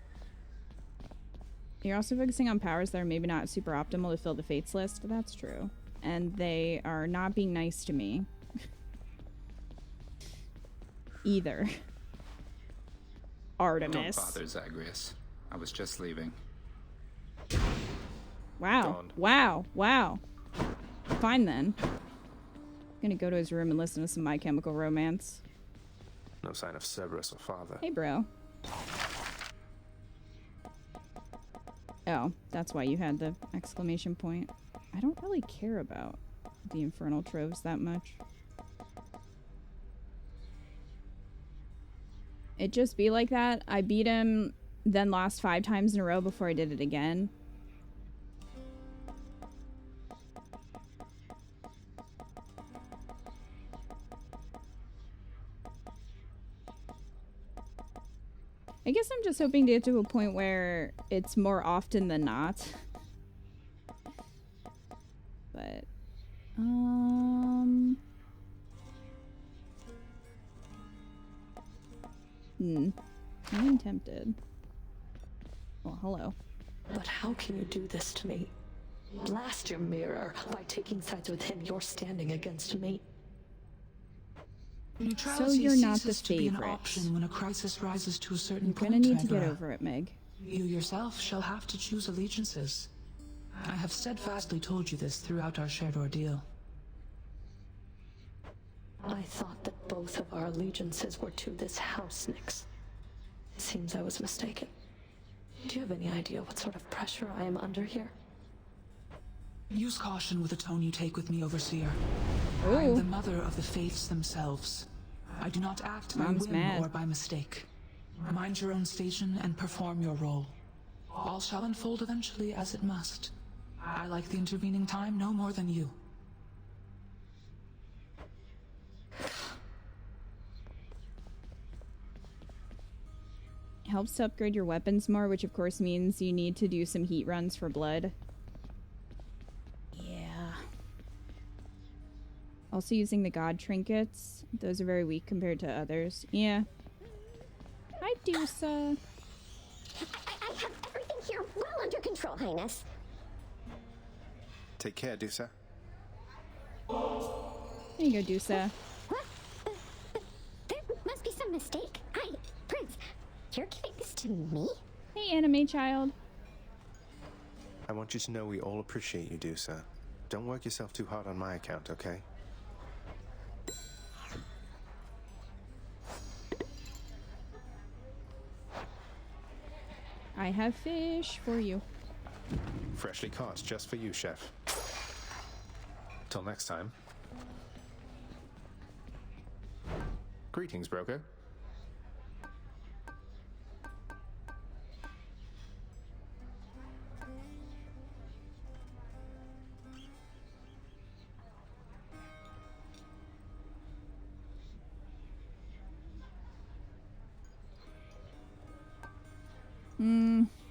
You're also focusing on powers that are maybe not super optimal to fill the fates list. That's true. And they are not being nice to me. Either. Artemis. Don't bother, Zagreus. I was just leaving. Wow. Gone. Wow. Wow. Fine then. Gonna go to his room and listen to some My Chemical Romance. No sign of Cerberus or father. Hey, bro. Oh, that's why you had the exclamation point. I don't really care about the Infernal Troves that much. It just be like that. I beat him, then lost 5 times in a row before I did it again. I guess I'm just hoping to get to a point where it's more often than not. But, I'm tempted. Well, hello. But how can you do this to me? Blast your mirror. By taking sides with him, you're standing against me. Neutrality So you're not the ceases to be an favorite. option when a crisis rises to a certain You're point. gonna need to get Tigra. over it, Meg. You yourself shall have to choose allegiances. I have steadfastly told you this throughout our shared ordeal. I thought that both of our allegiances were to this house, Nyx. It seems I was mistaken. Do you have any idea what sort of pressure I am under here? Use caution with the tone you take with me, Overseer. Ooh. I am the mother of the faiths themselves. I do not act by Mom's whim mad. or by mistake. Mind your own station and perform your role. All shall unfold eventually as it must. I like the intervening time no more than you. Helps to upgrade your weapons more, which of course means you need to do some heat runs for blood. Yeah. Also using the god trinkets. Those are very weak compared to others. Yeah. Hi, Dusa. I have everything here well under control, Highness. Take care, Dusa. There you go, Dusa. What? There must be some mistake. Prince, you're giving this to me? Hey, anime child. I want you to know we all appreciate you, Dusa. Don't work yourself too hard on my account, okay? I have fish for you. Freshly caught, just for you, Chef. Till next time. Greetings, broker.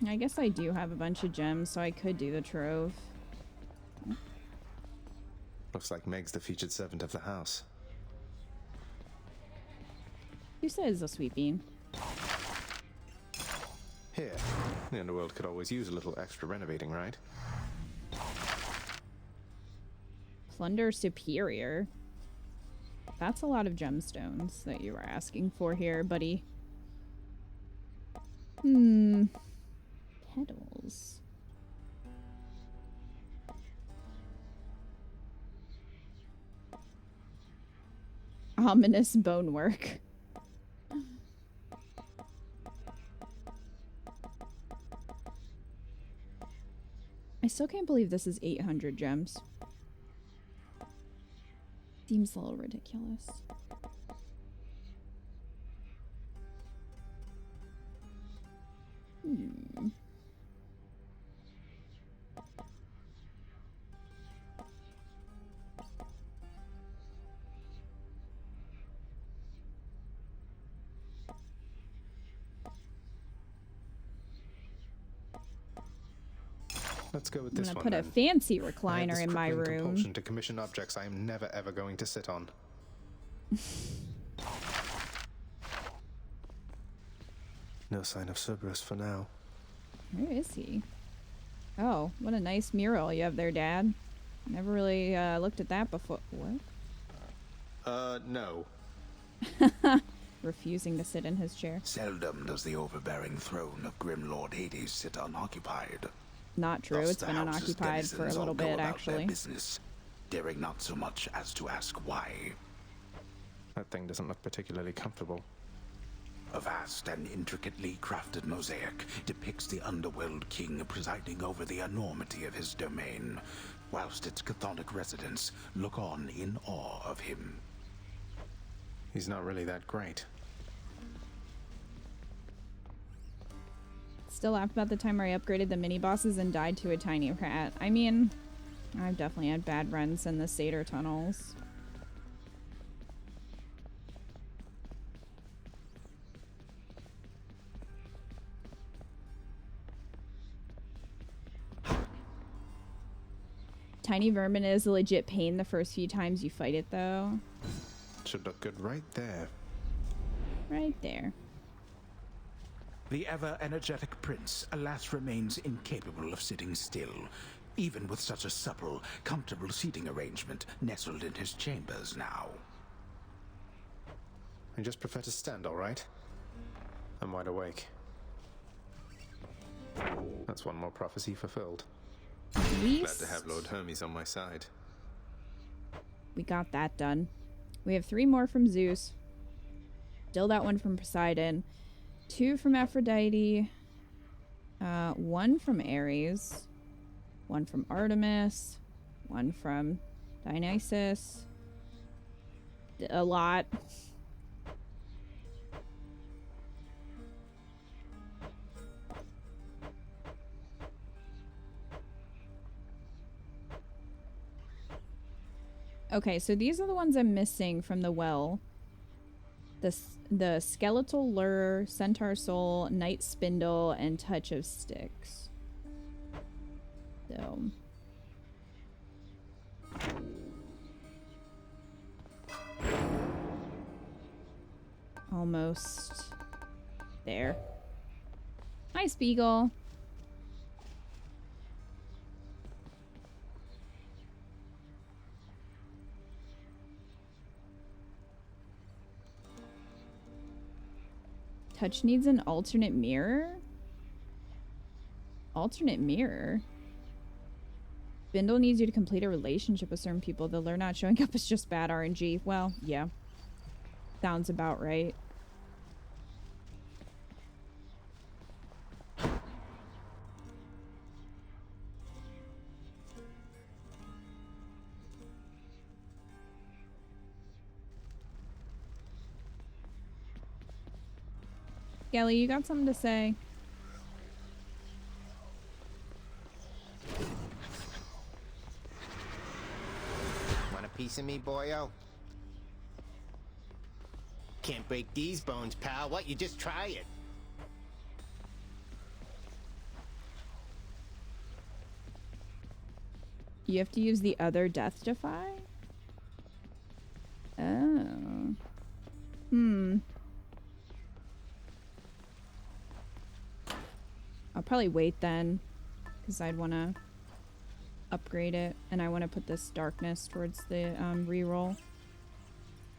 I guess I do have a bunch of gems, so I could do the trove. Looks like Meg's the featured servant of the house. Who says a sweet bean? Here, the underworld could always use a little extra renovating, right? Plunder superior. That's a lot of gemstones that you were asking for here, buddy. Petals. Ominous bonework. I still can't believe this is 800 gems. Seems a little ridiculous. Let's go with I'm this gonna one. put a then. fancy I have recliner this in my crippling room. compulsion to commission objects I am never ever going to sit on. No sign of Cerberus for now. Where is he? Oh, what a nice mural you have there, Dad. Never really looked at that before. What? No. Refusing to sit in his chair. Seldom does the overbearing throne of Grim Lord Hades sit unoccupied. Not true. Thus It's the been house's unoccupied for a denizens little all go bit, about their actually. business, daring not so much as to ask why. That thing doesn't look particularly comfortable. A vast and intricately crafted mosaic depicts the underworld king presiding over the enormity of his domain, whilst its chthonic residents look on in awe of him. He's not really that great. Still laugh about the time where I upgraded the mini bosses and died to a tiny rat. I mean, I've definitely had bad runs in the Satyr tunnels. Tiny vermin is a legit pain the first few times you fight it, though. Should look good right there. Right there. The ever-energetic prince, alas, remains incapable of sitting still, even with such a supple, comfortable seating arrangement nestled in his chambers now. I just prefer to stand, all right? I'm wide awake. That's one more prophecy fulfilled. Glad to have Lord Hermes on my side. We got that done. We have 3 more from Zeus. Still that one from Poseidon. 2 from Aphrodite. 1 from Ares. 1 from Artemis. 1 from Dionysus. A lot. Okay, so these are the ones I'm missing from the well. The skeletal lure, centaur soul, night spindle, and touch of Styx. So almost there. Hi, Spiegel. Touch needs an alternate mirror? Alternate mirror? Spindle needs you to complete a relationship with certain people. The lure not showing up is just bad RNG. Well, yeah. Sounds about right. Kelly, you got something to say? Want a piece of me, boyo? Can't break these bones, pal. What? You just try it. You have to use the other Death Defy? Oh. I'll probably wait then, because I'd want to upgrade it, and I want to put this darkness towards the reroll.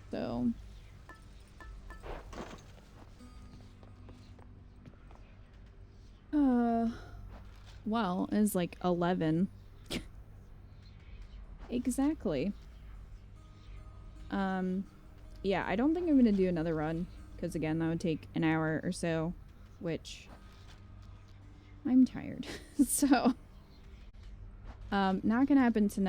So well, it's like 11. Exactly. Yeah, I don't think I'm gonna do another run, because again, that would take an hour or so, which I'm tired. So not gonna happen tonight.